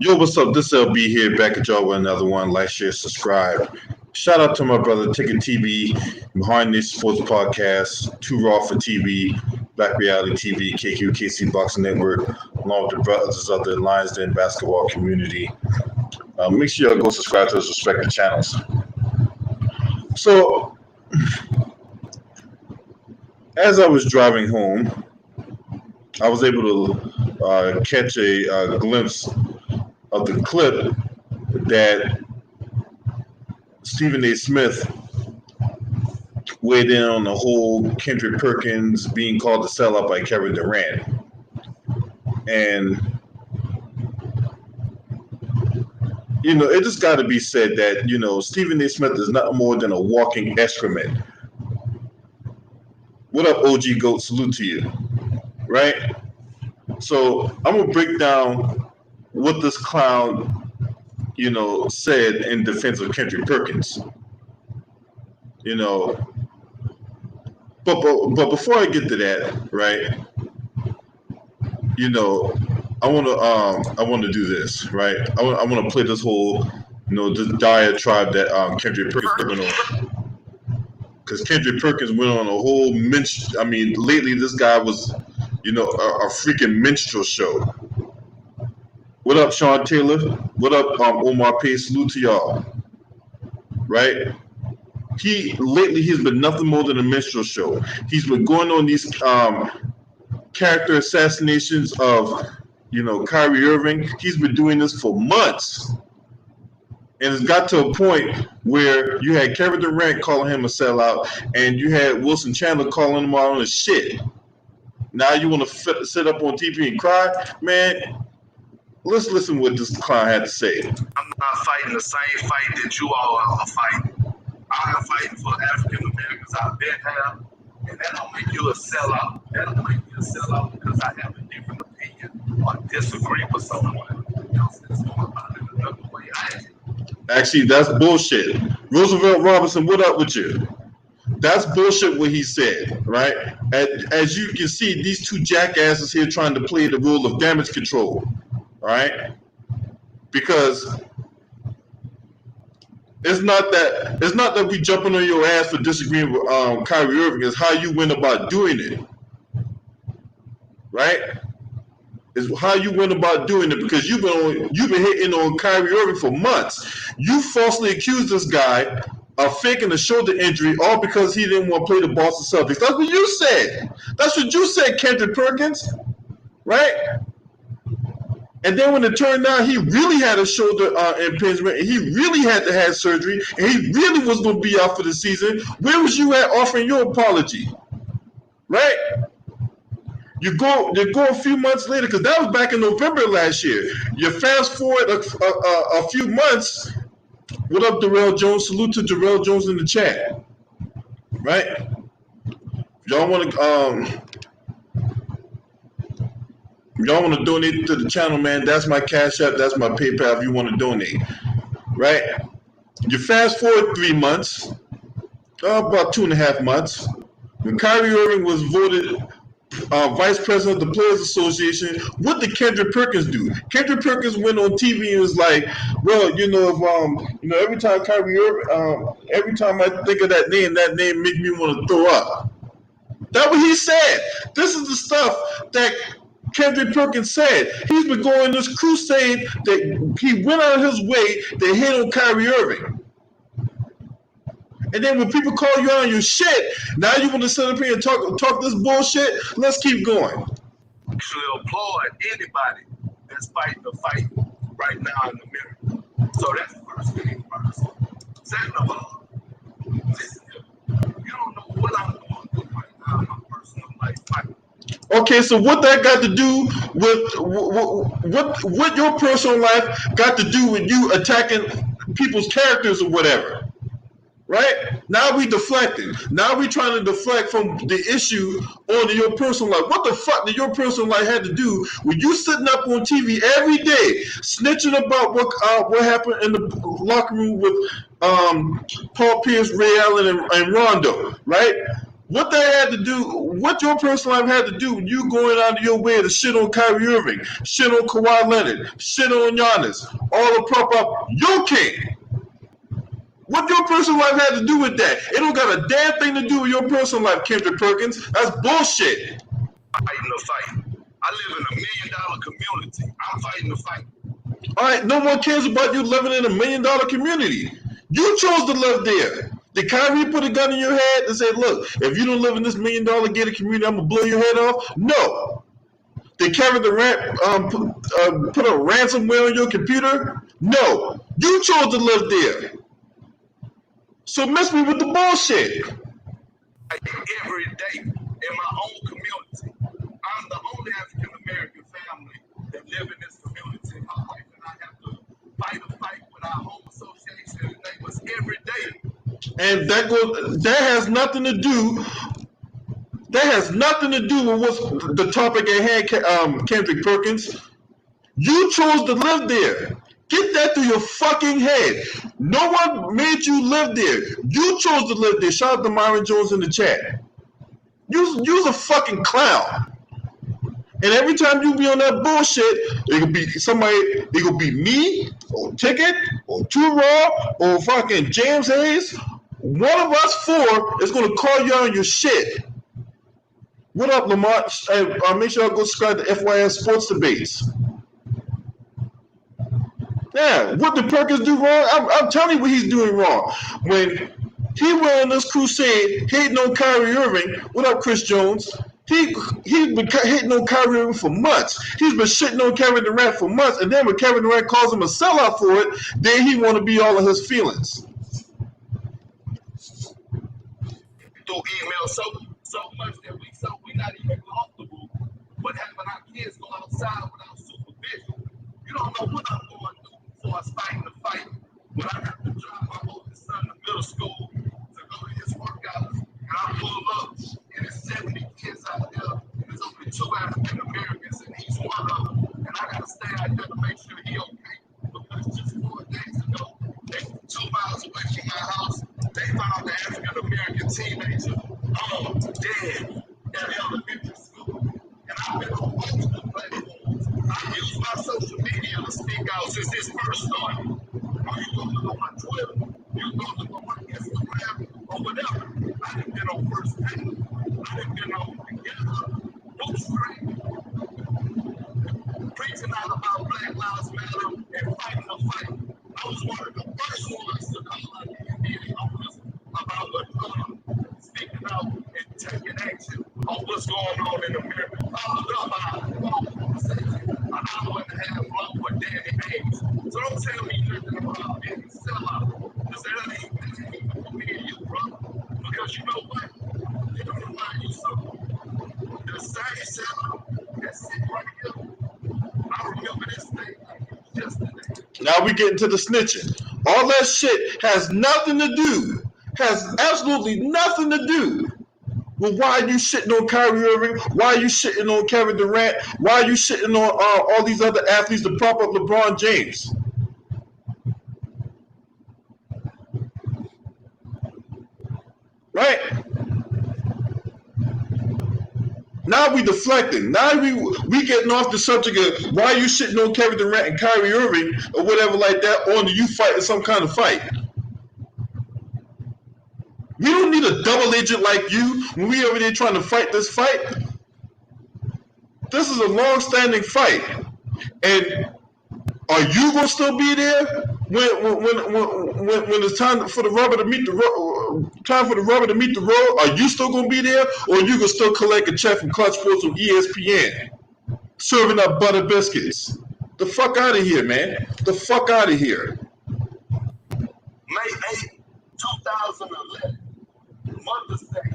Yo, what's up? This LB here, back at y'all with another one. Like, share, subscribe. Shout out to my brother Ticket TV, Behind This Sports Podcast, Too Raw for TV, Black Reality TV, KQKC Boxing Network, along with the brothers of the Lions Den basketball community. Make sure y'all go subscribe to those respective channels. So, as I was driving home, I was able to catch a glimpse of the clip that Stephen A. Smith weighed in on the whole Kendrick Perkins being called a sellout by Kevin Durant. And, it just got to be said that, Stephen A. Smith is nothing more than a walking excrement. What up, OG GOAT? Salute to you. Right? So I'm going to break down what this clown said in defense of Kendrick Perkins. But before I get to that, right? I want to do this, right? I want to play this whole, this diatribe that Kendrick Perkins went on, because Kendrick Perkins went on a whole lately this guy was, a freaking minstrel show. What up, Sean Taylor? What up, Omar Pace? Salute to y'all. Right? He's been nothing more than a minstrel show. He's been going on these character assassinations of, Kyrie Irving. He's been doing this for months. And it's got to a point where you had Kevin Durant calling him a sellout, and you had Wilson Chandler calling him out on his shit. Now you want to sit up on TV and cry? Man, let's listen to what this clown had to say. I'm not fighting the same fight that you all are fighting. I'm fighting for African Americans. I've been here, and that don't make you a sellout. That don't make you a sellout because I have a different opinion or disagree with someone else that's going about it another way. Actually, that's bullshit. Roosevelt Robinson, what up with you? That's bullshit what he said, right? As you can see, these two jackasses here trying to play the role of damage control, all right? Because it's not that we jumping on your ass for disagreeing with Kyrie Irving. It's how you went about doing it, right? It's how you went about doing it, because you've been hitting on Kyrie Irving for months. You falsely accused this guy of faking a shoulder injury, all because he didn't want to play the Boston Celtics. That's what you said. That's what you said, Kendrick Perkins, right? And then when it turned out he really had a shoulder impingement, and he really had to have surgery, and he really was going to be out for the season, where was you at offering your apology, right? You go a few months later, because that was back in November last year. You fast forward a few months. What up, Darrell Jones? Salute to Darrell Jones in the chat, right? Y'all want to donate to the channel, man? That's my Cash App. That's my PayPal if you want to donate, right? You fast forward 3 months, about 2.5 months, when Kyrie Irving was voted vice president of the Players Association. What did Kendrick Perkins do? Kendrick Perkins went on TV and was like, well, if every time Kyrie Irving, every time I think of that name make me want to throw up. That's what he said. This is the stuff that Kendrick Perkins said. He's been going this crusade that he went out of his way to hit on Kyrie Irving. And then when people call you out on your shit, now you want to sit up here and talk this bullshit? Let's keep going. Actually applaud anybody that's fighting the fight right now in America. So that's the first thing first. Second of all, listen, you don't know what I'm going through right now in my personal life. Okay, so what that got to do with what your personal life got to do with you attacking people's characters or whatever? Right? Now we deflecting. Now we trying to deflect from the issue onto your personal life. What the fuck did your personal life have to do with you sitting up on TV every day, snitching about what happened in the locker room with Paul Pierce, Ray Allen, and Rondo, right? What that had to do, what your personal life had to do, you going out of your way to shit on Kyrie Irving, shit on Kawhi Leonard, shit on Giannis, all the prop up your king. What your personal life had to do with that? It don't got a damn thing to do with your personal life, Kendrick Perkins. That's bullshit. Fighting the fight. I live in $1 million community. I'm fighting the fight. All right, no one cares about you living in $1 million community. You chose to live there. Did Kyrie put a gun in your head and say, look, if you don't live in this $1 million gated community, I'm going to blow your head off? No. Did Kevin Durant put a ransomware on your computer? No. You chose to live there. So miss me with the bullshit. Every day in my own community. I'm the only African American family that live in this community. My wife and I have to fight a fight with our home association neighbors every day. And that has nothing to do. That has nothing to do with what's the topic at hand, Kendrick Perkins. You chose to live there. Get that through your fucking head. No one made you live there. You chose to live there. Shout out to Myron Jones in the chat. You's a fucking clown. And every time you be on that bullshit, it could be somebody, it could be me, or Ticket, or Too Raw, or fucking James Hayes. One of us four is gonna call you on your shit. What up, Lamar? Make sure I go subscribe to FYS Sports Debates. Yeah, what did Perkins do wrong? I'm telling you what he's doing wrong. When he went on this crusade hating on Kyrie Irving, what up, Chris Jones? He's been hating on Kyrie Irving for months. He's been shitting on Kevin Durant for months, and then when Kevin Durant calls him a sellout for it, then he want to be all of his feelings. Through email so much that we not even comfortable with having our kids go outside without supervision. You don't know what I'm going through before I fighting the fight. When I have to drive my oldest son to middle school to go to his workouts, and I pull up, and it's 70 kids out there, and there's only 2 African Americans, and he's one of them, and I gotta stay out there to make sure he okay. Because just 4 days ago, 2 miles away from my house, they found an African American teenager dead at elementary school. And I've been on multiple platforms. I use my social media to speak out since this first started. Or you go look on my Twitter, you go look on my Instagram, or whatever. I done been on First Take. I done been on Together, Bootstrap, preaching out about Black Lives Matter and fighting the fight. I was one of the first ones to call out the NBA owners about what speaking out and taking action on what's going on in America. Followed up by a long conversation, an hour and a half long with Danny Hayes. So don't tell me nothing about being a sellout. Because that ain't for me and you, brother. Because you know what? Let me remind you something. The same sellout that's sitting right here. I remember this thing like yesterday. Now we get into the snitching. All that shit has nothing to do, has absolutely nothing to do with why you shitting on Kyrie Irving, why you shitting on Kevin Durant, why you shitting on all these other athletes to prop up LeBron James. Right? Now we deflecting. Now we getting off the subject of why you shitting on Kevin Durant and Kyrie Irving or whatever like that, on you fighting some kind of fight. We don't need a double agent like you when we over there trying to fight this fight. This is a long-standing fight, and are you gonna still be there when it's time for the rubber to meet the road? Are you still gonna be there, or are you gonna still collect a check from Clutch Sports from ESPN, serving up butter biscuits? The fuck out of here, man! The fuck out of here! May 8th, 2011, Mother's Day.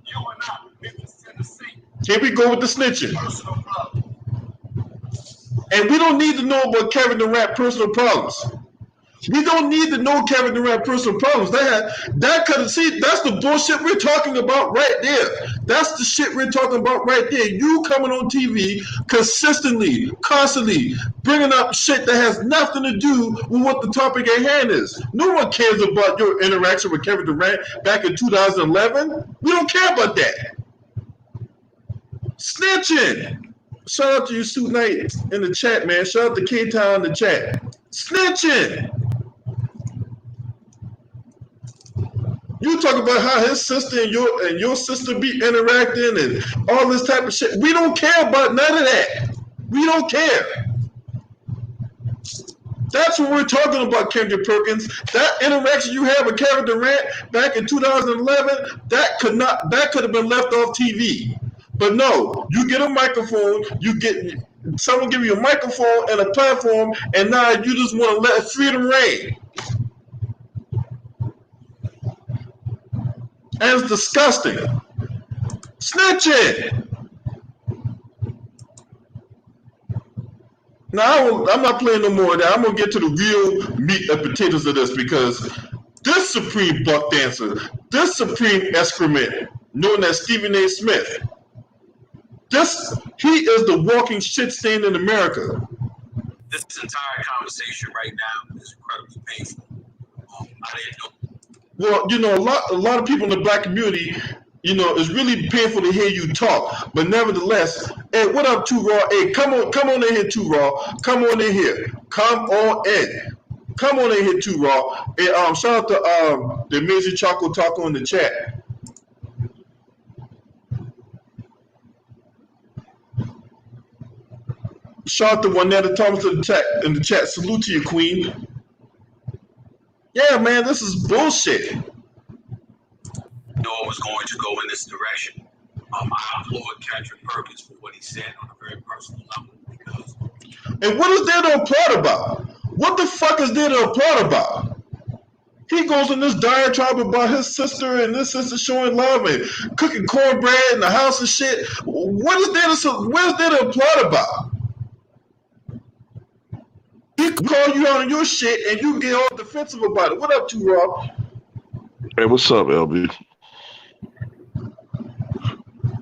You and I, Memphis, Tennessee. Here we go with the snitching. Personal problem. And we don't need to know about Kevin Durant personal problems. We don't need to know Kevin Durant personal problems. That could see that's the bullshit we're talking about right there. That's the shit we're talking about right there. You coming on TV consistently, constantly bringing up shit that has nothing to do with what the topic at hand is. No one cares about your interaction with Kevin Durant back in 2011. We don't care about that. Snitching. Shout out to you, Suit Knight, in the chat, man. Shout out to K-Town in the chat. Snitching. You talk about how his sister and your sister be interacting and all this type of shit. We don't care about none of that. We don't care. That's what we're talking about, Kendrick Perkins. That interaction you had with Kevin Durant back in 2011, that could have been left off TV. But no, you get a microphone, someone give you a microphone and a platform, and now you just want to let freedom reign. And it's disgusting. Snitching. Now, I'm not playing no more of that. I'm going to get to the real meat and potatoes of this, because this supreme buck dancer, this supreme excrement, known as Stephen A. Smith, he is the walking shit stain in America. This entire conversation right now is incredibly painful. I didn't know. Well, a lot of people in the black community, it's really painful to hear you talk. But nevertheless, hey, what up, Too Raw? Hey, come on in here, Too Raw. Come on in here. Come on in. Come on in here, Too Raw. Hey, shout out to the amazing Choco Taco in the chat. Shout out to Juanetta Thomas in the chat. Salute to you, Queen. Yeah, man, this is bullshit. I was going to go in this direction. I applaud Kendrick Perkins for what he said on a very personal level, because. And what is there to applaud about? What the fuck is there to applaud about? He goes in this diatribe about his sister and this sister showing love and cooking cornbread in the house and shit. What is there to applaud about? He call you out on your shit and you get all defensive about it. What up, Too Raw? Hey, what's up, LB?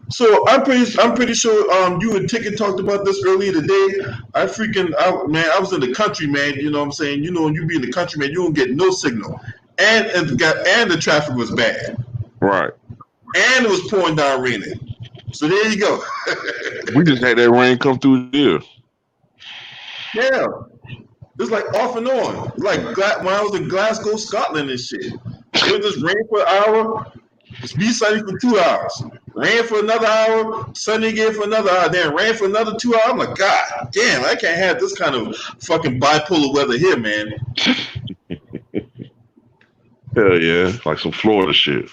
So I'm pretty sure you and Ticket talked about this earlier today. I was in the country, man. You know what I'm saying? When you be in the country, man, you don't get no signal, and the traffic was bad, right? And it was pouring down raining. So there you go. We just had that rain come through here. Yeah, it's like off and on. Like when I was in Glasgow, Scotland, and shit. It would just rain for an hour, just be sunny for 2 hours. Rain for another hour, sunny again for another hour, then rain for another 2 hours. I'm like, God damn, I can't have this kind of fucking bipolar weather here, man. Hell yeah, like some Florida shit.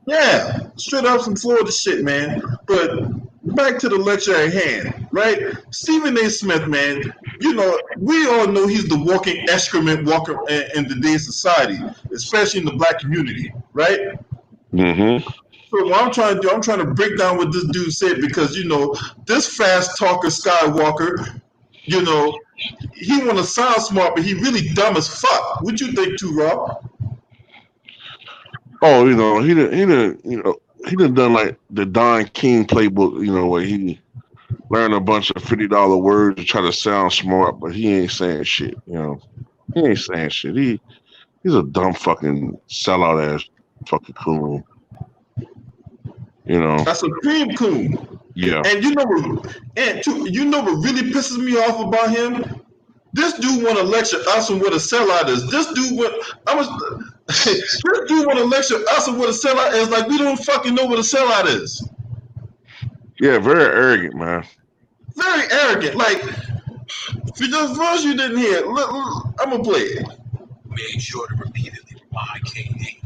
Yeah, straight up some Florida shit, man. But back to the lecture at hand, right? Stephen A. Smith, man, we all know he's the walking excrement walker in today's society, especially in the black community, right? Mm-hmm. So what I'm trying to do, I'm trying to break down what this dude said, because this fast talker Skywalker, he want to sound smart, but he really dumb as fuck. What you think, Too Raw? Oh, he done like the Don King playbook, where he learned a bunch of $50 words to try to sound smart, but he ain't saying shit. He ain't saying shit. He's a dumb fucking sellout ass fucking coon. That's a cream coon. Yeah. And what really pisses me off about him? This dude want to lecture us on what a sellout is. This dude want to lecture us on what a sellout is, like we don't fucking know what a sellout is. Yeah, very arrogant, man. Very arrogant. Like, for those you didn't hear, I'm gonna play it. Made sure to repeatedly remind KD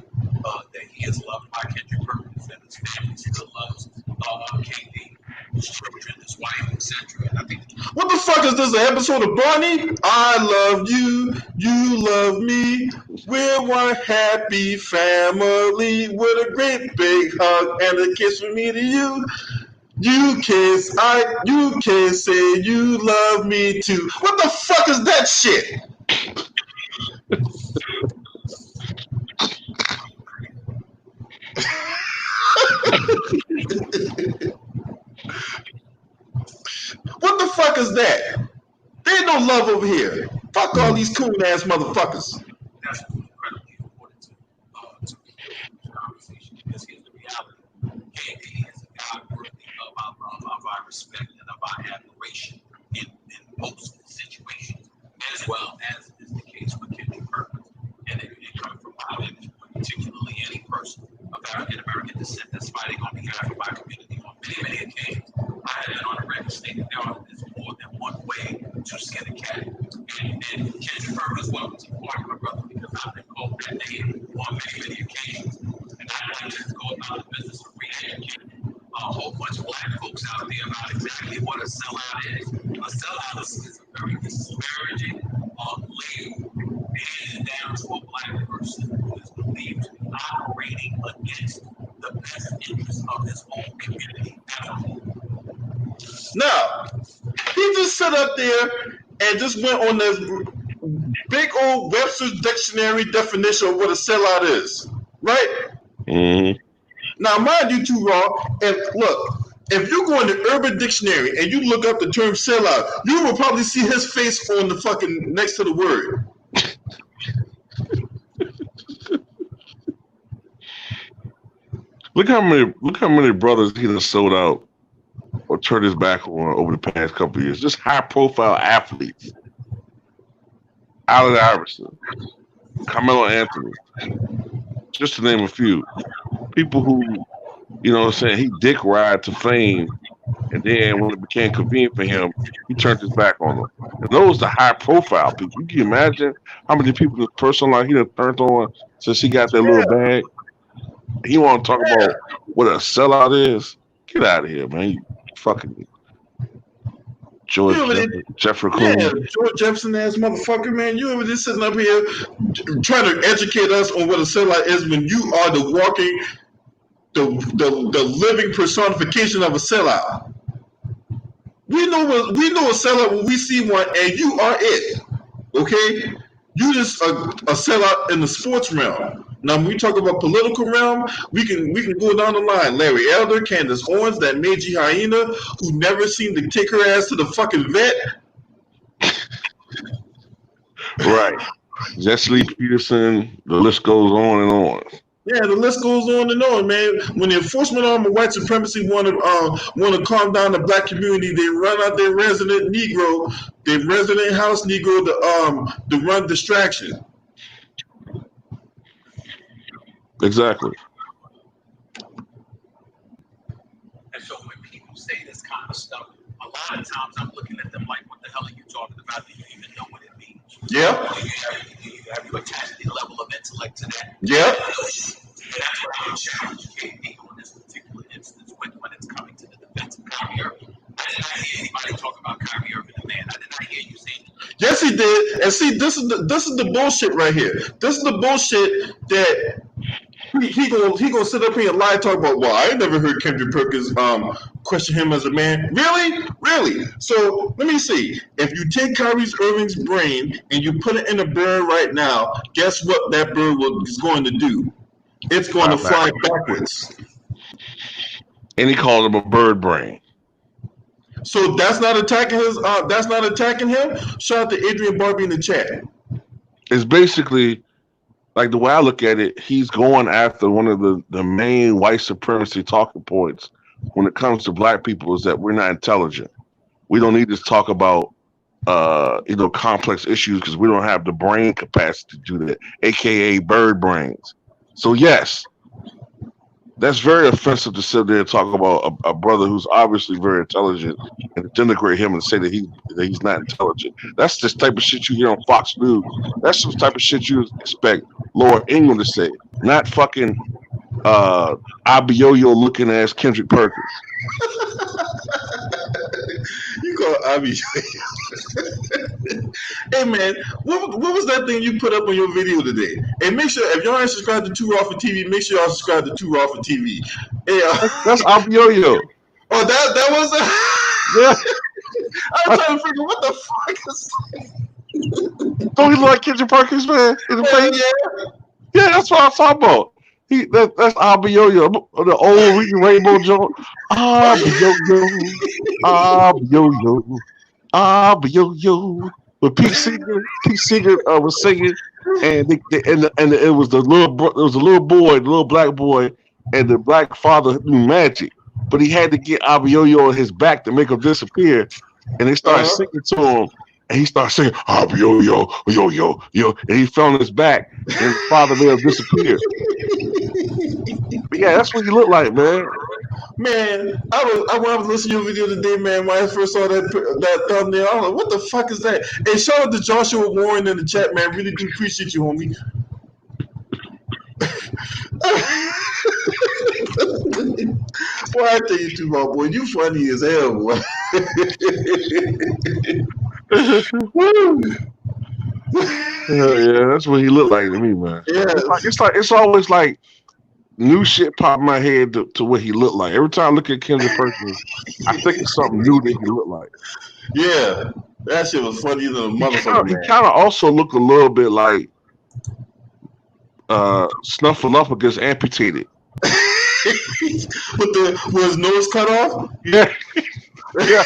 that he is loved by Kendrick Perkins, that his family still loves KD, his children, his wife, etc. And I think. What the fuck is this? An episode of Barney? I love you, you love me. We're one happy family with a great big hug and a kiss from me to you. You can say you love me too. What the fuck is that shit? What the fuck is that? There ain't no love over here. Fuck all these cool ass motherfuckers. That's incredibly important to the conversation because here's the reality. KD is a guy worthy of our respect and of our admiration in most situations, as well as is the case with Kendrick Perkins. And it comes from my vantage point, particularly any person of African American descent that's fighting on behalf of our community on many occasions. I have been on the record stating there is more than one way to skin a cat. And Kendrick Perkins, welcome to the party, my brother, because I've been called that name on many occasions. And I want to go about the business of re-educating a whole bunch of black folks out there about exactly what a sellout is. A sellout is a very disparaging label handed down to a black person who is believed to be operating against the best interests of his own community as a whole. Now, he just sat up there and just went on this big old Webster's dictionary definition of what a sellout is, right? Mm-hmm. Now, mind you, too, Raw. If you go in the Urban Dictionary and you look up the term sellout, you will probably see his face on the fucking next to the word. Look how many brothers he done sold out or turned his back on over the past couple of years. Just high profile athletes. Allen Iverson, Carmelo Anthony, just to name a few. People who, you know what I'm saying, he dick ride to fame, and then when it became convenient for him, he turned his back on them. And those are high profile people. You can imagine how many people in his personal life he done turned on since he got that little bag. He want to talk about what a sellout is? Get out of here, man. You fucking Jeffrey Coon. Yeah, George Jefferson ass motherfucker, man. You ever just sitting up here trying to educate us on what a sellout is when you are the walking, the living personification of a sellout. We know a sellout when we see one, and you are it. Okay, you just a sellout in the sports realm. Now, when we talk about political realm, we can go down the line. Larry Elder, Candace Owens, that Meiji hyena who never seemed to take her ass to the fucking vet. Right. Jesse Lee Peterson, the list goes on and on. Yeah, the list goes on and on, man. When the enforcement arm of white supremacy want to calm down the black community, they run out their resident Negro, their resident house Negro to run distraction. Exactly. And so when people say this kind of stuff, a lot of times I'm looking at them like, what the hell are you talking about? Do you even know what it means? Yeah. Have you attached a level of intellect to that? Yeah. And that's what I would challenge KD on this particular instance when it's coming to the defense of Kyrie Irving. I did not hear anybody talk about Kyrie Irving, the man. I did not hear you say it. Yes, he did. And see, this is the bullshit right here. This is the bullshit that he gonna sit up here and lie and talk about. Well, I ain't never heard Kendrick Perkins question him as a man. Really? So let me see. If you take Kyrie Irving's brain and you put it in a bird right now, guess what that bird is going to do? It's going to fly backwards. And he called him a bird brain. So that's not attacking his. That's not attacking him. Shout out to Adrian Barbie in the chat. It's basically like the way I look at it. He's going after one of the main white supremacy talking points when it comes to black people is that we're not intelligent. We don't need to talk about complex issues because we don't have the brain capacity to do that, aka bird brains. So yes, that's very offensive to sit there and talk about a brother who's obviously very intelligent and denigrate him and say that he's not intelligent. That's the type of shit you hear on Fox News. That's the type of shit you expect Lord England to say, not fucking Abioyo looking ass Kendrick Perkins. You call Abby. Hey man, what was that thing you put up on your video today? And make sure if y'all ain't subscribed to Too Raw for TV, make sure y'all subscribe to Too Raw for TV. Hey, that's Abioyo. Oh, that was Yeah. I was trying to figure what the fuck is. Don't he look like Kendrick Perkins, man? In the face? Yeah. Yeah, that's what I'm talking about. That's Abiyoyo, the old Reading Rainbow joke. Abiyoyo, Abiyoyo, Abiyoyo. But Pete Seeger was singing, and it was the little boy, the little black boy, and the black father knew magic, but he had to get Abiyoyo on his back to make him disappear, and they started singing to him. And he started singing, Abiyoyo, yo, yo, yo. And he fell on his back, and the father made him disappear. But yeah, that's what you look like, man. Man, when I was listening to your video today, man, when I first saw that thumbnail, I was like, what the fuck is that? Hey, shout out to Joshua Warren in the chat, man. Really do appreciate you, homie. Boy, I tell you too, my boy, you funny as hell, boy. Yeah, that's what he looked like to me, man. Yeah. It's always like new shit pop in my head to what he looked like. Every time I look at Kendrick Perkins, I think of something new that he looked like. Yeah, that shit was funny than a motherfucker. He kind of also looked a little bit like Snuffleupagus amputated. with his nose cut off? Yeah. Yeah.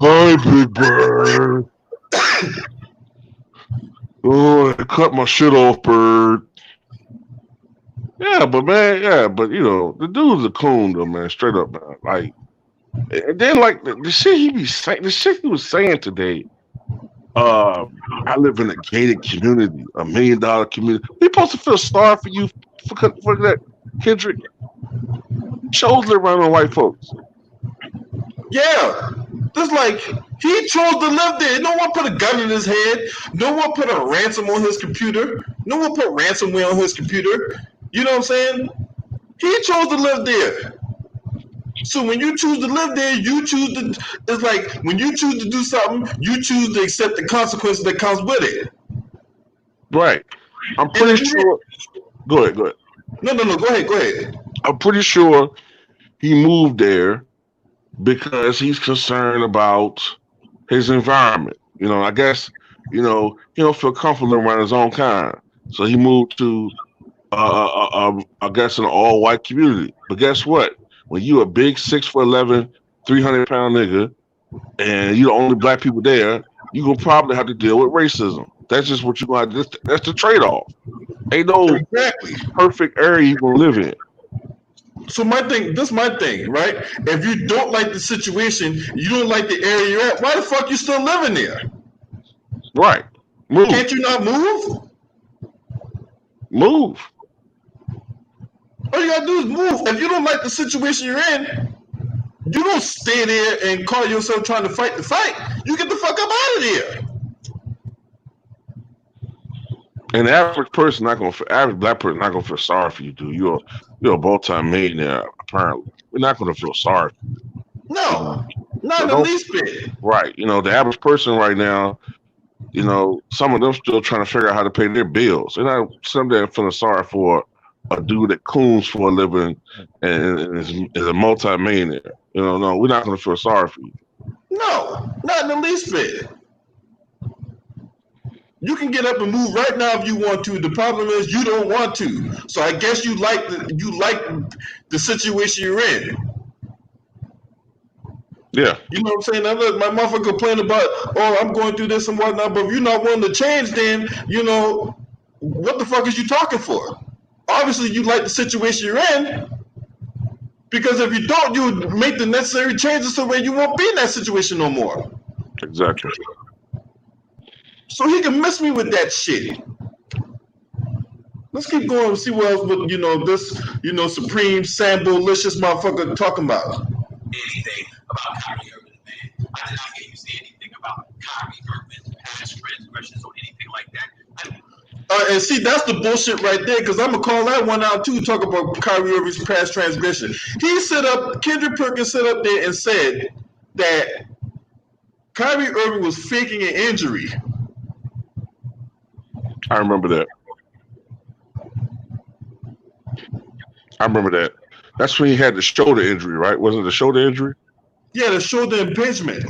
Hi, Big Bird. Oh, I cut my shit off, Bird. Yeah, but you know, the dude's a coon though, man. Straight up, man. Like, and then like the shit he was saying today. I live in a gated community, $1 million community. We supposed to feel sorry for you for that, Kendrick. Chose to run on white folks. Yeah. Just like he chose to live there. No one put a gun in his head. No one put a ransom on his computer. No one put ransomware on his computer. You know what I'm saying? He chose to live there. So when you choose to live there, you choose to. It's like when you choose to do something, you choose to accept the consequences that comes with it. Right. I'm pretty sure. Go ahead. No. Go ahead. I'm pretty sure he moved there because he's concerned about his environment. You know, I guess, you know, he don't feel comfortable around his own kind. So he moved to, I guess, an all-white community. But guess what? When you a big 6'11", 300-pound nigga, and you the only black people there, you gonna probably have to deal with racism. That's just what you're gonna. That's the trade-off. Ain't no perfect area you gonna live in. So this is my thing, right? If you don't like the situation, you don't like the area you're at, why the fuck you still living there? Right. Move. Can't you not move? Move. All you gotta do is move. If you don't like the situation you're in, you don't stay there and call yourself trying to fight the fight. You get the fuck up out of there. And the average black person not gonna feel sorry for you, dude. You're a multi-millionaire, apparently. We're not gonna feel sorry for you. No, not in the least bit. Right. You know, the average person right now, you know, some of them still trying to figure out how to pay their bills. They're not someday feeling sorry for a dude that coons for a living and is a multi-millionaire. You know, no, we're not gonna feel sorry for you. No, not in the least bit. You can get up and move right now if you want to. The problem is you don't want to. So I guess you like the situation you're in. Yeah. You know what I'm saying? Now look, my motherfucker complain about, oh, I'm going through this and whatnot, but if you're not willing to change, then, you know, what the fuck is you talking for? Obviously, you like the situation you're in, because if you don't, you would make the necessary changes so that you won't be in that situation no more. Exactly. So he can miss me with that shit. Let's keep going and see what else with, you know, this, you know, supreme sambolicious motherfucker talking about. Anything about Kyrie Irving, man. I did not hear you say anything about Kyrie Irving's past transgressions or anything like that. And see, that's the bullshit right there, because I'm going to call that one out too, talk about Kyrie Irving's past transgression. Kendrick Perkins set up there and said that Kyrie Irving was faking an injury. I remember that. That's when he had the shoulder injury, right? Wasn't it the shoulder injury? Yeah, the shoulder impingement.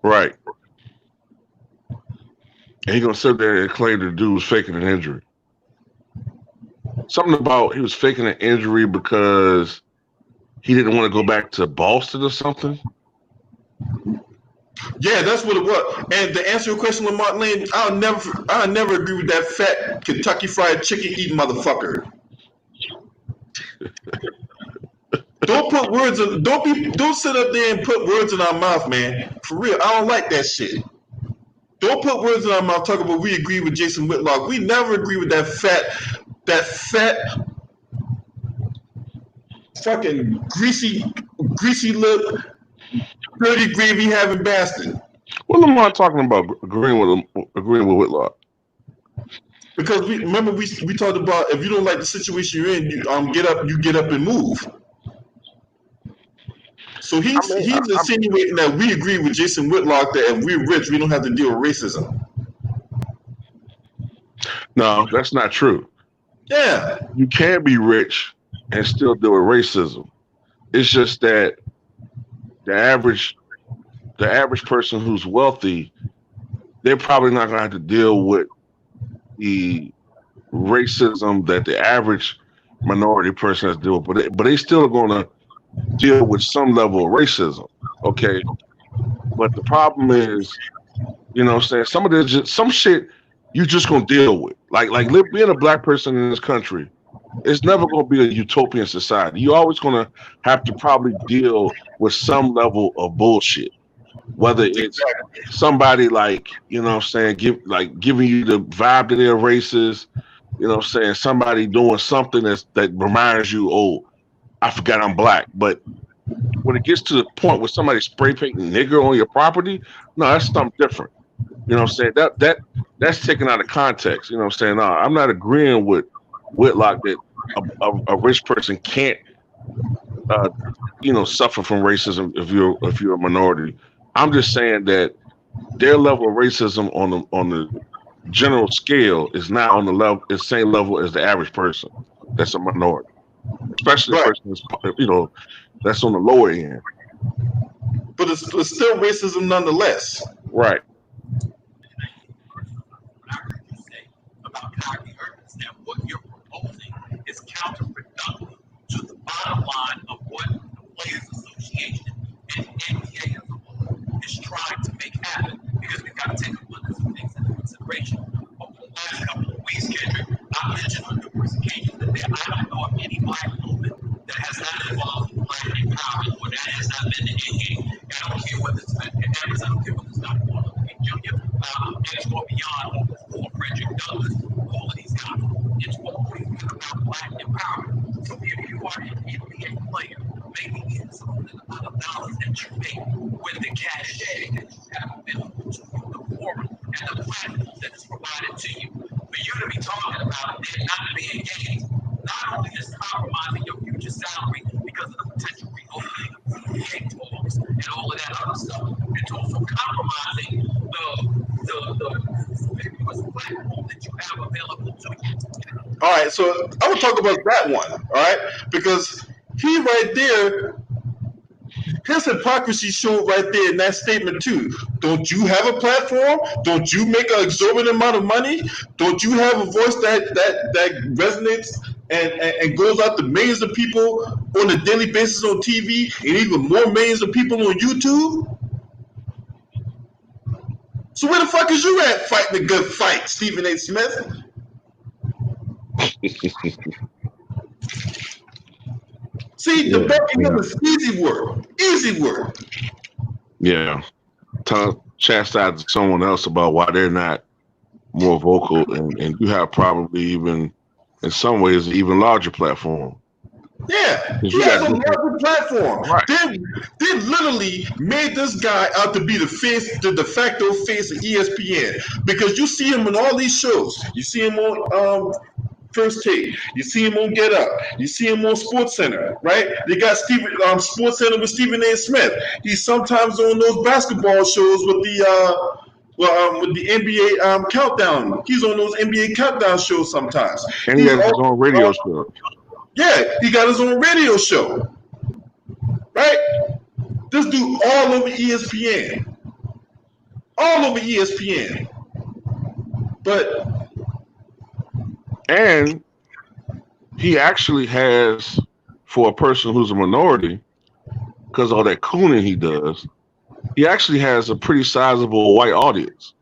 Right. And he gonna sit there and claim the dude was faking an injury. something about he was faking an injury because he didn't want to go back to Boston or something. Yeah, that's what it was. And to answer your question, Lamont Lane, I'll never agree with that fat Kentucky Fried Chicken eating motherfucker. Don't put words in. Don't sit up there and put words in our mouth, man. For real, I don't like that shit. Don't put words in our mouth. Talk about we agree with Jason Whitlock. We never agree with that fat, fucking greasy lip, dirty gravy having bastard. What am I talking about? Agreeing with Whitlock. Because remember we talked about if you don't like the situation you're in, you get up and move. So he's insinuating that we agree with Jason Whitlock that if we're rich, we don't have to deal with racism. No, that's not true. Yeah. You can be rich and still deal with racism. It's just that the average person who's wealthy, they're probably not going to have to deal with the racism that the average minority person has to deal with, but they still are going to deal with some level of racism. Okay. But the problem is, you know what I'm saying? Some shit you just gonna deal with. Like being a black person in this country, it's never gonna be a utopian society. You're always gonna have to probably deal with some level of bullshit. Whether it's somebody like, you know what I'm saying, giving you the vibe that they're racist, you know what I'm saying, somebody doing something that reminds you, oh, I forgot I'm black. But when it gets to the point where somebody spray painting nigger on your property, no, that's something different. You know what I'm saying? That's taken out of context. You know what I'm saying? No, I'm not agreeing with Whitlock that a rich person can't suffer from racism if you're a minority. I'm just saying that their level of racism on the general scale is not on the same level as the average person that's a minority. Especially a person that's, that's on the lower end. But it's still racism nonetheless. Right. That what you're proposing is counterproductive to the bottom line of what the Players Association and NBA as a whole is trying to make happen. Because we've got to take a look at some things into consideration. Over the last couple of weeks, Kendrick, I mentioned on numerous occasions that I don't know of any black movement that has not involved in black empowerment or that has not been in any. I don't care whether it's been Evans, I don't care whether it's Dr. Martin Luther King Jr., and or beyond, or Frederick Douglass, all of these guys. It's always been about black empowerment. So if you are an NBA player, maybe it's the amount of dollars that you make with the cachet that you have available to you, the forum and the platform that is provided to you. For you to be talking about it not being engaged, not only is compromising your future salary because of the potential reopening of NBA talks and all of that other stuff, it's also compromising the fabulous platform that you have available to you. All right, so I will talk about that one, all right? Because he right there, his hypocrisy showed right there in that statement too. Don't you have a platform? Don't you make an exorbitant amount of money? Don't you have a voice that resonates and goes out to millions of people on a daily basis on TV and even more millions of people on YouTube? So where the fuck is you at fighting the good fight, Stephen A. Smith? See, debating him is easy work. Easy work. Yeah. Chastise someone else about why they're not more vocal, and you have probably even, in some ways, an even larger platform. Yeah, he has a larger platform. Right. They literally made this guy out to be the de facto face of ESPN, because you see him in all these shows. You see him on First Take. You see him on Get Up. You see him on Sports Center, right? They got Sports Center with Stephen A. Smith. He's sometimes on those basketball shows with the NBA countdown. He's on those NBA countdown shows sometimes. And he has his own radio show. Yeah, he got his own radio show. Right? This dude all over ESPN. All over ESPN. And he actually has, for a person who's a minority, because of all that cooning he does, he actually has a pretty sizable white audience.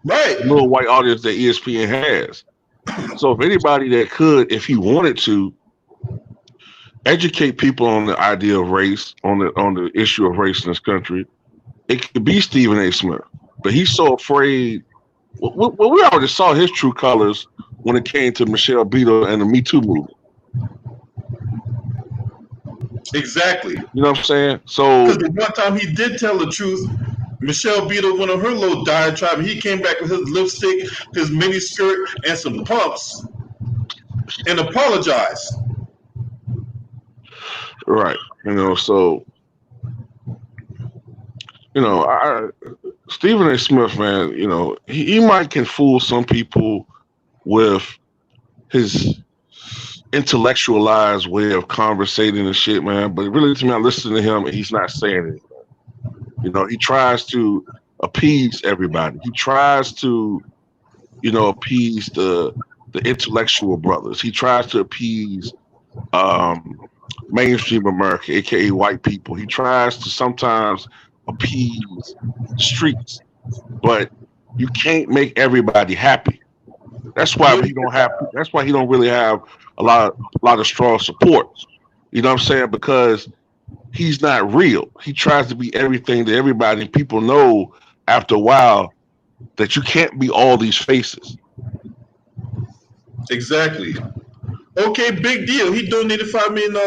Right. Little white audience that ESPN has. So if anybody that could, if he wanted to, educate people on the idea of race, on the issue of race in this country, it could be Stephen A. Smith. But he's so afraid. Well, we already saw his true colors when it came to Michelle Beadle and the Me Too movement. Exactly. You know what I'm saying? So because the one time he did tell the truth, Michelle Beadle went on her little diatribe, and he came back with his lipstick, his mini skirt, and some pumps, and apologized. right, so Stephen A. Smith, man, he might can fool some people with his intellectualized way of conversating and shit, man. But really, to me, I listen to him and he's not saying anything. He tries to appease everybody. He tries to, appease the intellectual brothers. He tries to appease mainstream America, aka white people. He tries to sometimes appease streets, but you can't make everybody happy. That's why he don't have. That's why he don't really have a lot of strong support. You know what I'm saying? Because he's not real. He tries to be everything to everybody, and people know after a while that you can't be all these faces. Exactly. Okay, big deal. He donated $5 million to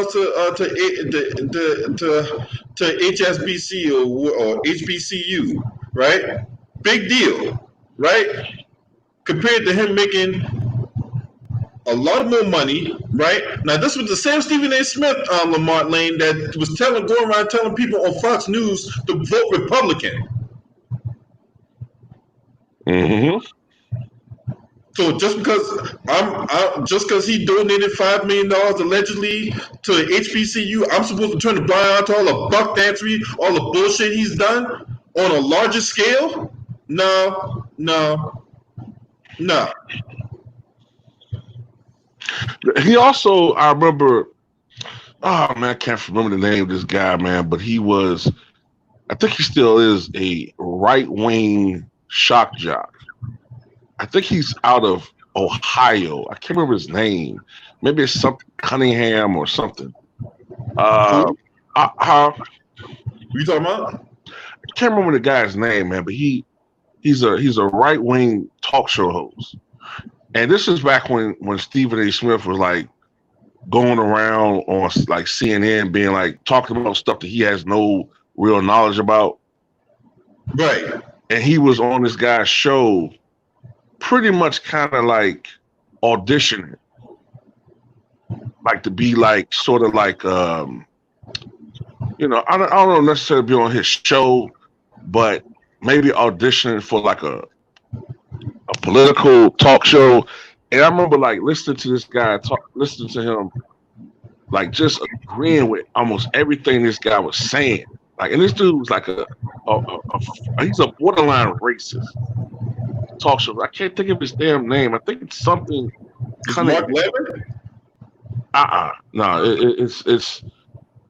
HSBC or HBCU, right? Big deal, right? Compared to him making a lot more money, right? Now, this was the same Stephen A. Smith, Lamont Lane, that was going around telling people on Fox News to vote Republican. Mm-hmm. So just because he donated $5 million allegedly to the HBCU, I'm supposed to turn the blind eye to all the buck dancery, all the bullshit he's done on a larger scale? No. He also, I remember, oh man, I can't remember the name of this guy, man, but he was, I think he still is a right-wing shock jock. I think he's out of Ohio. I can't remember his name. Maybe it's something Cunningham or something. Who you talking about? I can't remember the guy's name, man, but he's a right-wing talk show host. And this is back when Stephen A. Smith was like going around on like CNN being like talking about stuff that he has no real knowledge about. Right. And he was on this guy's show pretty much kind of like auditioning. Like to be like sort of like I don't necessarily be on his show, but maybe auditioning for like a political talk show. And I remember like listening to this guy listening to him, like just agreeing with almost everything this guy was saying. Like, and this dude was like he's a borderline racist talk show. I can't think of his damn name. I think it's something. Mark Levin? No,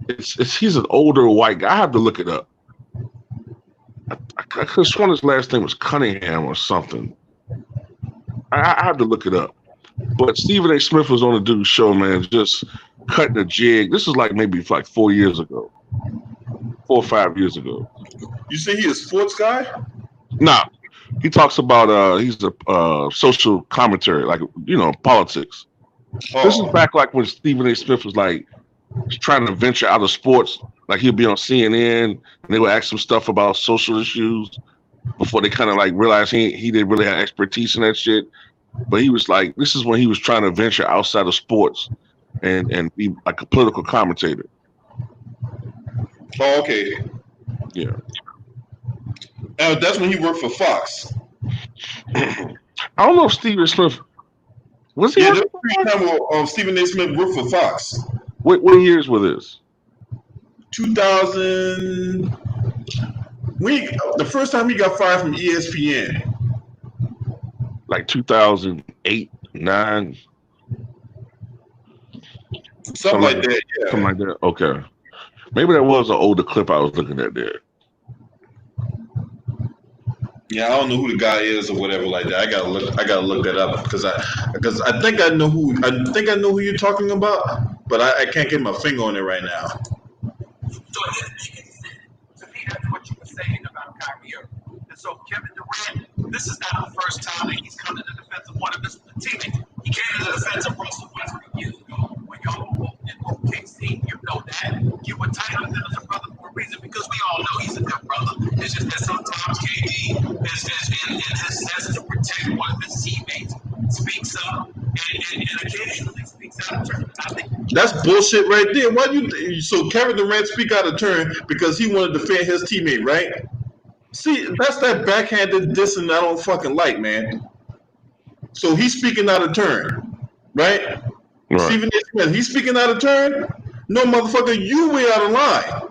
it's he's an older white guy. I have to look it up. I could have sworn his last name was Cunningham or something. I have to look it up. But Stephen A. Smith was on the dude's show, man, just cutting a jig. This is like maybe like 4 years ago. 4 or 5 years ago. You say he a sports guy? Nah. He talks about he's a social commentary, like politics. Oh. This is back like when Stephen A. Smith was like trying to venture out of sports. Like he'd be on CNN and they would ask him stuff about social issues before they kind of like realized he didn't really have expertise in that shit. But he was like, this is when he was trying to venture outside of sports and be like a political commentator. Oh, okay. Yeah. That's when he worked for Fox. I don't know if Stephen Smith was he? Yeah, there was time Stephen A. Smith worked for Fox. What years were this? 2000. The first time he got fired from ESPN. Like 2008, 9. Something like that. Yeah. Something like that. Okay. Maybe that was an older clip I was looking at there. Yeah, I don't know who the guy is or whatever like that. I gotta look that up because I think I know who you're talking about, but I can't get my finger on it right now. So to me, that's what you were saying about Kyrie Irving. And so Kevin Durant, this is not the first time that he's come to the defense of one of his teammates. He came to the defense of Russell Westbrook years ago when y'all were both in OKC. You know that. You were tight with him as a brother for a reason because we all know he's a good brother. It's just that sometimes KD is in his zest to protect one of his teammates, speaks up and occasionally speaks out of turn. I think That's bullshit right there. Why so Kevin Durant speak out of turn because he wanted to defend his teammate, right? See, that's that backhanded dissing I don't fucking like, man. So he's speaking out of turn, right? Stephen A. Smith, he's speaking out of turn. No, motherfucker, you way out of line.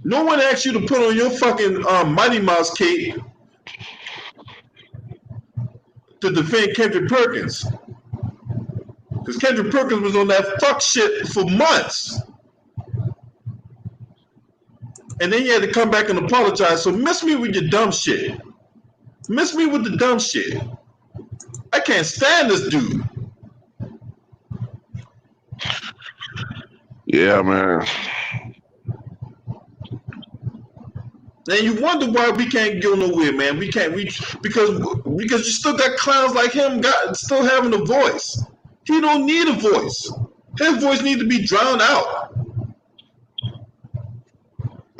No one asked you to put on your fucking Mighty Mouse cape to defend Kendrick Perkins. Because Kendrick Perkins was on that fuck shit for months. And then he had to come back and apologize. So miss me with your dumb shit. Miss me with the dumb shit. I can't stand this dude. Yeah, man. And you wonder why we can't go nowhere, man. We can't reach because you still got clowns like him still having a voice. He don't need a voice. His voice needs to be drowned out.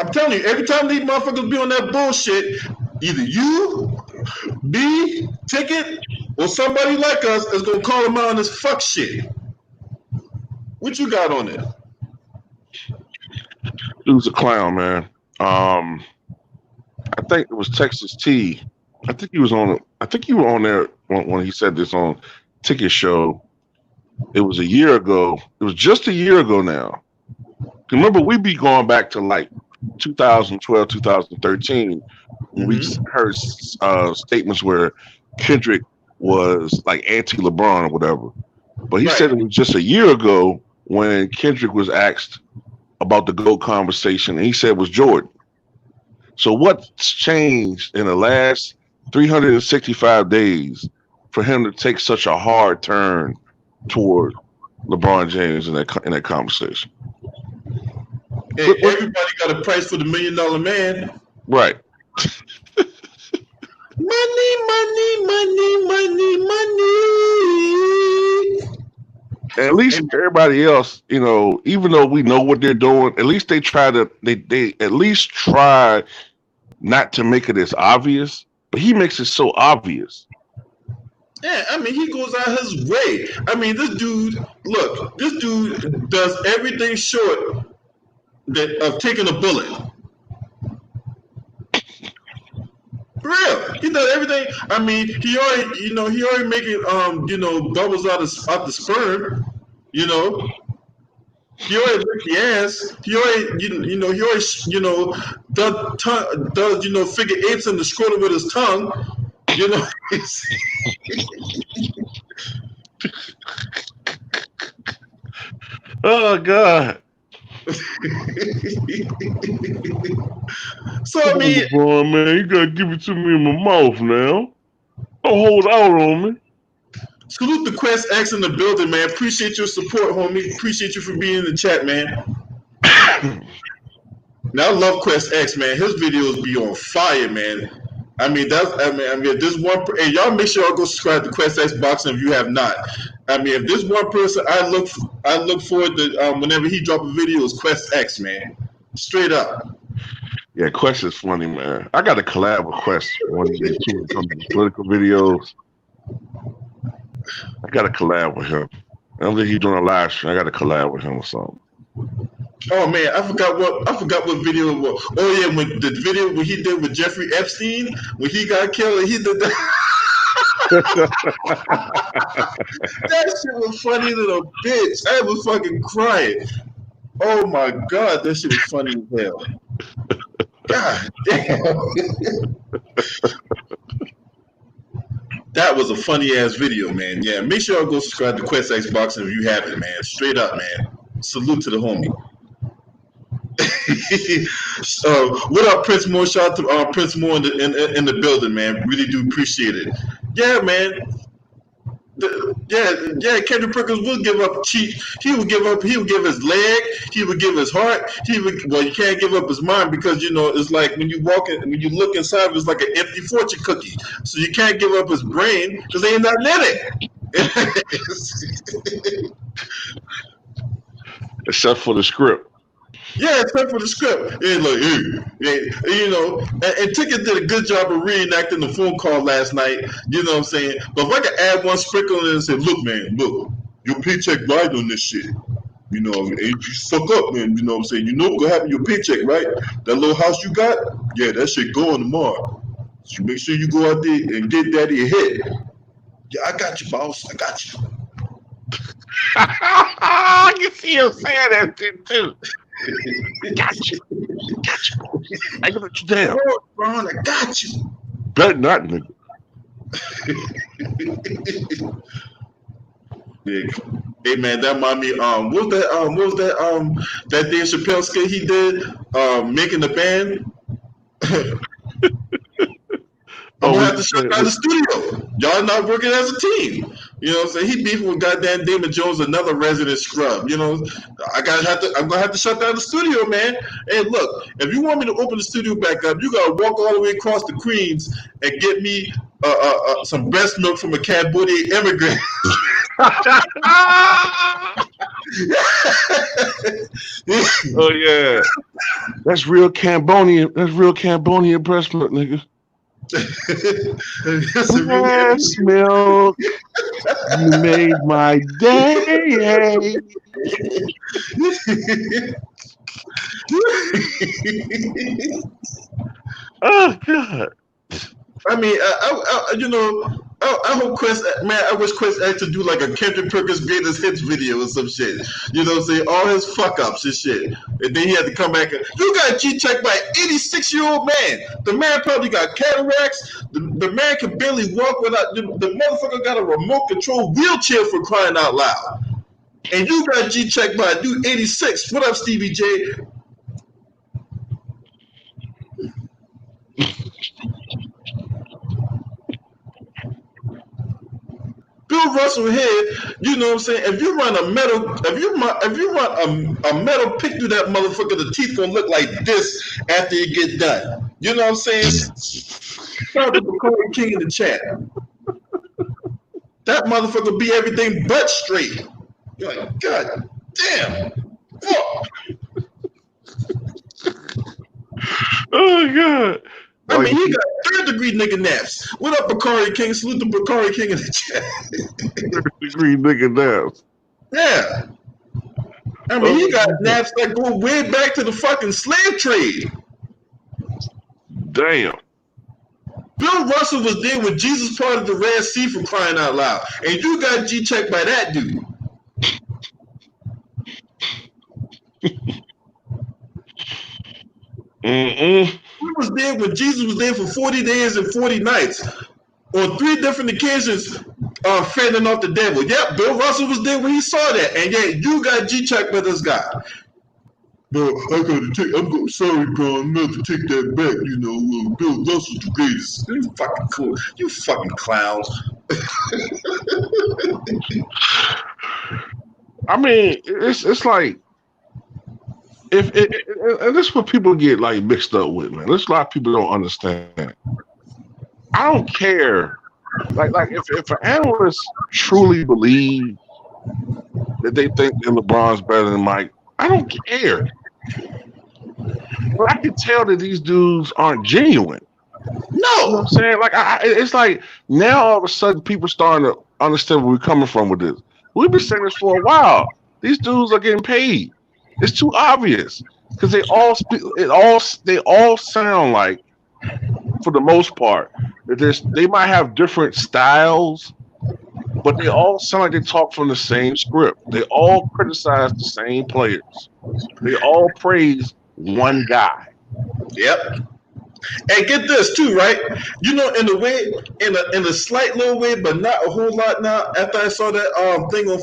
I'm telling you, every time these motherfuckers be on that bullshit, either you, B, Ticket, or somebody like us is gonna call him out on this fuck shit. What you got on it? Dude's a clown, man. I think it was Texas T. I think you were on there when he said this on Ticket Show. It was a year ago. It was just a year ago now. Remember, we be going back to like 2012, 2013 when we heard statements where Kendrick was like anti-LeBron or whatever. But he said it was just a year ago when Kendrick was asked about the GOAT conversation, and he said it was Jordan. So what's changed in the last 365 days for him to take such a hard turn toward LeBron James in that conversation? Hey, everybody got a price for the $1 Million Man. Right. Money, money, money, money, money. At least everybody else, even though we know what they're doing, at least they at least try not to make it as obvious, but he makes it so obvious. Yeah, I mean, he goes out his way. I mean, this dude does everything short of taking a bullet. For real, he does everything. I mean, he already making bubbles out the sperm. He already licked the ass. He already does figure eights in the scrotum with his tongue. Oh God. So I mean, LeBron, man, you gotta give it to me in my mouth now. Don't hold out on me. Salute the Quest X in the building, man. Appreciate your support, homie. Appreciate you for being in the chat, man. Now I love Quest X, man. His videos be on fire, man. I mean, if this one, hey, y'all make sure y'all go subscribe to Quest X Boxing if you have not. I mean, if this one person I look forward to whenever he drop a video is Quest X, man. Straight up. Yeah, Quest is funny, man. I got to collab with Quest one of these political videos. I got to collab with him. I don't think he's doing a live stream. I got to collab with him or something. Oh man, I forgot what video it was. Oh yeah, when the video when he did with Jeffrey Epstein when he got killed, and he did that. That shit was funny little bitch. I was fucking crying. Oh my god, that shit was funny as hell. God damn. That was a funny ass video, man. Yeah, make sure y'all go subscribe to Quest Xbox if you haven't, man. Straight up, man. Salute to the homie. What up, Prince Moore? Shout out to Prince Moore in the building, man. Really do appreciate it. Yeah, man. Kendrick Perkins would give up cheat. He would give his leg, he would give his heart, you can't give up his mind because it's like when you look inside, it's like an empty fortune cookie. So you can't give up his brain because they ain't nothing in it. Except for the script. Yeah, except for the script. And like, and Ticket did a good job of reenacting the phone call last night. You know what I'm saying? But if I could add one sprinkle in and say, look, your paycheck ride on this shit. And you suck up, man. You know what I'm saying? You know what's gonna happen to your paycheck, right? That little house you got, yeah, that shit going tomorrow. So make sure you go out there and get that in your head. Yeah, I got you, boss. I got you. I can see him saying that shit too. Got you. I can let you down. Ron, I got you. Bet not, nigga. Yeah. Hey man, that remind me. What was that Dave Chappelle skit he did? Making the band. I'm gonna have to shut down the studio. Y'all not working as a team. You know what I'm saying? He beefing with goddamn Damon Jones, another resident scrub. I'm gonna have to shut down the studio, man. Hey, look, if you want me to open the studio back up, you gotta walk all the way across the Queens and get me some breast milk from a Cambodian immigrant. Oh yeah, that's real Cambodian. That's real Cambodian breast milk, nigga. Breast milk, you made my day. Oh God. I mean, I hope Quest, man, I wish Quest had to do like a Kendrick Perkins greatest hits video or some shit. You know what I'm saying? All his fuck ups and shit. And then he had to come back and, you got G-checked by an 86-year-old man. The man probably got cataracts. The man can barely walk without, the motherfucker got a remote control wheelchair for crying out loud. And you got G-checked by a dude 86. What up, Stevie J? Bill Russell here, you know what I'm saying? If you run a metal pick through that motherfucker, the teeth gonna look like this after you get done. You know what I'm saying? Shout out to Corey King in the chat. That motherfucker be everything but straight. You're like, God damn. Fuck. Oh God. I mean, he got third-degree nigga naps. What up, Bakari King? Salute to Bakari King in the chat. Third-degree nigga naps. Yeah. I mean, he got naps that go way back to the fucking slave trade. Damn. Bill Russell was there when Jesus parted the Red Sea for crying out loud. And you got G-checked by that dude. He was there when Jesus was there for 40 days and 40 nights on 3 different occasions, fending off the devil. Yep, Bill Russell was there when he saw that, and yet you got G-checked by this guy. Bro, sorry, bro, I'm going to take that back. Bill Russell's the greatest. You fucking cool. You fucking clowns. I mean, it's like. And this is what people get like mixed up with, man. There's a lot of people don't understand. I don't care. Like if an analyst truly believe that they think that LeBron's better than Mike, I don't care. But I can tell that these dudes aren't genuine. No. You know what I'm saying? Like it's like now all of a sudden people starting to understand where we're coming from with this. We've been saying this for a while. These dudes are getting paid. It's too obvious because they all sound like, for the most part, that they might have different styles, but they all sound like they talk from the same script. They all criticize the same players. They all praise one guy. Yep. And get this too, right? You know, in a way, in a slight little way, but not a whole lot. Now, after I saw that thing on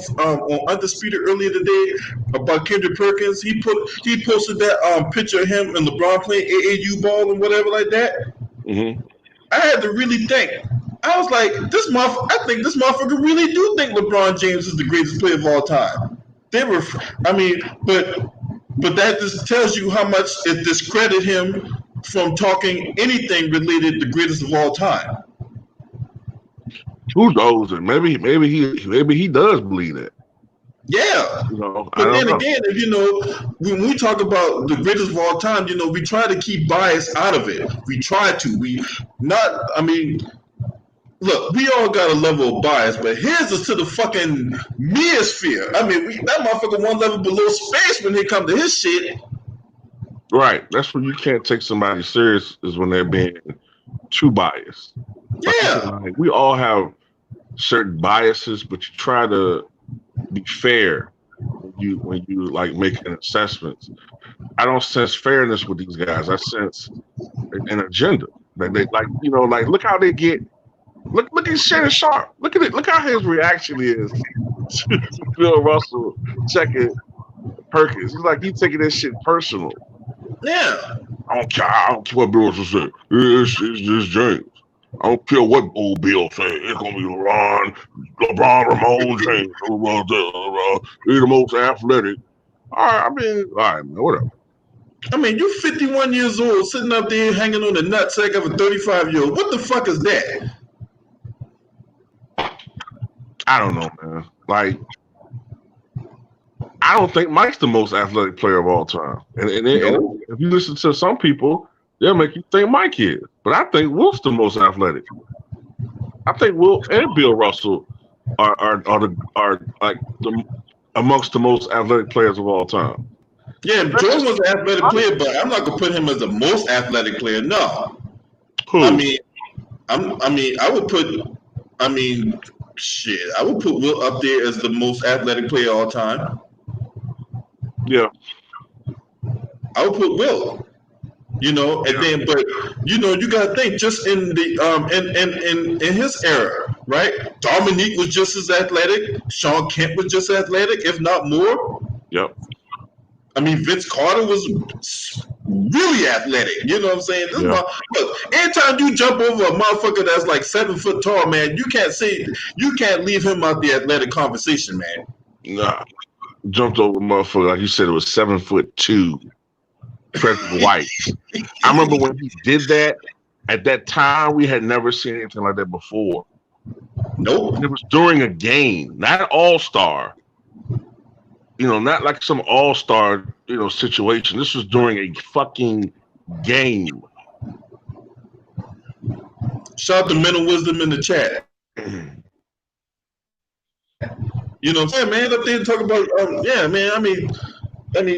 Undisputed earlier today about Kendrick Perkins, he posted that picture of him and LeBron playing AAU ball and whatever like that. Mm-hmm. I had to really think. I was like, I think this motherfucker really do think LeBron James is the greatest player of all time. But that just tells you how much it discredit him from talking anything related to greatest of all time. Who knows? And maybe he does believe that. Yeah. You know, but then again, you know, when we talk about the greatest of all time, you know, we try to keep bias out of it. We try to. Look, we all got a level of bias, but his is to the fucking meosphere. I mean, that motherfucker one level below space when it comes to his shit. Right. That's when you can't take somebody serious, is when they're being too biased. Yeah. Like, we all have certain biases, but you try to be fair when you like making assessments. I don't sense fairness with these guys. I sense an agenda. Like they look how they get. Look at Shannon Sharp. Look at it. Look how his reaction is to Bill Russell checking Perkins. He's like he's taking this shit personal. Yeah. I don't care what Bill Russell said. It's James. I don't care what old Bill said. It's gonna be LeBron, Ramon James. He's the most athletic. All right, man, whatever. I mean, you 51 years old, sitting up there hanging on the nutsack of a 35-year-old. What the fuck is that? I don't know, man. Like, I don't think Mike's the most athletic player of all time. And if you listen to some people, they'll make you think Mike is. But I think Wilt's the most athletic. I think Wilt and Bill Russell are like amongst the most athletic players of all time. Yeah, Jordan was an athletic player, but I'm not gonna put him as the most athletic player. No. Who? I would put Wilt up there as the most athletic player of all time. Yeah. I would put Wilt. You know, and then, but you know, you gotta think just in the in his era, right? Dominique was just as athletic. Sean Kemp was just athletic, if not more. Yep. I mean, Vince Carter was really athletic. You know what I'm saying? Look, anytime you jump over a motherfucker that's like 7 foot tall, man, you can't leave him out the athletic conversation, man. Nah, jumped over a motherfucker like you said. It was 7'2". President White. I remember when he did that. At that time, we had never seen anything like that before. Nope. It was during a game, not an all-star. You know, not like some all-star, you know, situation. This was during a fucking game. Shout out to Mental Wisdom in the chat. You know what I'm saying, man? Up there and talk about, yeah, man. I mean,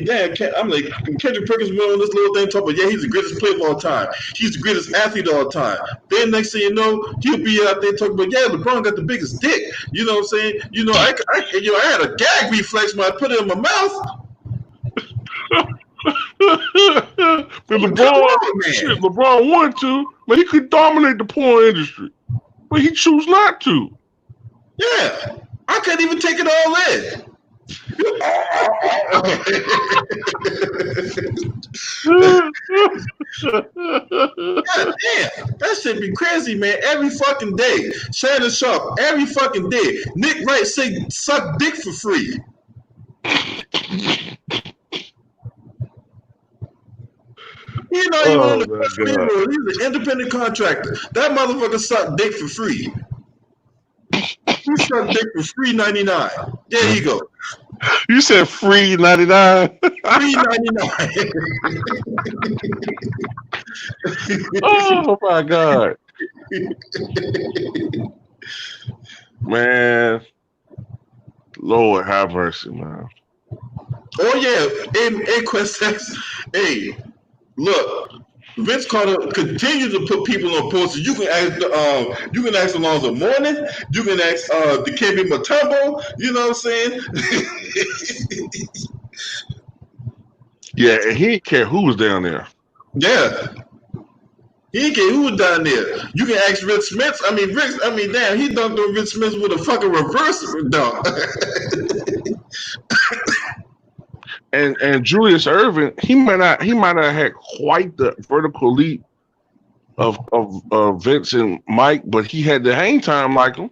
damn, I'm like, Kendrick Perkins went on this little thing talking about, yeah, he's the greatest player of all time. He's the greatest athlete of all time. Then next thing you know, he'll be out there talking about, yeah, LeBron got the biggest dick. You know what I'm saying? You know, I had a gag reflex when I put it in my mouth. LeBron wanted to, but he could dominate the porn industry. But he chose not to. Yeah. I couldn't even take it all in. God damn, that shit be crazy, man. Every fucking day. Shannon Sharp, every fucking day. Nick Wright say suck dick for free. He's not even on the first payroll. He's an independent contractor. That motherfucker suck dick for free. He suck dick for free 99. There you go. You said free 99? Free 99. Oh my God. Man. Lord have mercy, man. Oh yeah. Hey, Quest, hey, look. Vince Carter continues to put people on posters. You can ask Alonzo Mourning. You can ask the Dikembe Mutombo. You know what I'm saying? Yeah, and he didn't care who was down there. Yeah. He didn't care who was down there. You can ask Rick Smith. Damn, he dunked on Rick Smith with a fucking reverse dunk. And Julius Erving, he might not have had quite the vertical leap of Vince and Mike, but he had the hang time like him.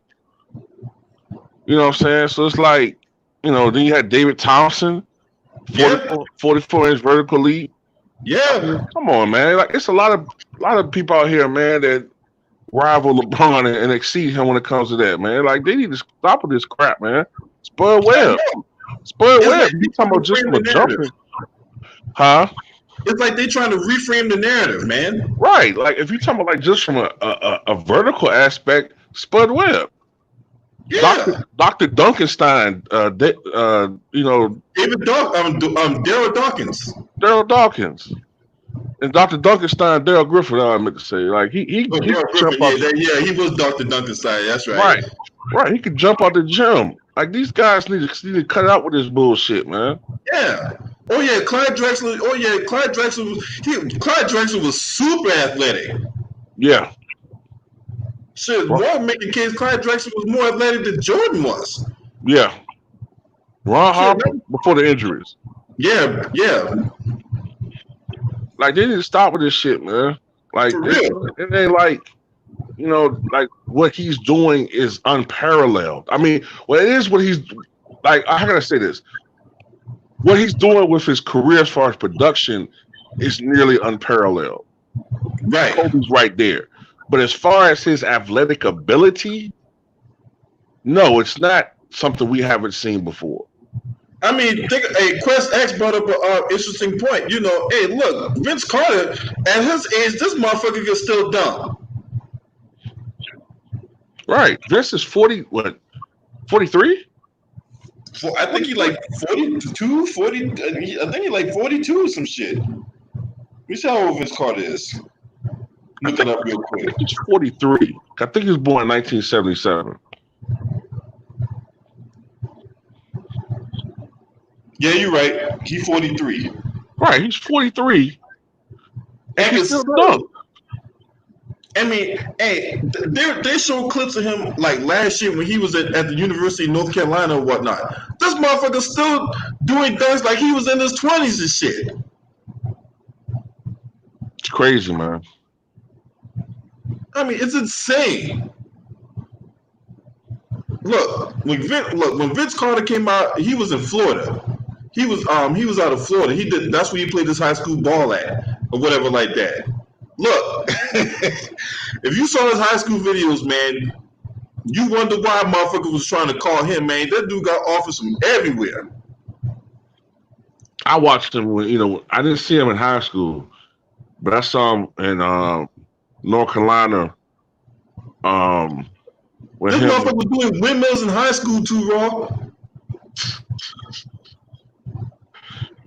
You know what I'm saying? So it's like, then you had David Thompson, 44-inch vertical leap. Yeah. Come on, man. Like, it's a lot of people out here, man, that rival LeBron and exceed him when it comes to that, man. Like, they need to stop with this crap, man. Spud Webb. You talking about just from a jumping? Huh? It's like they trying to reframe the narrative, man. Right. Like, if you talking about like just from a vertical aspect, Spud Webb. Yeah. Dr. Duncanstein, David Daryl Dawkins. Daryl Dawkins. And Dr. Duncanstein, Daryl Griffith, I meant to say. Like, he he was Dr. Duncanstein, that's right. Right. He could jump out the gym. Like, these guys need to cut out with this bullshit, man. Yeah. Oh yeah, Clyde Drexler. Clyde Drexler was super athletic. Yeah. Shit, Ron making case Clyde Drexler was more athletic than Jordan was. Yeah. Ron Harper before the injuries. Yeah. Like, they need to stop with this shit, man. Like, it ain't like, like what he's doing is unparalleled. I mean, well, it is what he's like. How can I say this? What he's doing with his career as far as production is nearly unparalleled. Right. Kobe's right there. But as far as his athletic ability, no, it's not something we haven't seen before. I mean, Quest X brought up an interesting point. Hey, look, Vince Carter, at his age, this motherfucker can still dunk. Right. Vince is 43? I think he like 42, 40. I think he like 42 or some shit. Let me see how old Vince Carter is. Look it up real quick. I think he's 43. I think he was born in 1977. Yeah, you're right. He's 43. Right, he's 43. And he's still dunk. I mean, hey, they showed clips of him like last year when he was at the University of North Carolina or whatnot. This motherfucker's still doing things like he was in his 20s and shit. It's crazy, man. I mean, it's insane. Look, when Vince Carter came out, he was in Florida. He was out of Florida. That's where he played his high school ball at, or whatever like that. Look, if you saw his high school videos, man, you wonder why motherfucker was trying to call him, man. That dude got offers from everywhere. I watched him when, I didn't see him in high school, but I saw him in North Carolina. This motherfucker was doing windmills in high school too, Raw.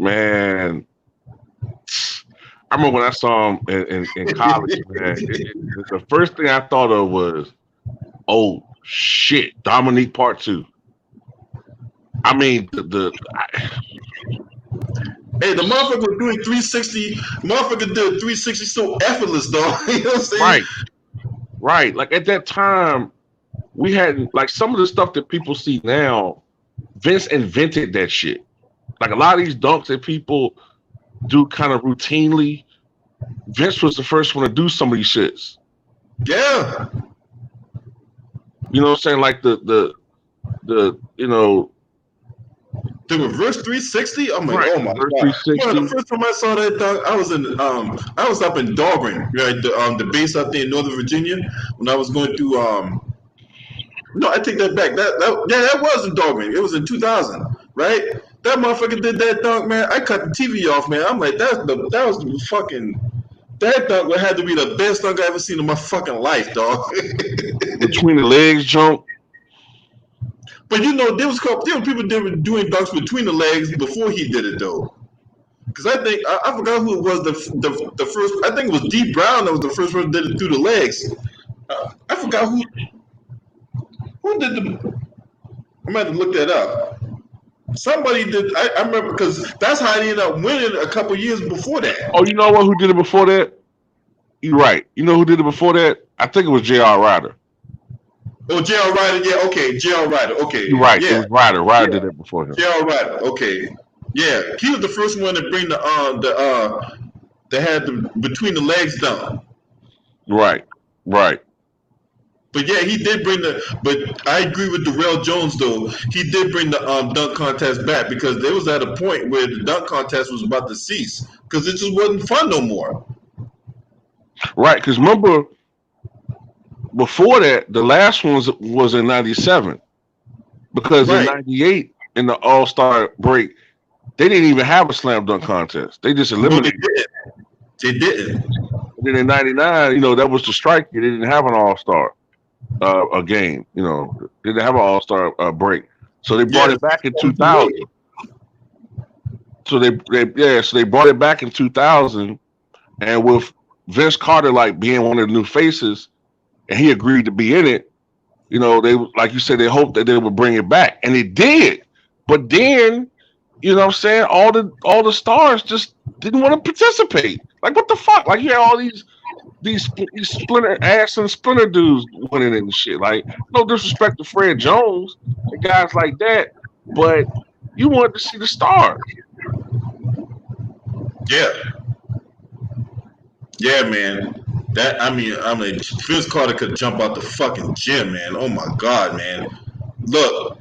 Man, I remember when I saw him in college, man. The first thing I thought of was, oh shit, Dominique Part 2. I mean, hey, the motherfucker was doing 360. Motherfucker did 360 so effortless, dog. You know what I'm saying? Right. Like at that time, we had like some of the stuff that people see now. Vince invented that shit. Like a lot of these dunks that people do kind of routinely, Vince was the first one to do some of these shits. Yeah. You know what I'm saying? Like the reverse 360. I'm like, oh my god! The first time I saw that dunk, I was up in Dahlgren, right? The base up there in Northern Virginia when I was going through. No, I take that back. That was in Dahlgren. It was in 2000, right? That motherfucker did that dunk, man. I cut the TV off, man. I'm like, that dunk would have to be the best dunk I ever seen in my fucking life, dog. Between the legs jump. But there was people doing dunks between the legs before he did it though. Because I think I forgot who it was the first. I think it was D Brown that was the first one that did it through the legs. I forgot who did the. I'm gonna have to look that up. Somebody did. I remember because that's how he ended up winning a couple years before that. Oh, you know what? Who did it before that? You're right. You know who did it before that? I think it was J.R. Ryder. Oh, J.R. Ryder. Yeah, okay. J.R. Ryder. Okay. You're right. It Yeah. was Ryder. Ryder Yeah. did it before him. J.R. Ryder. Okay. Yeah, he was the first one to bring that had the between the legs down. Right. Right. But yeah, he did bring the. But I agree with Darrell Jones though. He did bring the dunk contest back because there was at a point where the dunk contest was about to cease because it just wasn't fun no more. Right. Because remember, before that, the last one was in '97. Because in Right. '98, in the All-Star break, they didn't even have a slam dunk contest. They just No, they eliminated. didn't. They didn't. And then in '99, you know, that was the strike. They didn't have an All-Star a game. You know, they didn't have an All-Star break. So they brought Yeah, it back in it's 2000. So they brought it back in 2000, and with Vince Carter like being one of the new faces, and he agreed to be in it. You know, they like you said, they hoped that they would bring it back, and it did. But then, you know what I'm saying, all the stars just didn't want to participate. Like, what the fuck? Like, you had all these splinter ass and splinter dudes winning and shit. Like, no disrespect to Fred Jones and guys like that, but you wanted to see the stars. Yeah. Yeah, man. That I mean, Vince Carter could jump out the fucking gym, man. Oh my god, man. Look.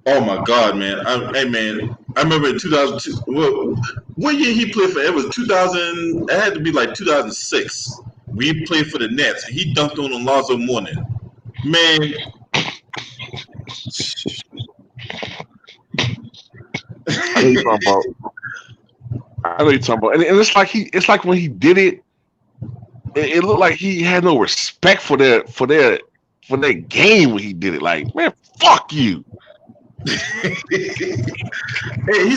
Oh my god, man. Hey, man. I remember in 2002. What year he played for? It was 2000. It had to be like 2006. We played for the Nets, and he dunked on Alonzo Mourning. Man. I know you're talking about. And it's like when he did it, it looked like he had no respect for their game when he did it. Like, man, fuck you. Hey, he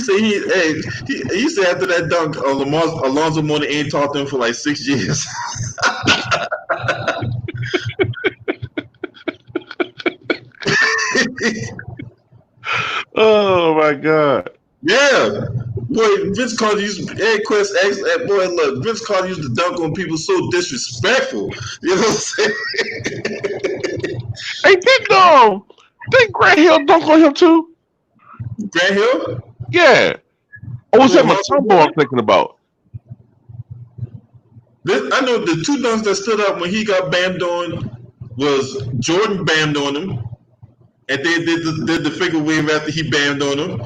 said after that dunk, Alonzo Mourning ain't talked to him for like 6 years. Oh my god. Yeah. Boy, Vince Carter used Quest X. Boy, look, Vince Carter used to dunk on people so disrespectful. You know what I'm saying? Hey, did Grant Hill dunk on him too? Grant Hill? Yeah. Or was that Mutombo I'm thinking about? I know the two dunks that stood up when he got bammed on was Jordan bammed on him, and they did the figure wave after he bammed on him.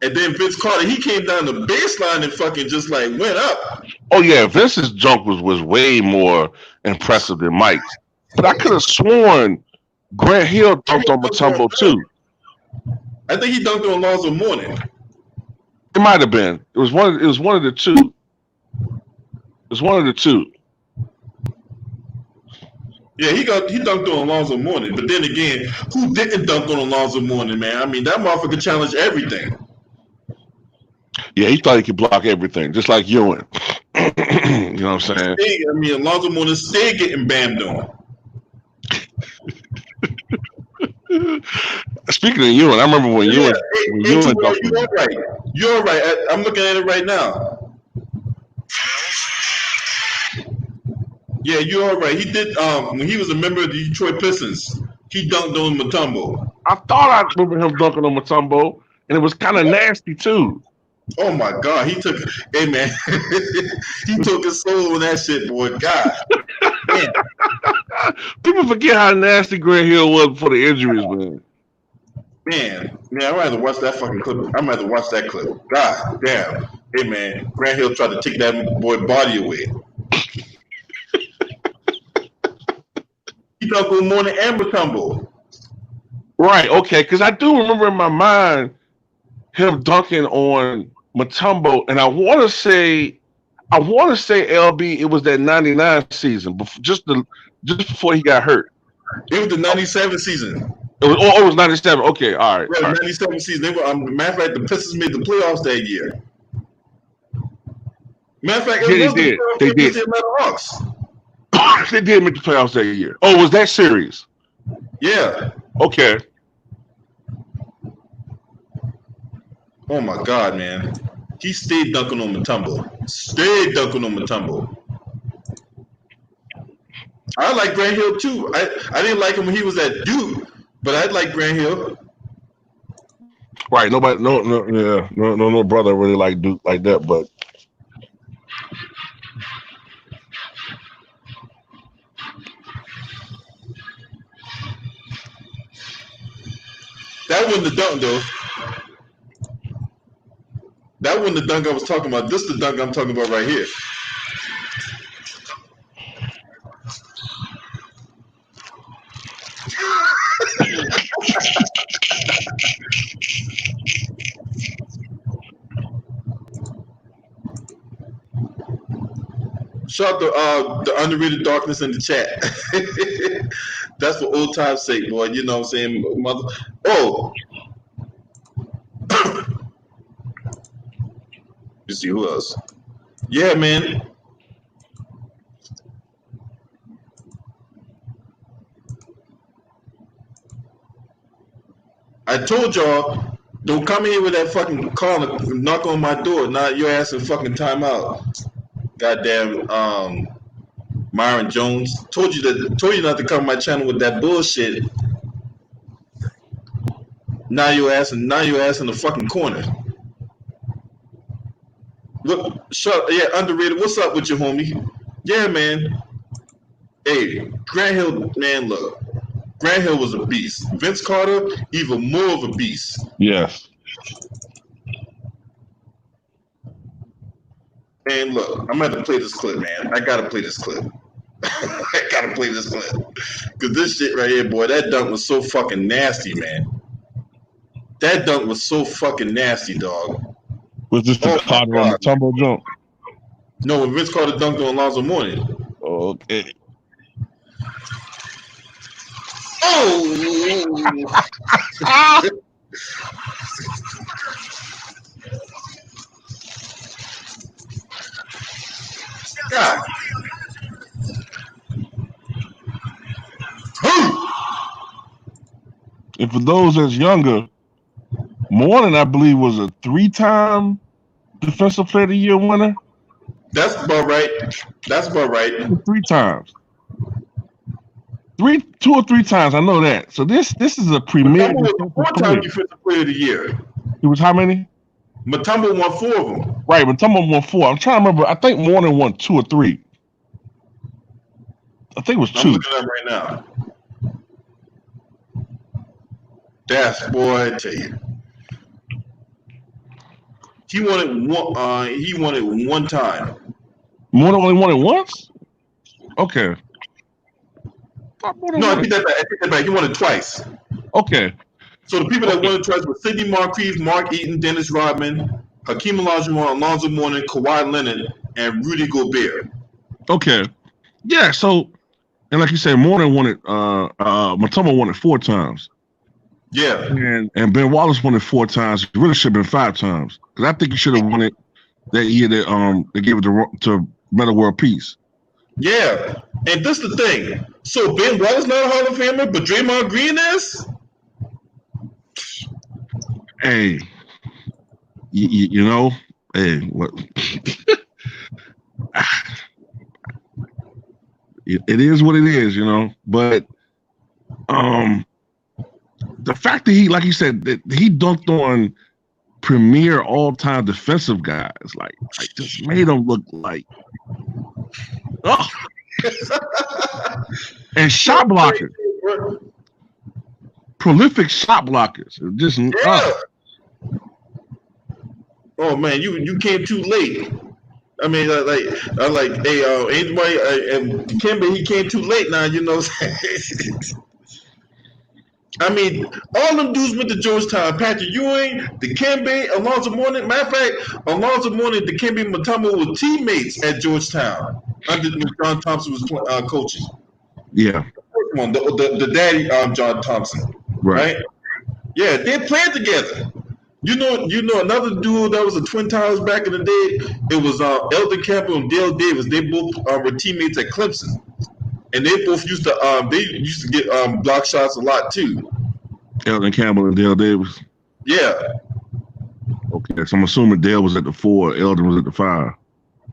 And then Vince Carter, he came down the baseline and fucking just like went up. Oh yeah, Vince's jump was way more impressive than Mike's. But I could have sworn Grant Hill dunked on Mutombo too. I think he dunked on Alonzo Mourning. It might have been. It was one of the two. It was one of the two. Yeah, he dunked on Alonzo Mourning. But then again, who didn't dunk on Alonzo Mourning, man? I mean, that motherfucker challenged everything. Yeah, he thought he could block everything, just like Ewing. You know what I'm saying? I mean, Alonzo Mourning stayed getting bammed on. Speaking of Ewing, I remember when Ewing dunked You're right. You're right. I'm looking at it right now. Yeah, you are right. He did. When he was a member of the Detroit Pistons, he dunked on Mutombo. I thought I remember him dunking on Mutombo, and it was kind of nasty too. Oh my God, he took. Hey man, he took his soul on that shit, boy. God, man. People forget how nasty Grant Hill was before the injuries, man. Man, I'd rather watch that fucking clip. I'd rather watch that clip. God damn. Hey man, Grant Hill tried to take that boy body away. He dunked on Mourning and Mutombo. Right, okay, because I do remember in my mind him dunking on Mutombo, and I want to say LB, it was that '99 season, just before he got hurt. It was the '97 season. It was '97. Okay, all right. Yeah, '97 season. They were. Matter of fact, the Pistons made the playoffs that year. Matter of fact, they did. They did. The Atlanta Hawks. They did make the playoffs that year. Oh, was that series? Yeah. Okay. Oh my God, man. he stayed dunking on Mutombo. Stayed dunking on Mutombo. I like Grant Hill too. I didn't like him when he was at Duke, but I like Grant Hill. Right. Nobody, no brother really like Duke like that, but. That wasn't the dunk though. That wasn't the dunk I was talking about. This is the dunk I'm talking about right here. Shout out the underrated darkness in the chat. That's for old time's sake, boy. You know what I'm saying? Mother. Oh. You see who else? Yeah, man. I told y'all, don't come in here with that fucking call and knock on my door. Now your ass in fucking timeout. Goddamn, Myron Jones. Told you not to come to my channel with that bullshit. Now your ass in the fucking corner. What? Yeah, underrated. What's up with you, homie? Yeah, man. Hey, Grant Hill, man, look. Grant Hill was a beast. Vince Carter, even more of a beast. Yes. And look, I'm gonna have to play this clip, man. I gotta play this clip. I gotta play this clip. Cause this shit right here, boy, that dunk was so fucking nasty, man. That dunk was so fucking nasty, dog. Was this the Carter on the tumble jump? No, when Vince Carter dunked on Alonzo Mourning. Okay. Oh! God. And for those that's younger, Mourning, I believe, was a 3-time Defensive Player of the Year winner. That's about right. 3 times. 2 or 3 times. I know that. So this is a premier. Mutombo was a 4-time Defensive Player of the Year. It was how many? Mutombo won 4 of them. Right, Mutombo won 4. I'm trying to remember. I think Mourning won 2 or 3. I think it was 2. I'm looking at right now. That's, boy, I tell you. He won it 1 time. Mourning only won it once? Okay. No, I take that back. He won it twice. Okay. So the people that won it twice were Sidney Moncrief, Mark Eaton, Dennis Rodman, Hakeem Olajuwon, Alonzo Mourning, Kawhi Leonard, and Rudy Gobert. Okay. Yeah, so, and like you said, Mourning won it, Mutombo won it 4 times. Yeah. And Ben Wallace won it 4 times. It really should have been 5 times. Because I think he should have won it that year that they gave it to Metta World Peace. Yeah. And this is the thing. So Ben Wallace not a Hall of Famer, but Draymond Green is? Hey. You know, hey, what? It is what it is, you know. But the fact that he, like you said, that he dunked on premier all-time defensive guys, like just made them look like, oh. And shot blockers, prolific shot blockers, just Oh man, you came too late. I mean, hey, anybody, and Kemba, he came too late now. You know. I mean, all them dudes went to Georgetown. Patrick Ewing, Dikembe, Alonzo Mourning. Matter of fact, Alonzo Mourning, Dikembe, and Mutombo were teammates at Georgetown under John Thompson was coaching. Yeah. The daddy, John Thompson. Right? Yeah, they played together. You know another duo that was a Twin Towers back in the day. It was Elton Campbell and Dale Davis. They both were teammates at Clemson. And they both used to get block shots a lot too. Elton Campbell and Dale Davis. Yeah. Okay. Okay, so I'm assuming Dale was at the 4, Eldon was at the 5.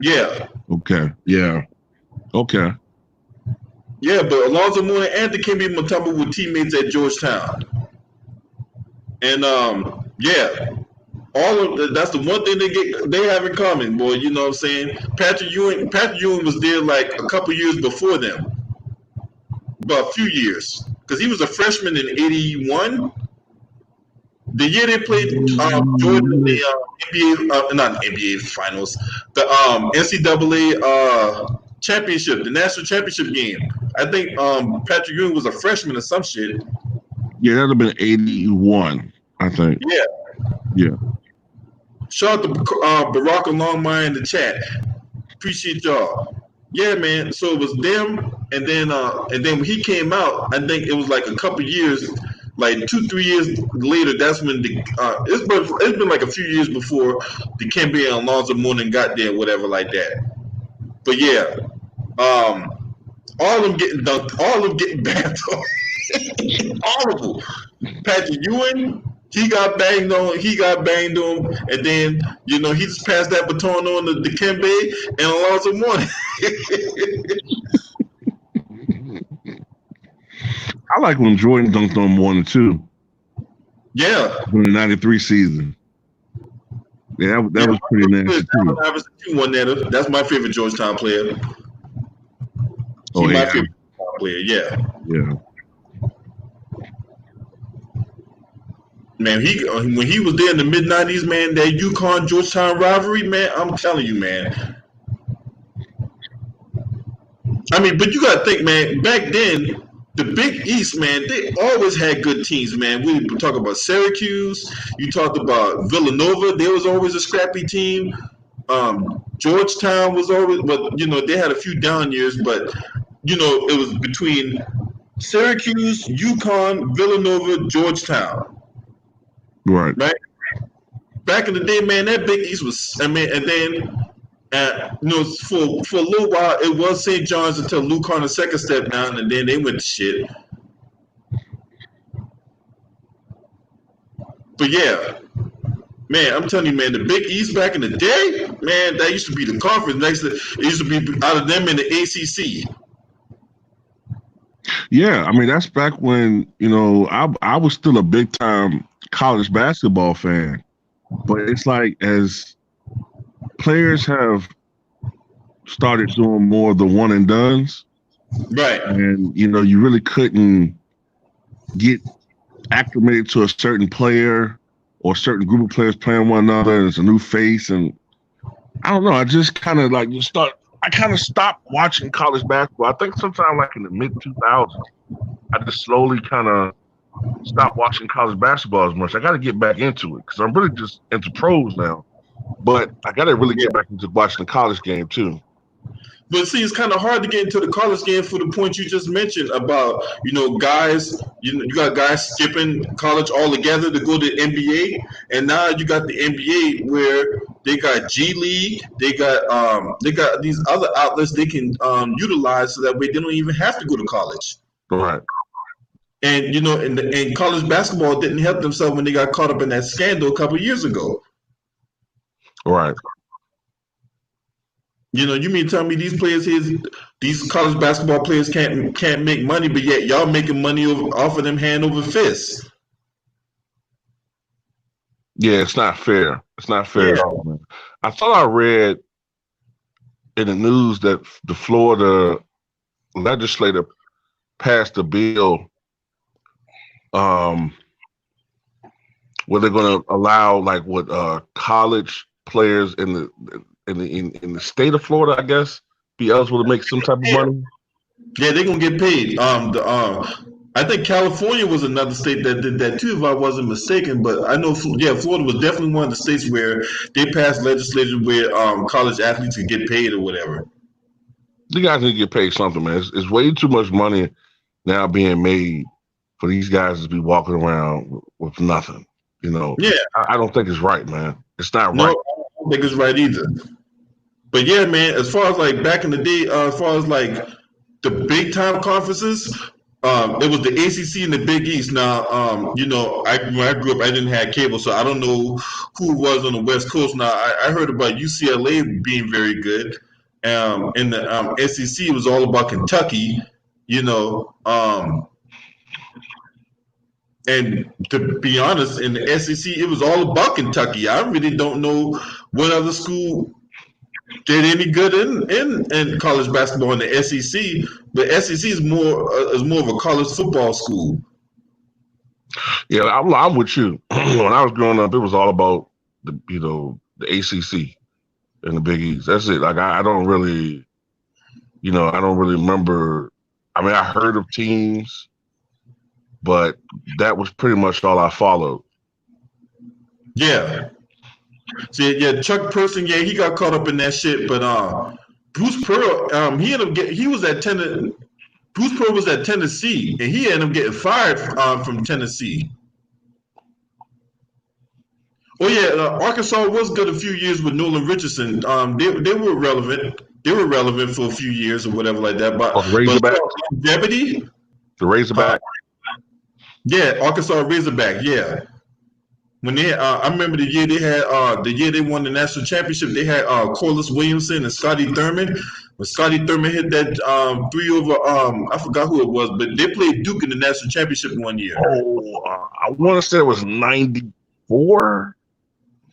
Yeah. Okay, yeah. Okay. Yeah, but Alonzo Mourning and Dikembe Mutombo were teammates at Georgetown. And yeah, that's the one thing they have in common, boy. You know what I'm saying? Patrick Ewing was there like a couple years before them, about a few years, because he was a freshman in '81. The year they played Jordan in the NBA, not NBA finals, the NCAA championship, the national championship game. I think Patrick Ewing was a freshman or some shit. Yeah, that'd have been 81, I think. Yeah. Yeah. Shout out to Barack Longmire in the chat. Appreciate y'all. Yeah, man. So it was them, and then when he came out, I think it was like a couple years, like 2-3 years later. That's when it's been like a few years before Dikembe and Alonzo Mourning got there, whatever like that. But yeah, all of them getting dunked, all of them getting banned. All of them. Patrick Ewing, he got banged on, and then he just passed that baton on to Dikembe and Alonzo Mourning. I like when Jordan dunked on Mourning too. Yeah. During the '93 season. Yeah, that was pretty nasty too. That's my favorite Georgetown player. My favorite player, yeah. Yeah. Man, when he was there in the mid-'90s, man, that UConn Georgetown rivalry, man, I'm telling you, man. I mean, but you gotta think, man, back then, the Big East, man, they always had good teams, man. We talk about Syracuse, you talked about Villanova, there was always a scrappy team. Georgetown was always, but they had a few down years, but it was between Syracuse, UConn, Villanova, Georgetown. Right. Back in the day, man, that Big East was. I mean, and then for a little while it was St. John's until Luke Carter's second step down, and then they went to shit. But yeah, man, I'm telling you, man, the Big East back in the day, man, that used to be the conference. It used to be out of them in the ACC. Yeah, I mean that's back when I was still a big time college basketball fan, but it's like as players have started doing more of the one and dones, right? And you really couldn't get acclimated to a certain player or a certain group of players playing one another, and it's a new face, and I don't know. I just kind of I kind of stopped watching college basketball. I think sometime like in the mid 2000s, I just slowly kind of stopped watching college basketball as much. I got to get back into it because I'm really just into pros now. But I got to really get back into watching the college game too. But see, it's kind of hard to get into the college game for the point you just mentioned about, guys, you got guys skipping college altogether to go to the NBA. And now you got the NBA where they got G League, they got these other outlets they can utilize so that way they don't even have to go to college. Right. And, and college basketball didn't help themselves when they got caught up in that scandal a couple of years ago. Right. You mean tell me these players here, these college basketball players can't make money, but yet y'all making money off of them hand over fist? Yeah, it's not fair. It's not fair at all, man. I thought I read in the news that the Florida legislature passed a bill where they're going to allow college players in the state of Florida, I guess, be eligible to make some type of money. Yeah, they're gonna get paid. I think California was another state that did that too, if I wasn't mistaken. But I know, Florida was definitely one of the states where they passed legislation where college athletes could get paid or whatever. You guys need to get paid something, man. It's way too much money now being made for these guys to be walking around with nothing. Yeah, I don't think it's right, man. It's not right. No, I don't think it's right either. But yeah, man, as far as back in the day, as far as the big time conferences, There was the ACC and the Big East. Now, when I grew up, I didn't have cable, so I don't know who was on the West Coast. Now, I heard about UCLA being very good. In the SEC, it was all about Kentucky, you know. And to be honest, in the SEC, it was all about Kentucky. I really don't know what other school did any good in college basketball in the SEC. But SEC is more of a college football school. Yeah, I'm with you. When I was growing up, it was all about the ACC and the Big East. That's it. Like I don't really, I don't really remember. I mean, I heard of teams, but that was pretty much all I followed. Yeah. See, yeah, Chuck Person, yeah, he got caught up in that shit. But Bruce Pearl, he ended up he was at Bruce Pearl was at Tennessee, and he ended up getting fired from Tennessee. Oh yeah, Arkansas was good a few years with Nolan Richardson. They were relevant. They were relevant for a few years or whatever like that. But Razorback, longevity, the Razorback. Yeah, Arkansas Razorback. Yeah. When they, I remember the year they won the national championship. They had Corliss Williamson and Scotty Thurman. When Scotty Thurman hit that 3 over, I forgot who it was, but they played Duke in the national championship one year. Oh, I want to say it was 94,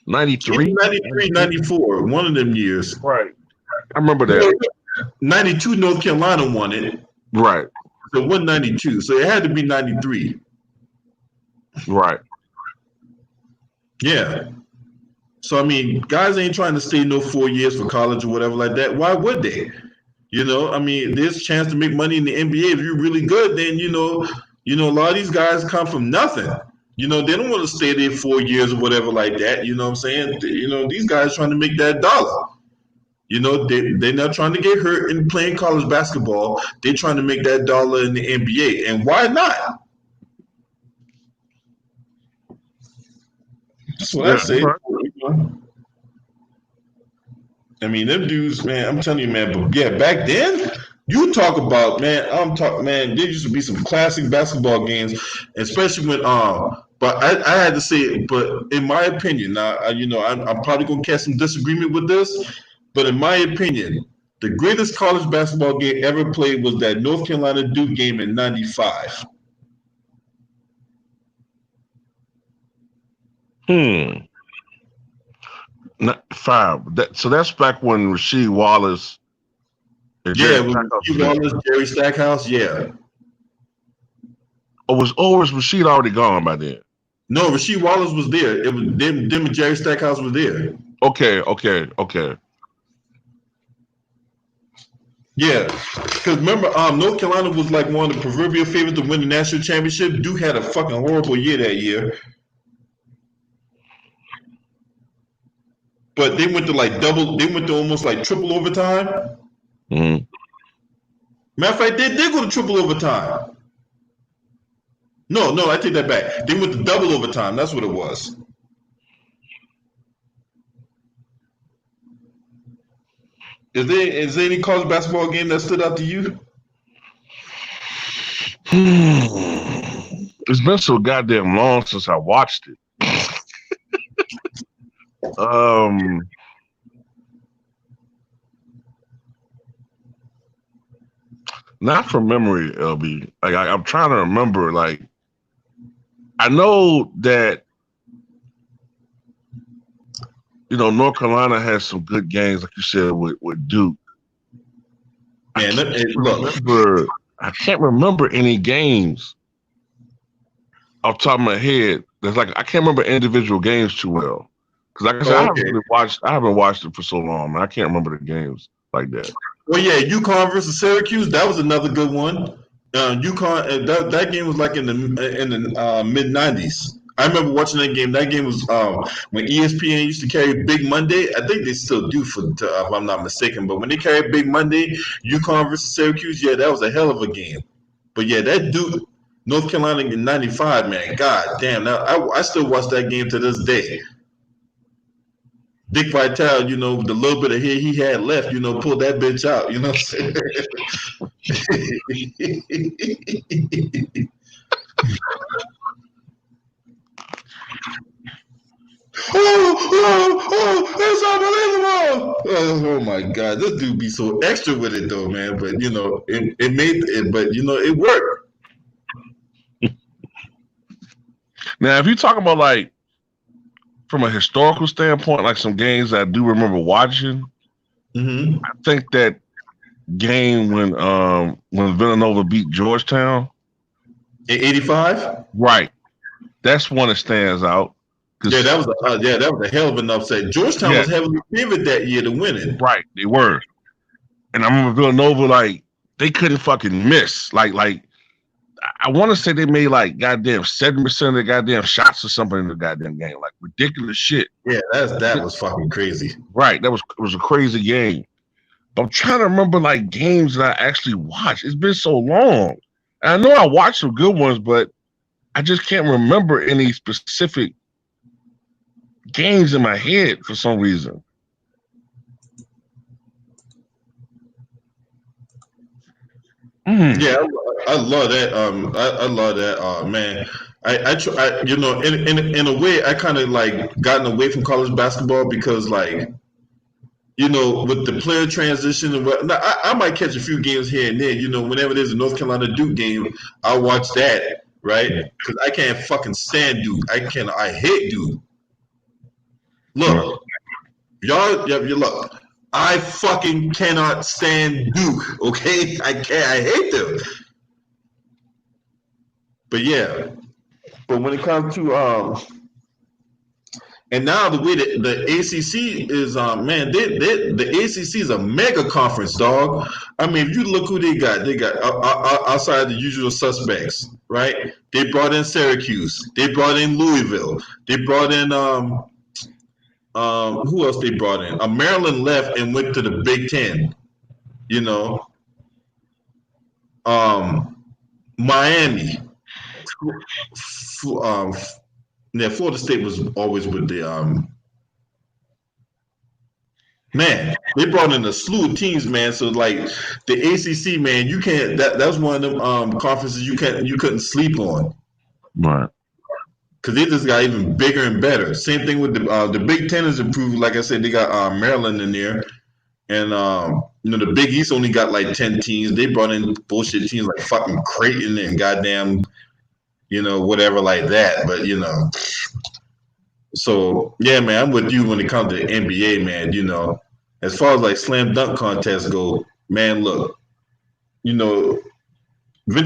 93? 93, 94, one of them years. Right. I remember that. 92, North Carolina won it. Right. So it wasn't 92, so it had to be 93. Right. Yeah. So I mean, guys ain't trying to stay 4 years for college or whatever like that. Why would they? I mean, there's a chance to make money in the NBA if you're really good. Then a lot of these guys come from nothing. They don't want to stay there 4 years or whatever like that. You know what I'm saying? These guys trying to make that dollar. They're not trying to get hurt in playing college basketball. They're trying to make that dollar in the NBA. And why not? That's what I say. Right. I mean, them dudes, man, I'm telling you, man, but yeah, back then, you talk about, man, man, there used to be some classic basketball games, especially when, but I had to say it, but in my opinion, now, I'm probably going to catch some disagreement with this, but in my opinion, the greatest college basketball game ever played was that North Carolina Duke game in '95. Not 5. So that's back when Rasheed Wallace. Rasheed Wallace, Jerry Stackhouse. Yeah. Was Rasheed already gone by then? No, Rasheed Wallace was there. It was them and Jerry Stackhouse was there. Okay. Yeah, because remember, North Carolina was like one of the proverbial favorites to win the national championship. Duke had a fucking horrible year that year. But they went to almost like triple overtime. Mm-hmm. Matter of fact, they did go to triple overtime. No, I take that back. They went to double overtime. That's what it was. Is there any college basketball game that stood out to you? It's been so goddamn long since I watched it. Not from memory, LB. Like I'm trying to remember. Like I know that North Carolina has some good games, like you said, with Duke. Man, I can't remember any games off the top of my head. There's I can't remember individual games too well. Because like I said, I haven't watched it for so long, man. I can't remember the games like that. Well, yeah, UConn versus Syracuse, that was another good one. UConn, that game was like in the mid '90s. I remember watching that game. That game was when ESPN used to carry Big Monday. I think they still do, if I'm not mistaken. But when they carried Big Monday, UConn versus Syracuse, yeah, that was a hell of a game. But yeah, that Duke, North Carolina in '95, man, god damn, I still watch that game to this day. Dick Vitale, the little bit of hair he had left, pulled that bitch out, Oh my god, this dude be so extra with it though, man. But it made it, but it worked. Now, if you're talking about like from a historical standpoint, like some games that I do remember watching, Mm-hmm. I think that game when Villanova beat Georgetown In '85. Right. That's one that stands out. Yeah, that was a hell of an upset. Georgetown Yeah, was heavily favored that year to win it. right. They were. And I remember Villanova, like, they couldn't fucking miss. Like I want to say they made like goddamn 7% of the goddamn shots or something in the goddamn game. Like ridiculous shit. Yeah, that was fucking crazy. Right. It was a crazy game. But I'm trying to remember like games that I actually watched. It's been so long. And I know I watched some good ones, but I just can't remember any specific games in my head for some reason. Yeah, I love that. I love that. Man, I try. In a way, I kind of like gotten away from college basketball because like with the player transition and what. Now, I might catch a few games here and there. Whenever there's a North Carolina Duke game, I'll watch that. Right? Because I can't fucking stand Duke. I hate Duke. Look, y'all, look. I fucking cannot stand Duke. Okay, I can't. I hate them. But yeah, but when it comes to and now the way that the ACC is, man, the ACC is a mega conference, dog. I mean, if you look who they got outside the usual suspects, right? They brought in Syracuse, they brought in Louisville, they brought in who else they brought in? Maryland left and went to the Big Ten. Miami. Florida State was always with the man. They brought in a slew of teams, man. So like the ACC, man, you can't. That's one of them conferences you couldn't sleep on. Right. Because they just got even bigger and better. Same thing with the Big Ten is improved. Like I said, they got Maryland in there, and the Big East only got like 10 teams. They brought in bullshit teams like fucking Creighton and goddamn, whatever like that. But so yeah, man, I'm with you when it comes to the NBA, man. As far as like slam dunk contests go, man, look, Vince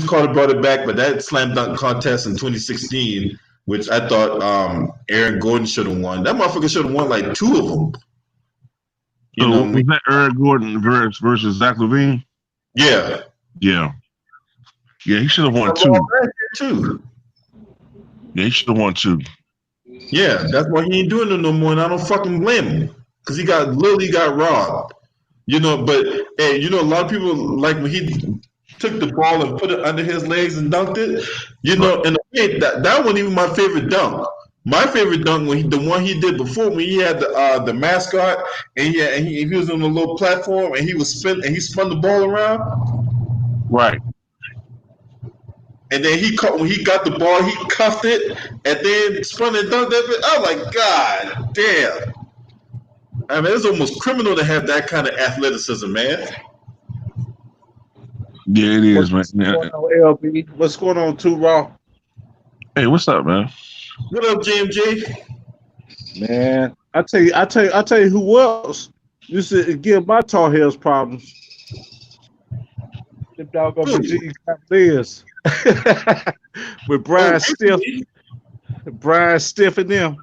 Carter brought it back, but that slam dunk contest in 2016. Which I thought Aaron Gordon should have won. That motherfucker should have won like 2 of them. Was that Aaron Gordon versus Zach LaVine? Yeah. Yeah. Yeah, he should have won 2. Yeah, he should have won 2. Yeah, that's why he ain't doing it no more, and I don't fucking blame him. Because he literally got robbed. But hey, a lot of people like when he took the ball and put it under his legs and dunked it. And that wasn't even my favorite dunk. My favorite dunk the one he did before when he had the mascot and he was on a little platform and he spun the ball around. Right. And then when he got the ball, he cuffed it and then spun and dunked it. I was like, God damn. I mean, it's almost criminal to have that kind of athleticism, man. Yeah, it is, man. LB, what's going on, Too Raw? Hey, what's up, man? What up, JMJ? Man, I tell you who else used to give my Tar Heels problems. Them doggone Virginia Cavaliers with Brian Stiff and them.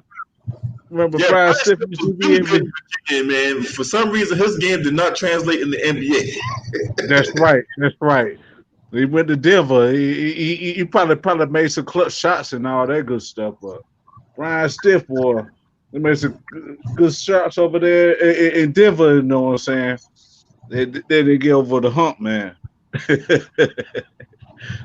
Remember Brian Stiff used to be in Virginia, man. For some reason, his game did not translate in the NBA. That's right. He went to Denver. He probably made some clutch shots and all that good stuff. But Brian Stiff, boy, he made some good shots over there in Denver. You know what I'm saying? Then they get over the hump, man.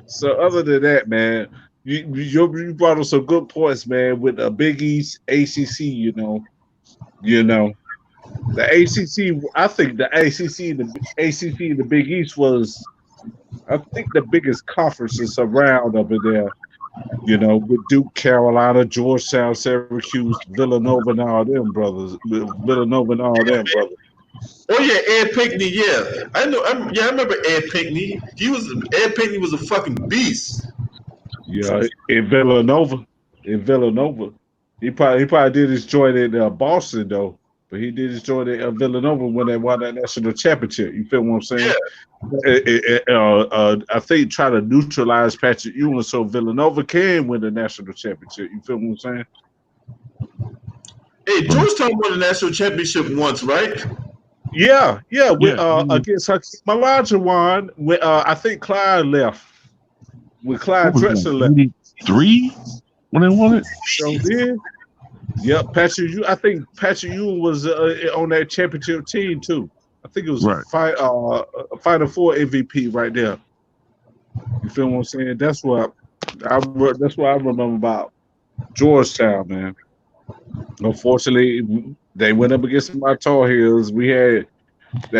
So other than that, man, you brought up some good points, man. With the Big East ACC, the ACC. I think the ACC and the Big East was I think the biggest conferences around over there, with Duke, Carolina, Georgetown, Syracuse, Villanova, and all them brothers. Villanova and all them brothers. Oh yeah, Ed Pinckney. Yeah, I know. I remember Ed Pinckney. Ed Pinckney was a fucking beast. Yeah, in Villanova. In Villanova. He probably did his joint in Boston though, but he did his joint at Villanova when they won that national championship. You feel what I'm saying? I think try to neutralize Patrick Ewing so Villanova can win the national championship. You feel what I'm saying? Hey, Georgetown won the national championship once, right? Yeah. With Yeah. against Hakeem Olajuwon when I think Clyde left. When Clyde Drexler left. 83 when they won it? So did. Yep, I think Patrick Ewing was on that championship team too. I think it was Right. Final Four MVP right there. You feel what I'm saying? That's what I remember about Georgetown, man. Unfortunately, they went up against my Tar Heels. They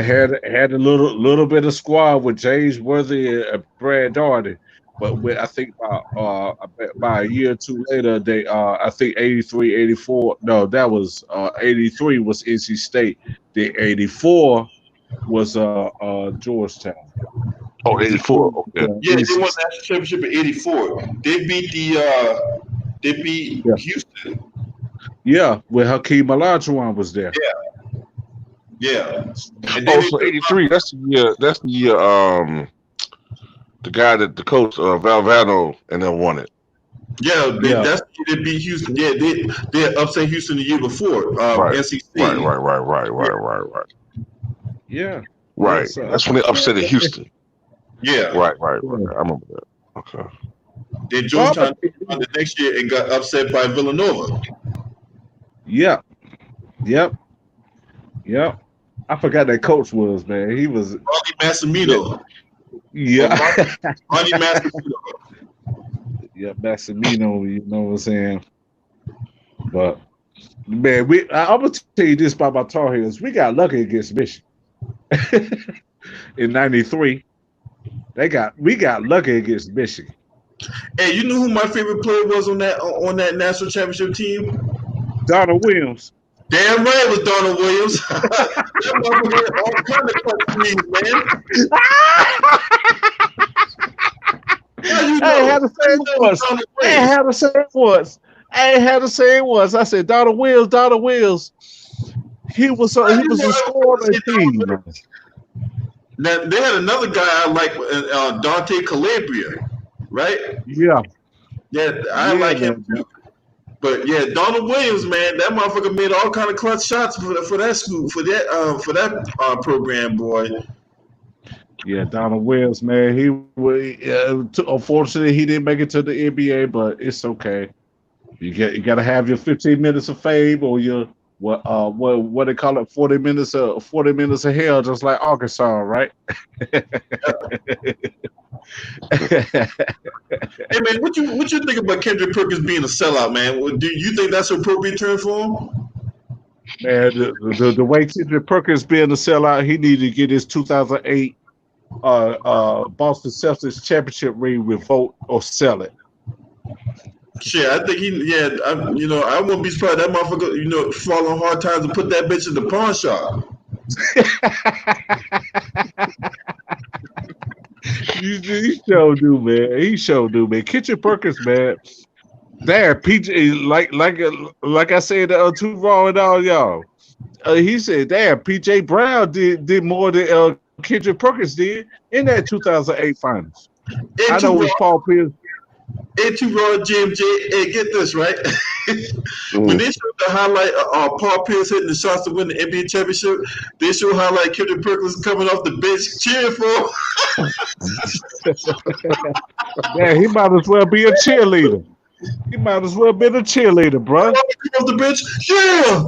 had a little bit of squad with James Worthy and Brad Daugherty. But I think about a year or two later, they I think 83, 84. No, that was 83 was NC State. The 84 was Georgetown. Oh, 84. Okay. Yeah, they won the national championship in '84. They beat Houston. Yeah, where Hakeem Olajuwon was there. Yeah. And Oh, so 83. That's the year. The guy that the coach Valvano and them won it. Yeah, that's they beat Houston. Yeah, they upset Houston the year before. Right. NC State. Right. Yeah. Right. Yeah, so That's when they upset Houston. Yeah. Right. I remember that. Okay. Then Georgetown the next year and got upset by Villanova. Yep. I forgot that coach was, man. He was Marty Massimino. Yeah. Marty Massimino. Yeah, Massimino, you know what I'm saying? But man, I'm gonna tell you this about my Tar Heels. We got lucky against Michigan. In '93. We got lucky against Michigan. Hey, you know who my favorite player was on that national championship team? Donald Williams. Damn right it was Donald Williams. That motherfucker had all kind of clutch threes, man. I ain't had to say it once. I said Donald Wills. He was a scorer on the team. Man. Now they had another guy I like, Dante Calabria, right? Yeah, I like him too. But yeah, Donald Williams, man, that motherfucker made all kind of clutch shots for that school, for that program, boy. Yeah, Donald Williams, man. Unfortunately, he didn't make it to the NBA, but it's okay. You got to have your 15 minutes of fame or your what they call it, 40 minutes of hell, just like Arkansas, right? Hey man, what you think about Kendrick Perkins being a sellout, man? Do you think that's an appropriate term for him? Man, the way Kendrick Perkins being a sellout, he needed to get his 2008 Boston Celtics championship ring revoked or sell it. Shit, I think I wouldn't be surprised that motherfucker, fall on hard times and put that bitch in the pawn shop. He sure do, man. Kendrick Perkins, man. There, PJ, like I said to Raw and all y'all. He said, "Damn, PJ Brown did more than Kendrick Perkins did in that 2008 finals." I know it was Paul Pierce. And to Raw GMJ, hey, get this right. When they showed the highlight of Paul Pierce hitting the shots to win the NBA championship, they show highlight Kendrick Perkins coming off the bench cheering for him. Yeah, he might as well be a cheerleader. He might as well be a cheerleader, bro. Off the bench, yeah,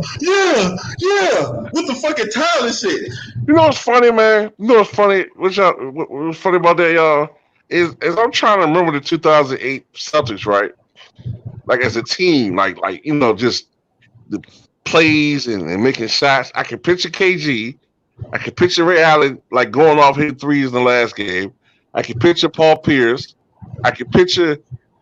with the fucking towel and shit. You know what's funny, man? You know what's funny? What's funny about that, y'all? Is I'm trying to remember the 2008 Celtics, right? Like as a team, like just the plays and making shots. I can picture KG. I can picture Ray Allen like going off hit threes in the last game. I can picture Paul Pierce. I can picture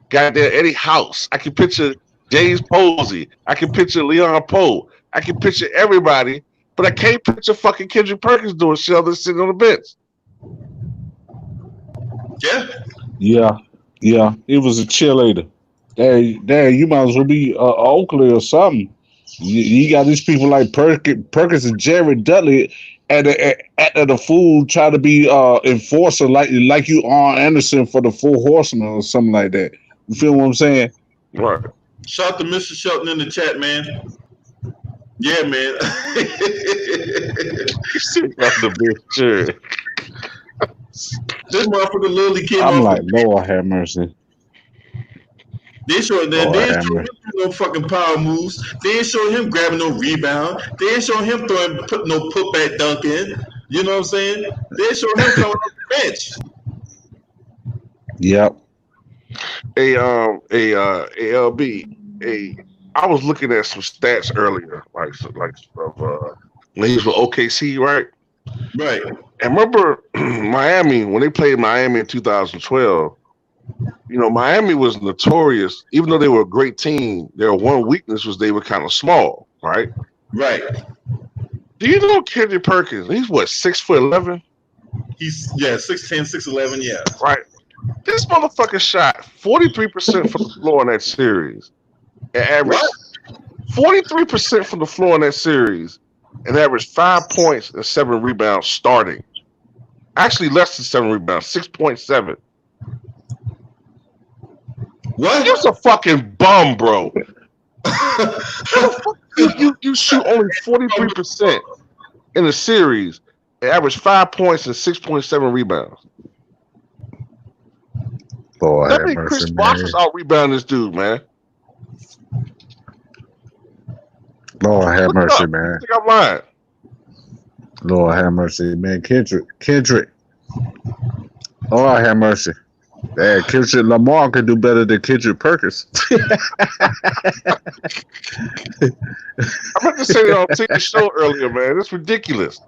goddamn Eddie House. I can picture James Posey. I can picture Leon Poe. I can picture everybody, but I can't picture fucking Kendrick Perkins doing shit other than sitting on the bench. Yeah. Yeah. He was a cheerleader. Dad, you might as well be Oakley or something. You got these people like Perkins and Jared Dudley at the fool try to be enforcer like you Arn Anderson for the Four Horsemen or something like that. You feel what I'm saying? Right. Shout out to Mr. Shelton in the chat, man. Yeah, man. Sure. This motherfucker literally came I'm off. like, Lord have mercy. They ain't show him no fucking power moves. They ain't show him grabbing no rebound. They ain't show him putting no putback dunk in. You know what I'm saying? They ain't show him coming off the bench. Yep. LB. I was looking at some stats earlier, like when he was with OKC, right? Right. And remember Miami, when they played Miami in 2012, you know, Miami was notorious, even though they were a great team, their one weakness was they were kind of small, right? Right. Do you know Kendrick Perkins? He's what, 6'11"? He's 6'10", 6'11", yeah. Right. This motherfucker shot 43% from the floor in that series. And averaged 43% from the floor in that series and averaged 5 points and 7 rebounds starting. Actually less than 7 rebounds, 6.7. What? You're a fucking bum, bro. you shoot only 43% in the series and average 5 points and 6.7 rebounds. Boy, That means Chris Bosh was out rebounding this dude, man. Lord have mercy, man. I think I'm lying. Lord have mercy, man. Kendrick. Lord have mercy. Man, Kendrick Lamar could do better than Kendrick Perkins. I meant to say that on the show earlier, man. It's ridiculous.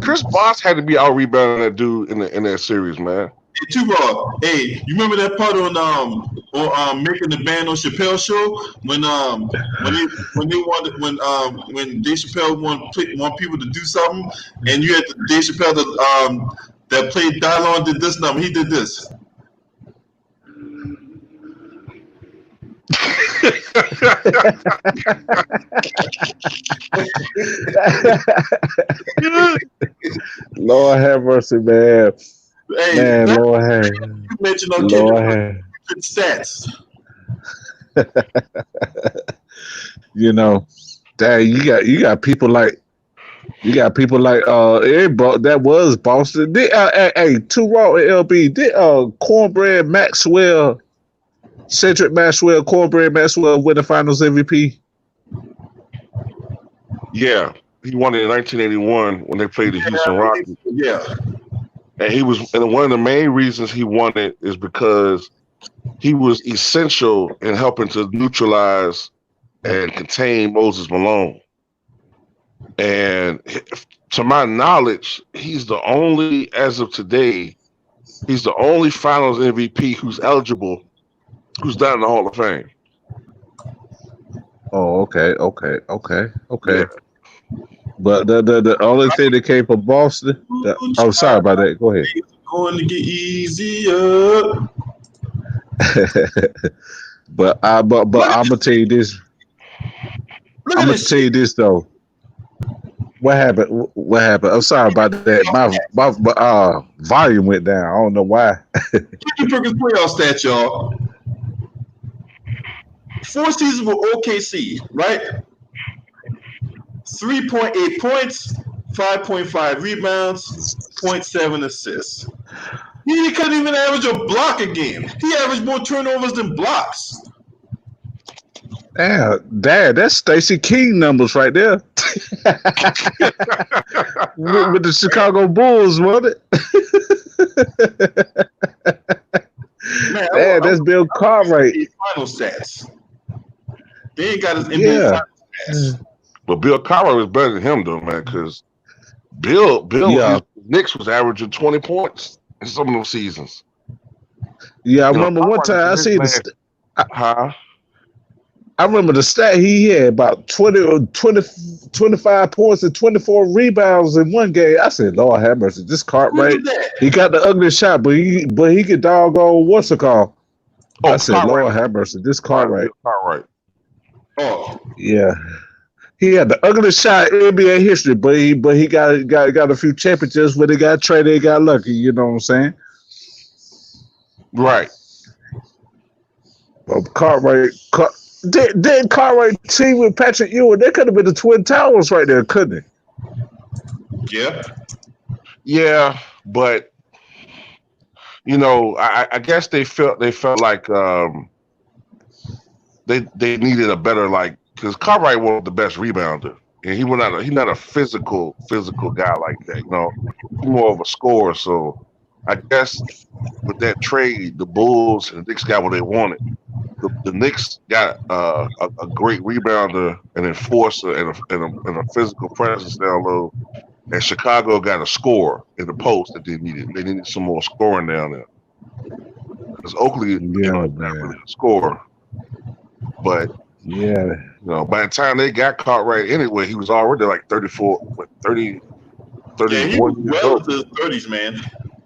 Chris Bosh had to be out rebounding that dude in that series, man. Hey, Tubal, hey, you remember that part on making the band on Chappelle's show when Dave Chappelle want people to do something, and you had Dave Chappelle that played dialogue did this number, he did this. Lord have mercy, man. Hey, man, Lord have. You mentioned on good stats. You know, Dad, you got people like that was Boston. Too Raw and LB. Did Cornbread Maxwell, Cedric Maxwell, Cornbread Maxwell win the Finals MVP? Yeah, he won it in 1981 when they played the Houston Rockets. Yeah. And one of the main reasons he won it is because he was essential in helping to neutralize and contain Moses Malone. And to my knowledge, he's the only, as of today, he's the only Finals MVP who's eligible, who's not in the Hall of Fame. Oh, okay. Yeah. But the only thing that came from Boston. Sorry about that. Go ahead. It's going to get easier. but I'm gonna tell you this. I'm gonna tell you this though. What happened? I'm sorry about that. My volume went down. I don't know why. Kendrick Perkins playoff stats, y'all. 4 seasons with OKC, right? 3.8 points, 5.5 rebounds, 0.7 assists. He couldn't even average a block a game. He averaged more turnovers than blocks. Dad, that's Stacey King numbers right there. with the Chicago Bulls, wasn't it? Man, that's Bill Cartwright. Final stats. They ain't got his NBA final stats. But Bill Cartwright was better than him, though, man, because Bill Knicks was averaging 20 points in some of those seasons. Yeah, I You know, remember one Cartwright time I was a big seen man. Huh? I remember the stat he had about 25 points and 24 rebounds in one game. I said, Lord have mercy, this Who Cartwright, did that? he got the ugly shot, but he could doggone what's it called? I Oh, said, Cartwright. Lord have mercy, this Right, Cartwright. Cartwright. Oh, Yeah. He had the ugliest shot in NBA history, but he got a few championships where they got traded, they got lucky, you know what I'm saying? Right. But didn't Cartwright team with Patrick Ewing? They could have been the Twin Towers right there, couldn't they? yeah. Yeah, but you know, I guess they felt like they needed a better, like, because Cartwright was the best rebounder, and he's not a physical guy like that. You know, he's more of a scorer. So I guess with that trade, the Bulls and the Knicks got what they wanted. The Knicks got a great rebounder, an enforcer, and a physical presence down low. And Chicago got a scorer in the post that they needed. They needed some more scoring down there. Because Oakley, you Yeah, know, not man. really a scorer. But, Yeah. you know, by the time they got Cartwright anyway, he was already like 30, Yeah, he 31 was years well old. into his 30s, man.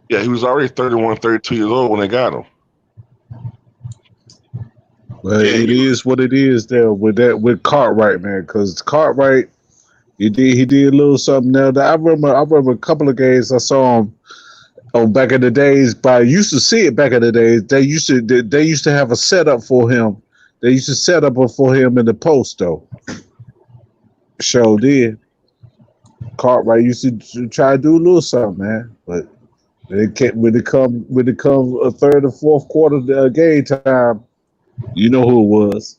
Yeah, he was already 31, 32 years old when they got him. But Yeah, it he was, is what it is there with Cartwright, man. Because Cartwright, he did a little something there. That I remember a couple of games I saw him on back in the days. But I used to see it back in the days. They used to have a setup for him. They used to set up for him in the post though. Sure did. Cartwright used to try to do a little something, man. But when it come a third or fourth quarter game time, you know who it was.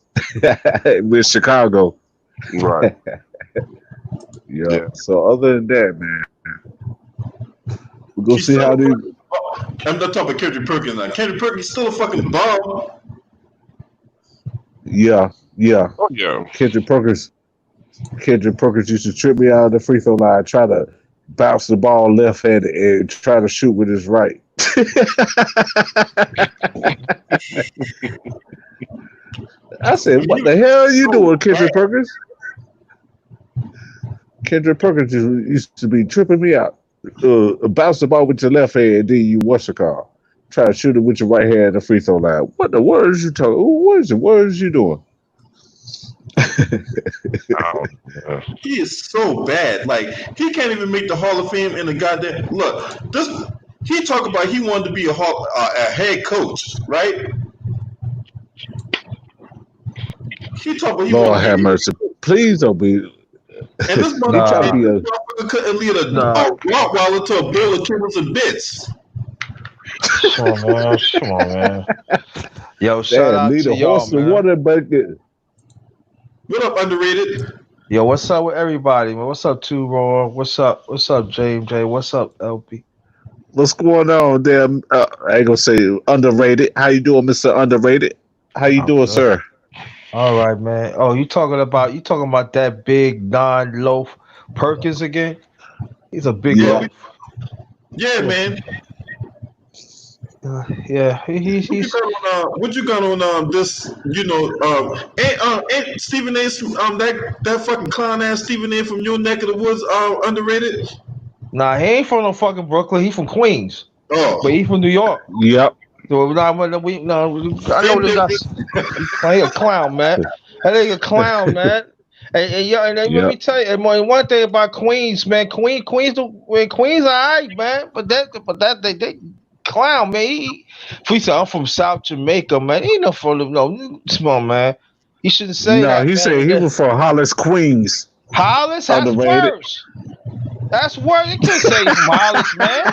With Chicago. Right. Yeah. Yeah. So other than that, man, we're gonna he's see still how a they. fucking bum. I'm not talking about Kendrick Perkins now. Kendrick Perkins is still a fucking bum. Yeah. Oh, yeah. Kendrick Perkins used to trip me out of the free throw line, try to bounce the ball left-handed and try to shoot with his right. I said, "What the hell are you doing, Kendrick Perkins?" Kendrick Perkins used to be tripping me out. Bounce the ball with your left hand, then you what's it called? Try to shoot it with your right hand at the free throw line. What the words you talking? What is you doing? Oh, yeah. He is so bad. Like, he can't even make the Hall of Fame in the goddamn. Look, this. He talked about he wanted to be a head coach, right? He talked about he wanted Lord to have be. mercy. Please don't be. And this He try to be a. motherfucker couldn't lead a Nah, Rottweiler to a bowl of kibbles and bits. come on, man. Come on, man. Yo, shout Damn, out lead to a y'all, horse in man. water bucket. What up, underrated? Yo, what's up with everybody, man? What's up, Two Raw? What's up, James J? What's up, LP? What's going on there? I ain't gonna say underrated. How you doing, Mr. Underrated? How you I'm doing, good. sir? All right, man. Oh, you talking about that big non-loaf Perkins again? He's a big Yeah, Yeah. loaf. yeah, Yeah, man. yeah. He's What you got on this? You know, ain't Stephen A. That fucking clown ass Stephen A. from your neck of the woods underrated? nah. He ain't from no fucking Brooklyn. He from Queens, but Oh, he from New York. Yep. So nah, we no. I know same this. difference. He a clown, man. That nigga a clown, man. And yeah, and then let Yep. me tell you, and one thing about Queens, man. Queens, alright, man. But they clown, man. If we say I'm from South Jamaica, man, he ain't no from no. Come on, man. You shouldn't say No, that, he man. said he was from Hollis, Queens. Hollis, that's Underrated. worse. That's worse. You can't say he from Hollis, man.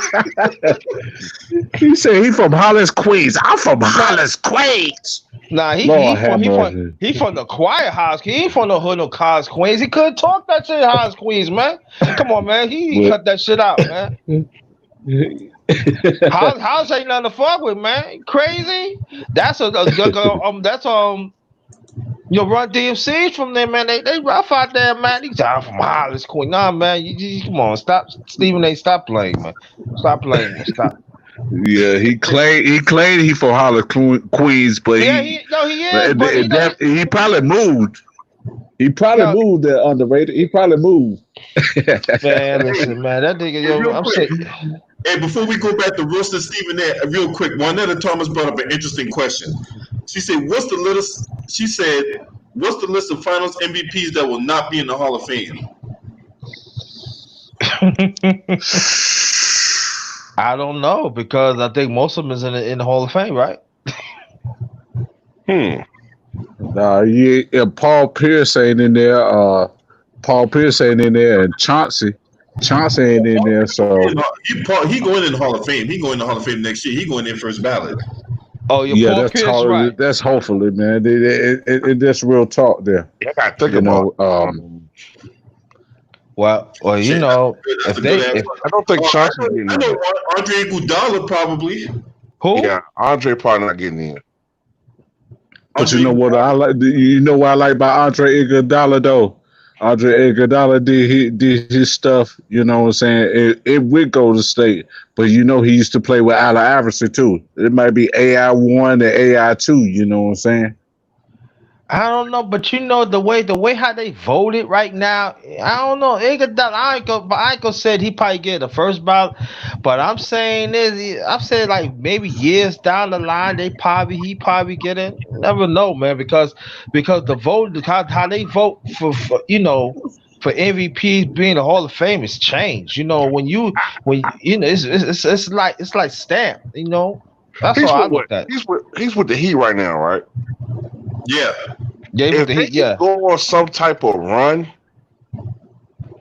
He said he from Hollis, Queens. I'm from Hollis, Queens. Nah, Lord have mercy. he from the quiet house. He ain't from the hood no College Queens. He couldn't talk that shit in College Queens, man. Come on, man. He But- cut that shit out, man. House ain't nothing to fuck with, man. You crazy? That's Run DMC's from there, man. They rough out there, man. These I'm from Hollis Queen. Nah, man. You come on, stop, Stephen A. Stop playing, man. Stop playing, man. Stop. Yeah, he claimed he from Harlem Queens, but Yeah, he he is, but he probably moved. He probably yo, moved there underrated. He probably moved. man, Hey, listen, man, that nigga, hey, yo, real I'm quick. saying, Hey, before we go back to roasting Stephen there, real quick, Juanetta Thomas brought up an interesting question. She said, "What's the list?" She said, "What's the list of Finals MVPs that will not be in the Hall of Fame?" I don't know because I think most of them is in the Hall of Fame, right? Nah, yeah, Paul Pierce ain't in there. Paul Pierce ain't in there, and Chauncey ain't in there. So He going in the Hall of Fame. He going in the Hall of Fame next year. He going in first ballot. Oh, your yeah, Paul Pierce, right? that's hopefully, man. That's real talk there. I gotta think You about. know, Well, you Shit, know, that's if a good they, answer. if I don't think Chauncey's I getting in. know Andre Iguodala probably. who? Yeah, Andre probably not getting in. but you Andre know what I like? You know what I like about Andre Iguodala though? Andre Iguodala did his stuff. You know what I'm saying? It would go to state, but you know he used to play with Allen Iverson too. It might be AI1 and AI2. You know what I'm saying? I don't know, but you know the way how they voted right now. I don't know. Iguodala said he probably get the first ballot, but I'm saying this. I'm saying like maybe years down the line he probably get in. Never know, man, because the vote how they vote for for MVPs being the Hall of Fame has changed. You know when you know it's like stamp. You know that's He's how I with what? looked at it. He's with the Heat right now, right? Yeah, Yeah, with If the they Heat. can Yeah, go on some type of run,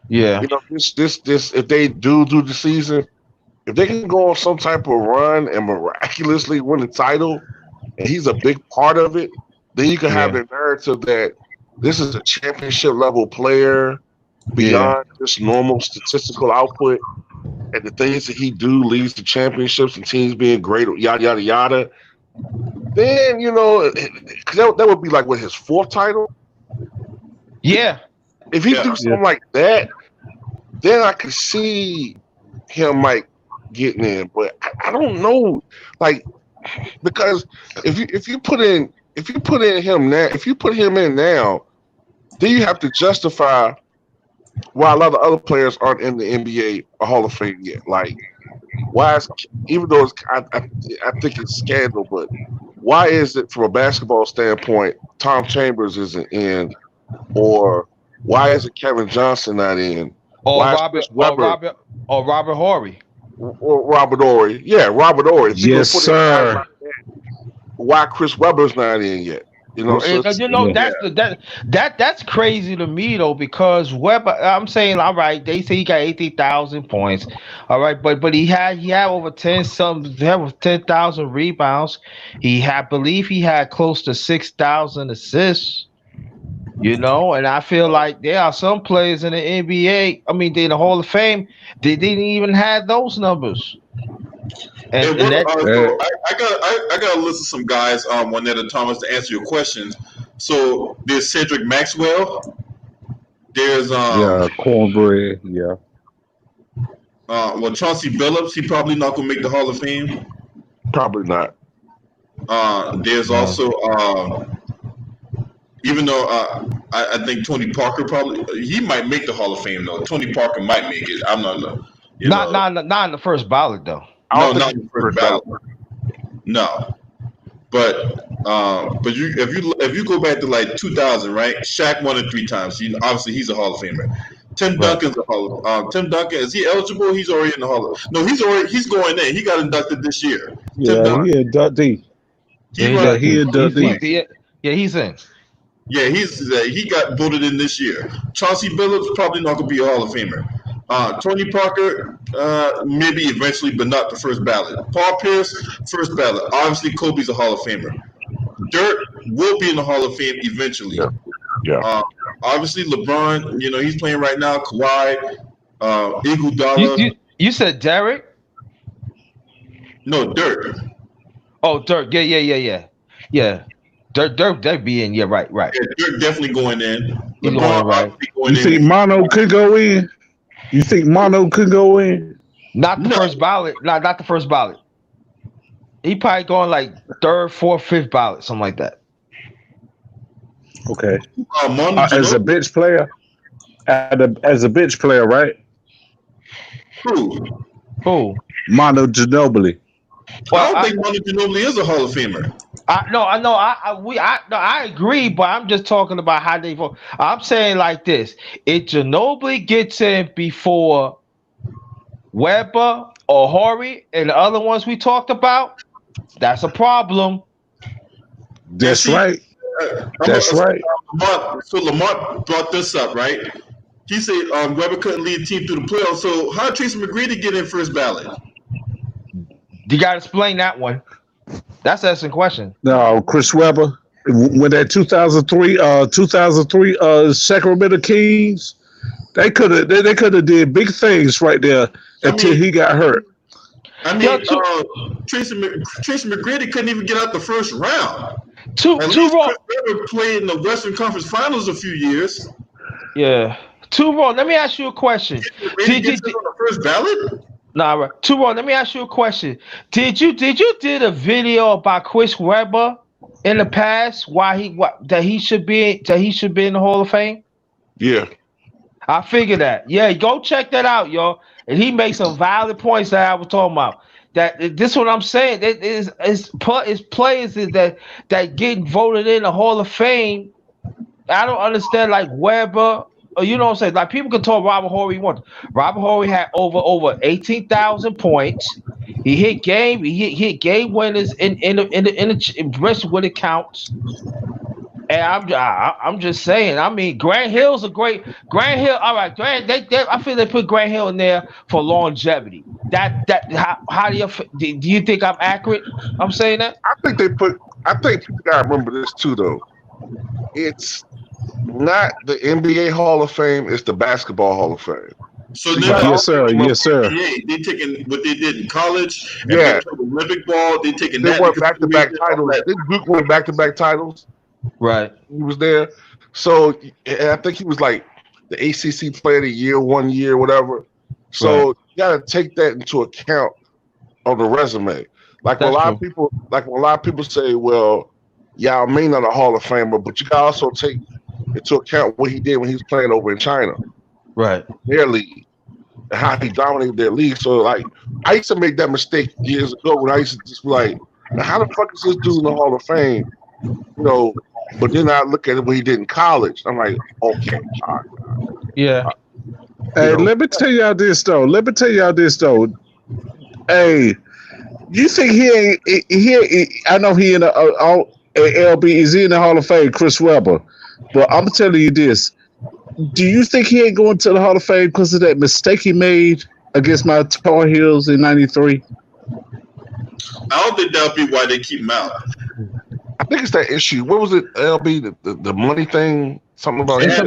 yeah. this if they do the season, if they can go on some type of run and miraculously win the title, and he's a big part of it, then you can have Yeah, the narrative that this is a championship level player yeah, beyond just normal statistical output, and the things that he do leads to championships and teams being great, yada yada yada. Then 'cause that would be like his fourth title. yeah, If he yeah. do something like that, then I could see him like getting in. But I don't know, like because if you put him in now, then you have to justify why a lot of other players aren't in the NBA or Hall of Fame yet. Like why is even though I think it's scandal, but why is it from a basketball standpoint Tom Chambers isn't in, or why isn't Kevin Johnson not in? or Why is Robert, Chris Webber or Robert Horry. or Robert Ory? Yeah, Robert Ory. If you're gonna Yes, put in guys like sir. that, why Chris Webber's not in yet? So it's You know Yeah. that's that's crazy to me though because Webber. I'm saying all right. They say he got 80,000 points. All right, but he had over 10,000 rebounds. Believe he had close to 6,000 assists. You know, and I feel like there are some players in the NBA. I mean, they in the Hall of Fame. They didn't even have those numbers. Hey, And that Uh, so I got a list of some guys, Juanetta Thomas, to answer your questions. So there's Cedric Maxwell. There's yeah, cornbread. Yeah. Chauncey Billups. He probably not gonna make the Hall of Fame. probably not. There's no. also even though I think Tony Parker probably he might make the Hall of Fame though. Tony Parker might make it. I'm not, you Not know, not in the first ballot though. I no, don't think not he's in the the first first ballot. ballot. No, but if you go back to like 2000, right? Shaq won it 3 times. Obviously he's a Hall of Famer. Tim Right. Duncan's a Hall. Tim Duncan, is he eligible? He's already in the Hall of. No, he's going in. He got inducted this year. Tim Yeah, Duncan, he inductee. Yeah, he he run. Yeah, does. he inductee. Yeah, he's in. Yeah, he got voted in this year. Chauncey Billups probably not gonna be a Hall of Famer. Tony Parker, maybe eventually, but not the first ballot. Paul Pierce, first ballot. Obviously, Kobe's a Hall of Famer. Dirk will be in the Hall of Fame eventually. Yeah, yeah. Uh, Obviously, LeBron, he's playing right now. Kawhi, You Iguodala. you, you said Derek? No, Dirk. Oh, Dirk. Yeah. Dirk be in. Yeah, right. Yeah, Dirk definitely going in. He LeBron going in right. obviously You going think in. Mono could go in? You think Mono could go in? Not the No, first ballot. Not the first ballot. He probably going like third, fourth, fifth ballot, something like that. Okay. Manu As a Ginobili. bench player, as a bench player, right? Who? Who? Manu Ginobili. Well, I don't think Manu Ginobili is a Hall of Famer. I agree, but I'm just talking about how they vote. I'm saying like this: if Ginobili gets in before Weber or Horry and the other ones we talked about, that's a problem. And That's see, right. That's right. So Lamar brought this up, right? He said Weber couldn't lead the team through the playoffs. So how did Tracy McGrady get in first ballot? You got to explain that one. That's an excellent question. No, Chris Webber. When that 2003 Sacramento Kings, they could have did big things right there until he got hurt. I mean, Tracy McGrady couldn't even get out the first round. At least Chris Webber played in the Western Conference Finals a few years. Yeah. Two-Roll, let me ask you a question. Did you on the first ballot? Nah, Two-Roll, let me ask you a question. Did you did a video about Chris Webber in the past that he should be in the Hall of Fame? Yeah. I figured that. Yeah, go check that out, yo. And he makes some valid points that I was talking about. That this is what I'm saying. It is players that getting voted in the Hall of Fame. I don't understand like Weber. Or you know what I'm saying? Like people can talk Robert Horry once. Robert Horry had over 18,000 points. He hit game winners in the rest when it counts. And I'm just saying. I mean, Grant Hill's a great Grant Hill. All right, I feel they put Grant Hill in there for longevity. How do you think I'm accurate? I'm saying that. I think people gotta remember this too, though. It's not the NBA Hall of Fame; it's the Basketball Hall of Fame. So yes, sir. Yes, sir. They taking what they did in college. And yeah, Olympic ball. They taking they that. went back-to-back titles. Duke went back-to-back titles. Right. He was there. So and I think he was like the ACC Player of the Year 1 year, whatever. So you got to take that into account on the resume. Like when a lot of people say, "Well, Yao Ming not a Hall of Famer," but you got to also take into account what he did when he was playing over in China, right? Their league and how he dominated their league. So like, I used to make that mistake years ago when I used to just be like, "How the fuck is this dude in the Hall of Fame?" You know. But then I look at it when he did in college. I'm like, okay, all right. Yeah. Hey, let me tell y'all this though. Hey, you think he ain't? I know he in the LB. Is he in the Hall of Fame? Chris Webber. But I'm telling you this. Do you think he ain't going to the Hall of Fame because of that mistake he made against my Tar Heels in '93? I don't think that'll be why they keep him out. I think it's that issue. What was it, LB? The money thing? Something about it's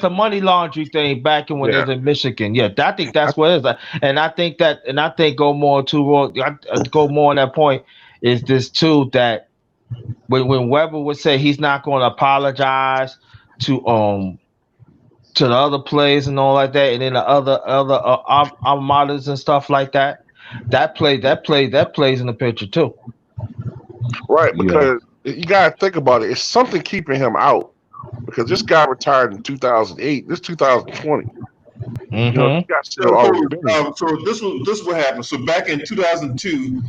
the money laundry thing back when it was in Michigan. Yeah, I think that's what it is. And I think go more on that point is this too, that when Weber would say he's not going to apologize to the other players and all like that, and then the other armadas and stuff like that, that plays in the picture too. Right, because you gotta think about it. It's something keeping him out because this guy retired in 2008. This 2020. Mm-hmm. You know, so this what happened. So back in 2002,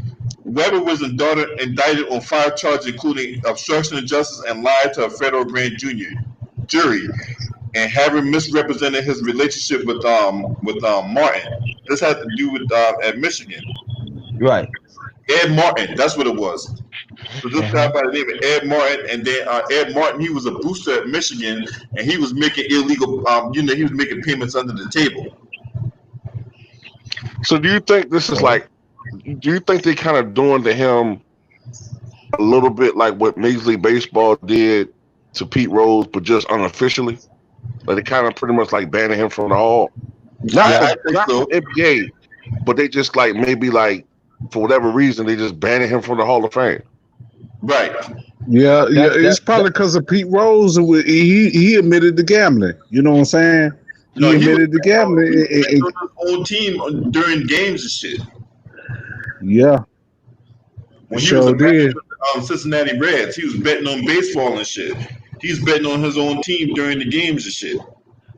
Weber was indicted on 5 charges, including obstruction of justice and lie to a federal grand jury, and having misrepresented his relationship with Martin. This had to do with at Michigan. Right. Ed Martin, that's what it was. So this guy by the name of Ed Martin, and then Ed Martin, he was a booster at Michigan, and he was making illegal, he was making payments under the table. So do you think this is like? Do you think they kind of doing to him a little bit like what Major League Baseball did to Pete Rose, but just unofficially? Like they kind of pretty much like banning him from the Hall. Not from NBA, but they just like maybe like for whatever reason they just banning him from the Hall of Fame. Right. Yeah, it's probably because of Pete Rose. He admitted to gambling. You know what I'm saying? He admitted to gambling. His whole team during games and shit. Yeah, When he was a sure manager did. of the Cincinnati Reds, he was betting on baseball and shit. He was betting on his own team during the games and shit.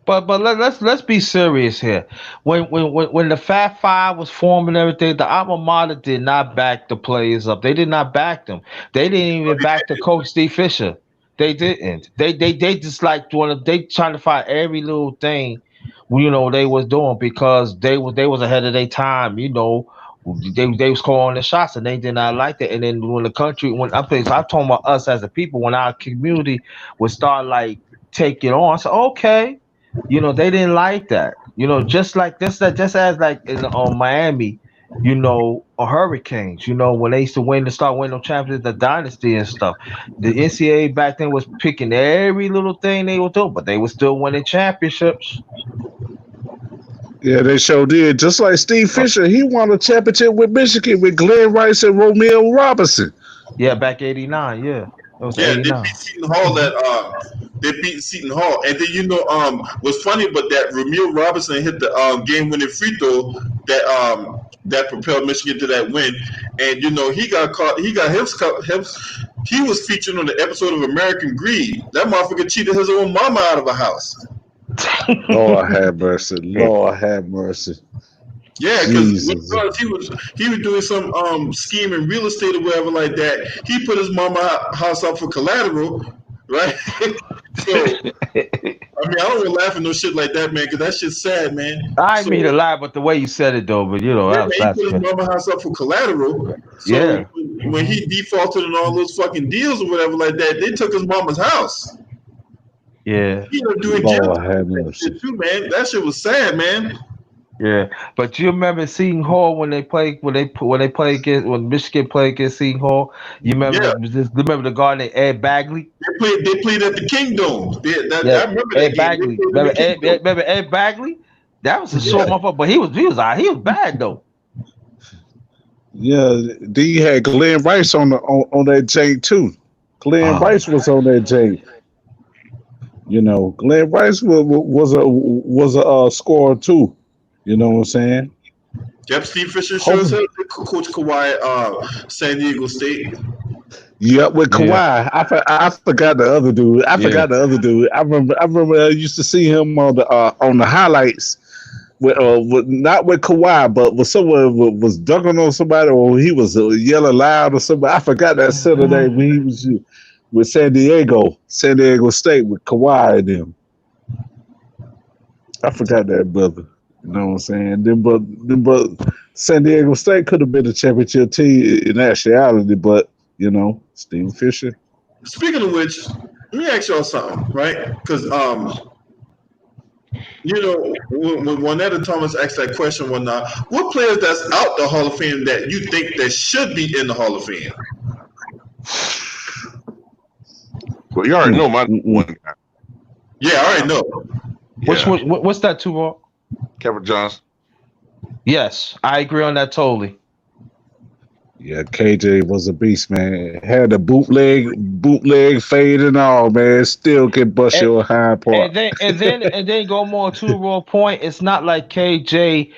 But let's be serious here. When the Fat Five was formed and everything, the alma mater did not back the players up. They did not back them. They didn't even back the coach Steve Fisher. They didn't. They just like they trying to find every little thing, they was doing because they was ahead of their time. They was calling the shots and they did not like that. And then I'm talking about us as a people, when our community would start like take it on. So okay. They didn't like that. Just like this, just as like in Miami, Hurricanes. When they used to start winning championships, the dynasty and stuff. The NCAA back then was picking every little thing they would do, but they were still winning championships. Yeah, they sure did. Just like Steve Fisher, he won a championship with Michigan with Glenn Rice and Romeo Robinson. Yeah, back '89. Yeah, it was Yeah, they '89. beat Seton Hall. They beat Seton Hall, and then what's funny, but that Ramil Robinson hit the game-winning free throw that propelled Michigan to that win, and he got caught. He got his. He was featured on the episode of American Greed. That motherfucker cheated his own mama out of a house. Lord have mercy. Lord have mercy. Yeah, because he was doing some scheme in real estate or whatever like that. He put his mama house up for collateral, right? So I don't want to laugh at no shit like that, man, because that shit's sad, man. I didn't mean to lie, but the way you said it though, but he put his mama house up for collateral. So yeah. when he defaulted on all those fucking deals or whatever like that, they took his mama's house. Yeah. He ended up doing jail shit too, man. That shit was sad, man. Yeah, but you remember Seton Hall when Michigan played against Seton Hall? You remember remember the guard named Ed Bagley? They played at the Kingdom. I remember Ed that Bagley. game. Remember Ed Bagley? That was a short motherfucker, but he was bad though. Yeah, then you had Glenn Rice on that jank too. Glenn Rice was on that jank. Glenn Rice was a scorer too. You know what I'm saying? Yep, Steve Fisher shows up. Coach Kawhi, San Diego State. Yep, with Kawhi. Yeah. I forgot the other dude. I remember I used to see him on the highlights with not with Kawhi, but with someone was dunking on somebody or he was yelling loud or something. I forgot that center name when he was with San Diego State with Kawhi and them. I forgot that, brother. You know what I'm saying? But San Diego State could have been a championship team in actuality, but Steve Fisher. Speaking of which, let me ask y'all something, right? Because when Juanetta Thomas asked that question one night, what players that's out the Hall of Fame that you think that should be in the Hall of Fame? Well, you already know my one guy. Yeah, I already know. Yeah. What's that, Tuval? Kevin Johnson. Yes, I agree on that totally. Yeah, KJ was a beast, man. Had a bootleg fade and all, man. Still can bust your high part. And then go more to the raw point. It's not like KJ,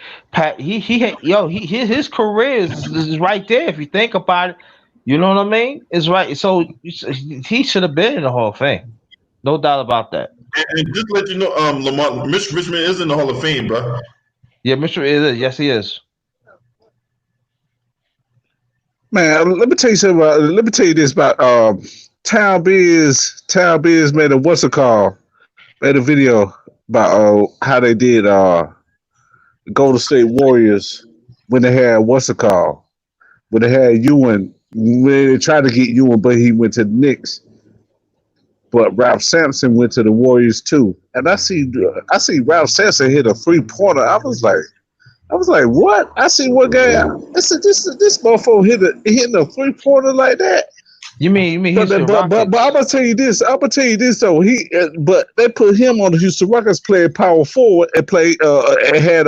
his career is right there. If you think about it, you know what I mean? It's right. So he should have been in the Hall of Fame, no doubt about that. And just to let you know, Lamont Richmond is in the Hall of Fame, bro. Yeah, Mr. is. Yes, he is. Man, let me tell you something let me tell you this about Town Biz. Town Biz made made a video about how they did Golden State Warriors when they had when they had Ewing, when they tried to get Ewing, but he went to the Knicks. But Ralph Sampson went to the Warriors too, and I see Ralph Sampson hit a 3-pointer. I was like, what? I see one guy. I said, this motherfucker hitting a 3-pointer like that. You mean but I'm gonna tell you this. Though but they put him on the Houston Rockets playing power forward and had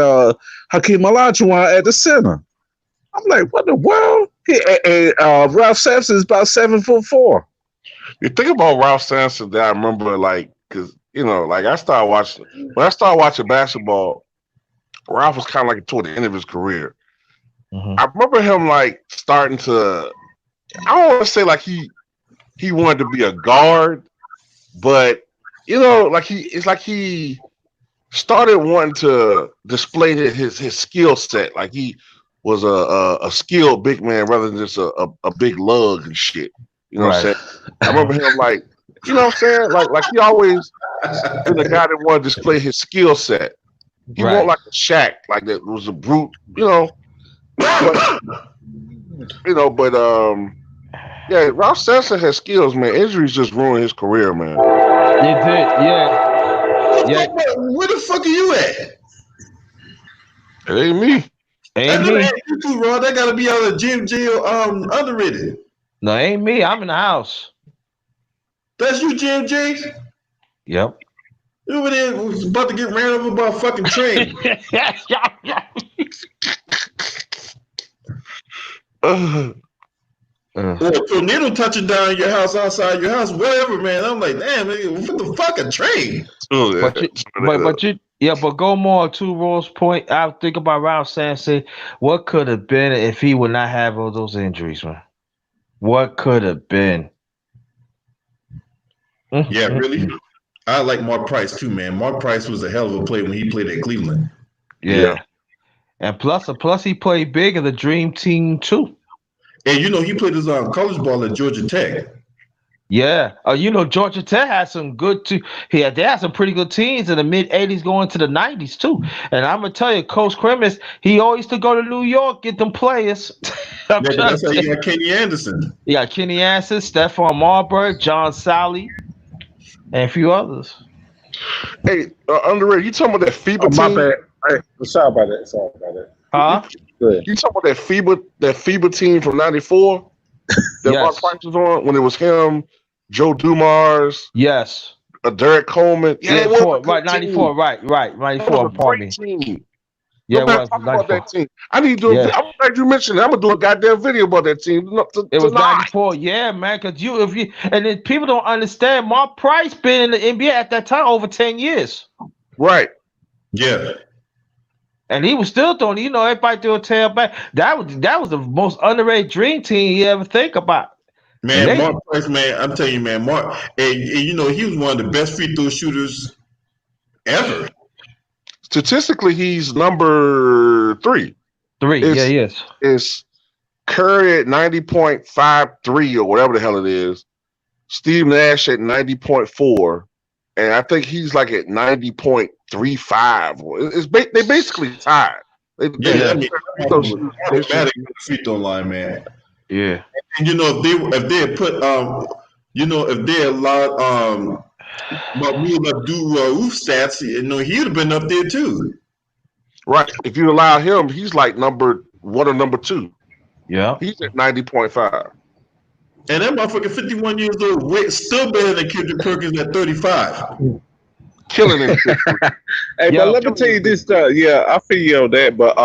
Hakeem Olajuwon at the center. I'm like, what the world? Ralph Sampson is about 7'4". You think about Ralph Sampson that I remember, because I started watching basketball. Ralph was kind of toward the end of his career, I remember him like starting to. I don't want to say like he wanted to be a guard, but like it's like he started wanting to display his skill set. Like he was a skilled big man rather than just a big lug and shit. You know what I'm saying? I remember him like, you know what I'm saying? Like he always been a guy that wanted to display his skill set. He wasn't like a Shaq, like that was a brute, but yeah, Ralph Sampson has skills, man. Injuries just ruined his career, man. It did, yeah. Where the fuck are you at? It ain't me. Ain't me. You too, Raw. That gotta be out of Jim Jail underrated. No, ain't me. I'm in the house. That's you, Jim J? Yep. You over there was about to get ran over by a fucking train. Or a tornado touching down your house, outside your house, whatever, man. I'm like, damn, man, what the fuck, a train? But go more to Raw's point. I think about Ralph Sampson. What could have been if he would not have all those injuries, man? What could have been? Yeah, really. I like Mark Price too, man. Mark Price was a hell of a player when he played at Cleveland. Yeah. And plus he played big in the Dream Team too. And he played his college ball at Georgia Tech. Yeah. Georgia Tech had some good too. They had some pretty good teams in the mid 80s going to the 90s too. And I'm gonna tell you, Coach Kremis, he always used to go to New York, get them players. That's how you got Kenny Anderson. Yeah, Kenny Anderson, Stephon Marbury, John Sally, and a few others. Hey, underrated, you talking about that FIBA team? My bad. Hey, sorry about that. Huh? You talking about that FIBA team from '94 that Mark Price was on when it was him, Joe Dumars, Derek Coleman, right, 94, right, 94. Pardon me. Team. Yeah, it was about that team. I need to do. I'm glad you mentioned it. I'm gonna do a goddamn video about that team. It was 94, yeah, man. Because and then people don't understand. Mark Price been in the NBA at that time over 10 years. Right. Yeah. And he was still throwing, everybody threw a tail back. That was the most underrated dream team you ever think about. Man, Mark Price, man, I'm telling you, man, Mark, and he was one of the best free throw shooters ever. Statistically, he's number 3. He is. It's Curry at 90.53 or whatever the hell it is. Steve Nash at 90.4. And I think he's like at 90.35. They basically tied. Automatic free throw line, man. Yeah. And if they had put if they allowed Mahmoud Abdul-Rauf stats, he'd have been up there too. Right. If you allow him, he's like number 1 or number 2. Yeah. He's at 90.5. And that motherfucker 51 years old, still better than Kendrick Perkins at 35. Killing him. Hey, but let me tell you this. I feel you on that. But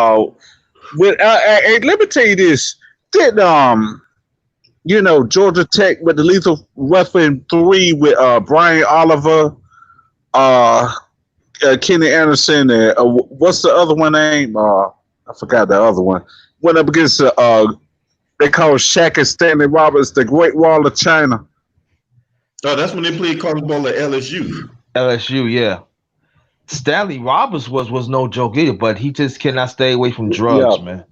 let me tell you this. Did Georgia Tech with the lethal weapon 3 with Brian Oliver, Kenny Anderson, and what's the other one name? I forgot the other one. Went up against they call Shaq and Stanley Roberts, the Great Wall of China. Oh, that's when they played college ball at LSU. LSU, yeah. Stanley Roberts was no joke either, but he just cannot stay away from drugs, man.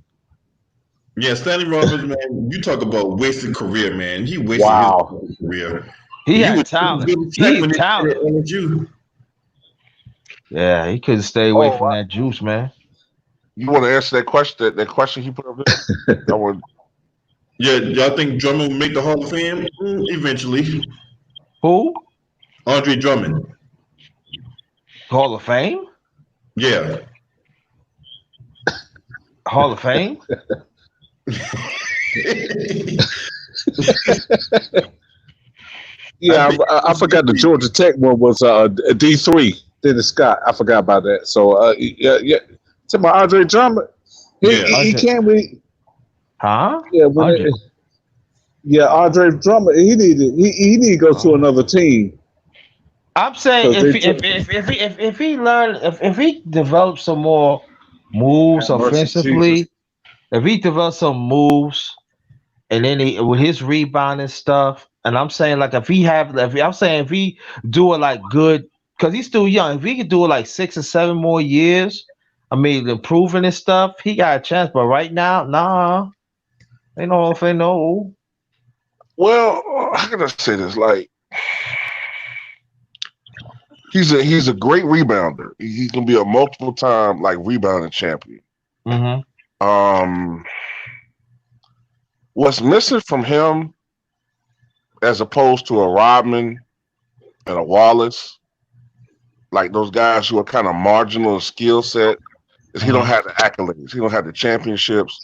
Yeah, Stanley Roberts, man, you talk about wasted career, man. He wasted his career. He had talent. He had talent. Yeah, he couldn't stay away from that juice, man. You want to answer that question? That question he put up there? Yeah, y'all think Drummond will make the Hall of Fame eventually? Who? Andre Drummond. Hall of Fame? Yeah. Hall of Fame? Yeah, I forgot the Georgia Tech one was D3. Dennis Scott. I forgot about that. So yeah. To my Andre Drummond, he can't be. Huh? Yeah, Andre Drummond. He need to go to another team. I'm saying if he develops some more moves offensively, if he develops some moves, and then with his rebounding stuff, and I'm saying like if he do it like good, because he's still young. If he could do it like 6 or 7 more years, I mean, improving his stuff, he got a chance. But right now, nah, ain't no if they know. Well, how can I say this? Like, he's a great rebounder. He's gonna be a multiple time like rebounding champion. Mm-hmm. What's missing from him, as opposed to a Rodman and a Wallace, like those guys who are kind of marginal skill set, is he don't have the accolades. He don't have the championships.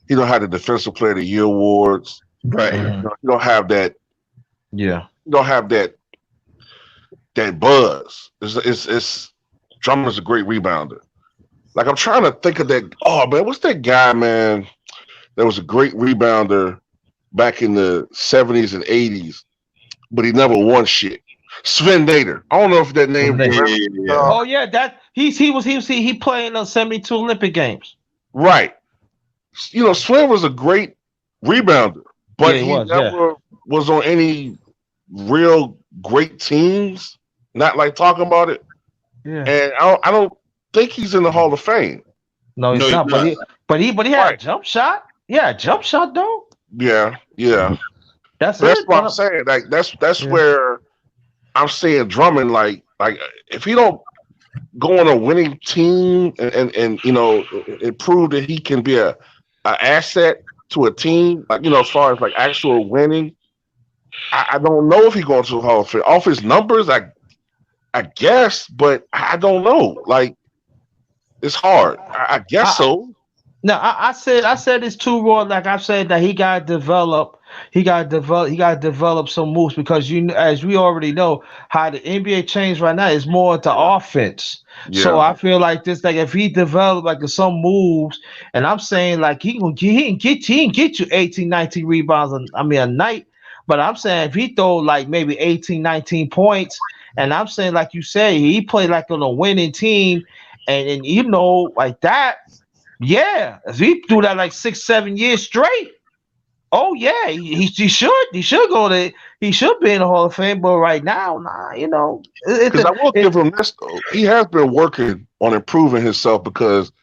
He don't have the Defensive Player of the Year awards. Right. Mm-hmm. You don't have that. Yeah. You don't have that buzz. It's Drummond's a great rebounder. Like, I'm trying to think of that. Oh man, what's that guy, man? That was a great rebounder back in the 70s and 80s, but he never won shit. Sven Nader. I don't know if that name. Oh yeah, that he played in the 72 Olympic Games. Right. You know, Sven was a great rebounder, but he never was on any real great teams. Not like talking about it. Yeah. And I don't think he's in the Hall of Fame. No, he's not. But he had a jump shot. Yeah, jump shot though. Yeah. That's what I'm saying. Like that's where I'm saying Drummond, like if he don't go on a winning team and you know, and prove that he can be a asset to a team, like, you know, as far as like actual winning, I don't know if he going to the Hall of Fame. Off his numbers, I guess, but I don't know. Like, it's hard. I guess so. No, I said it's too raw. Like I said, that he got to develop some moves, because as we already know how the NBA changed right now is more into offense. Yeah. So I feel like this, like if he developed like some moves, and I'm saying like he can get you 18, 19 rebounds a night. But I'm saying if he throw like maybe 18, 19 points, and I'm saying like you say, he played like on a winning team, and you know, like that. Yeah, if he do that like 6, 7 years straight, oh yeah, he should go to, he should be in the Hall of Fame. But right now, nah, you know. Because I will give him this though. He has been working on improving himself, because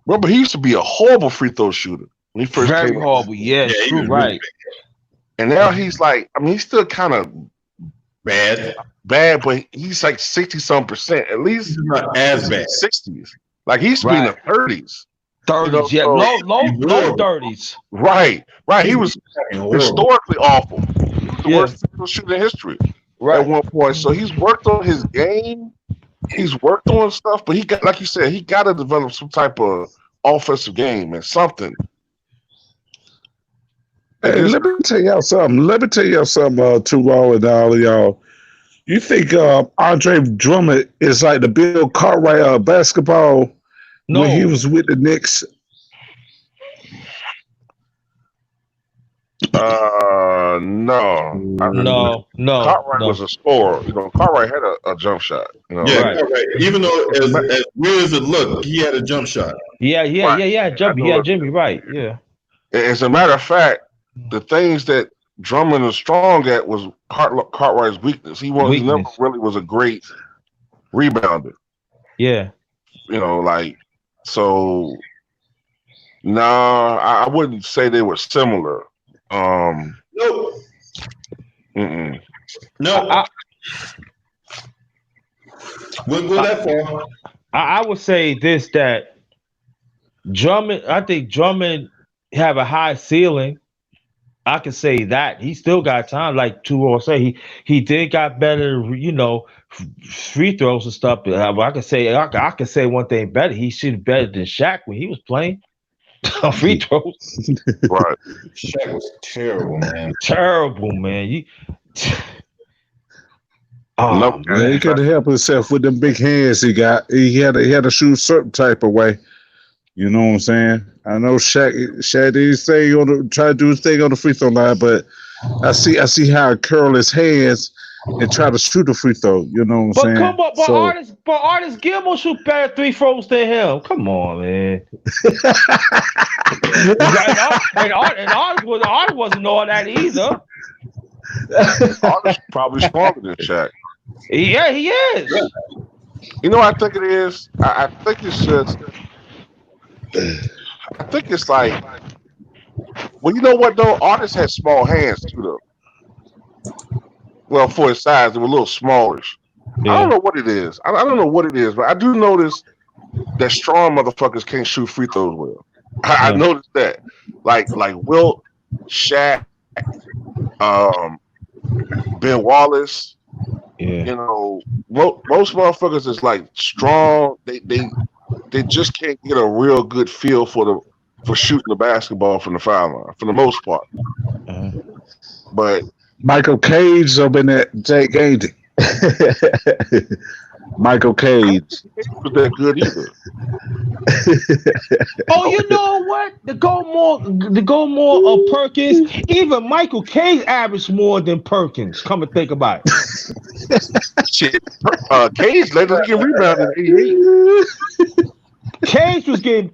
remember, he used to be a horrible free throw shooter when he first came. Horrible, yeah, true, right. And now he's like, I mean, he's still kind of bad, but he's like 60-some%. At least he's not as bad. 60s. Like he used to be in the 30s. 30s, you know, low 30s. Right. He was historically awful. He was the worst free throw shooter in history at one point. So he's worked on his game. He's worked on stuff, but he got, like you said, he got to develop some type of offensive game and something. Hey, let me tell y'all something. Too Raw and all of y'all. You think Andre Drummond is like the Bill Cartwright of basketball? No. When he was with the Knicks? No. Cartwright was a scorer. You know, Cartwright had a jump shot. You know? Yeah, Cartwright. Even though as weird as it looked, he had a jump shot. Yeah. Jimmy, right. Yeah. As a matter of fact, the things that Drummond was strong at was Cartwright's weakness. He never really was a great rebounder. Yeah. You know, like, so I wouldn't say they were similar. No. No. Wouldn't go that far. I would say this, that Drummond, I think Drummond have a high ceiling. I can say that he still got time. Like Tuor say, he did got better, you know, free throws and stuff. But I can say one thing better. He should be better than Shaq when he was playing free throws. Right. Shaq was terrible, man. Terrible, man. Man, he couldn't help himself with them big hands he got. He had to shoot a certain type of way. You know what I'm saying? I know Shaq did his thing try to do his thing on the free throw line, but I see how he curl his hands and try to shoot a free throw. You know what I'm But saying? come on, So artist Gilmore shoot better 3 throws than him. Come on, man. and artist wasn't all that either. Artist probably stronger than Shaq. Yeah, he is. You know what I think it is? I think it's just. I think it's like. Well, you know what though? Artist has small hands too, though. Well, for his size, they were a little smallish. Yeah. I don't know what it is. I don't know what it is, but I do notice that strong motherfuckers can't shoot free throws well. I noticed that. Like Wilt, Shaq, Ben Wallace. Yeah. You know, most motherfuckers is like strong. They just can't get a real good feel for shooting the basketball from the foul line for the most part. But Michael Cage up in that Jake Gagey. Michael Cage. was that good either. Oh, you know what? To go more of Perkins. Even Michael Cage averaged more than Perkins. Come and think about it. Shit. Cage led the league in rebounding in '88. Cage was getting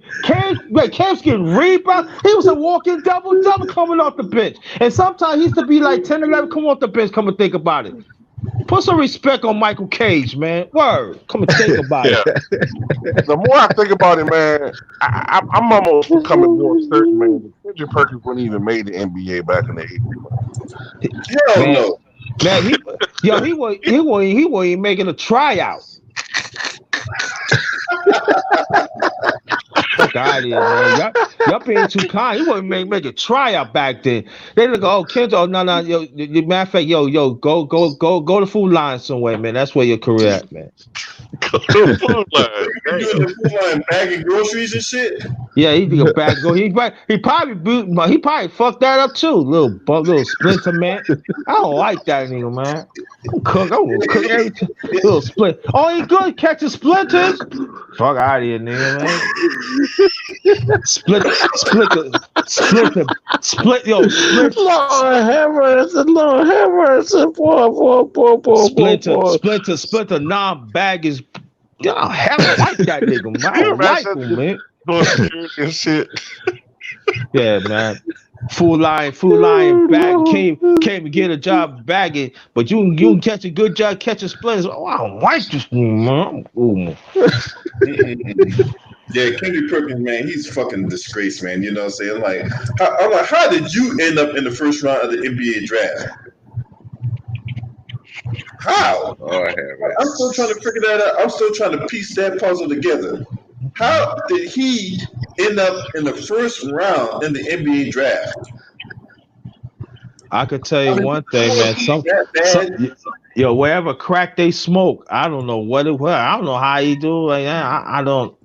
rebounds. He was a walking double coming off the bench. And sometimes he used to be like 10, 11 come off the bench. Come and think about it. Put some respect on Michael Cage, man. Word. Come and think about it. The more I think about it, man, I'm almost becoming more certain, man, that Kendrick Perkins wouldn't even made the NBA back in the '80s. Hell no. Man, he wasn't even making a tryout. Fuck out of here, man. Y'all being too kind. He wasn't make a tryout back then. They look, oh, Kendrick, oh, no, yo, matter of fact, go to Food Line somewhere, man. That's where your career at, man. Go to the Food Line. You doing the Food Line bagging groceries and shit? Yeah, he did a bad go. He probably fucked that up too. Little splinter man. I don't like that nigga, man. I'm gonna cook everything. Little split. Oh, he good catching splinters. Fuck out of here, nigga, man. Split. Yo, split. Lord have mercy, boy. Splinter, non-baggage. Yo, hell, I like that nigga, man. I don't like him, man. And shit. Yeah, man. Full line back came to get a job bagging, but you can catch a good job catching splinters. Oh, I don't like this man. Ooh. Yeah, Kendrick Perkins, man, he's fucking disgrace, man. You know what I'm saying? I'm like, how did you end up in the first round of the NBA draft? How? I'm still trying to figure that out. I'm still trying to piece that puzzle together. How did he end up in the first round in the NBA draft? I could tell you one thing, man. Wherever crack they smoke, I don't know what it was. I don't know how he do. Like, I don't.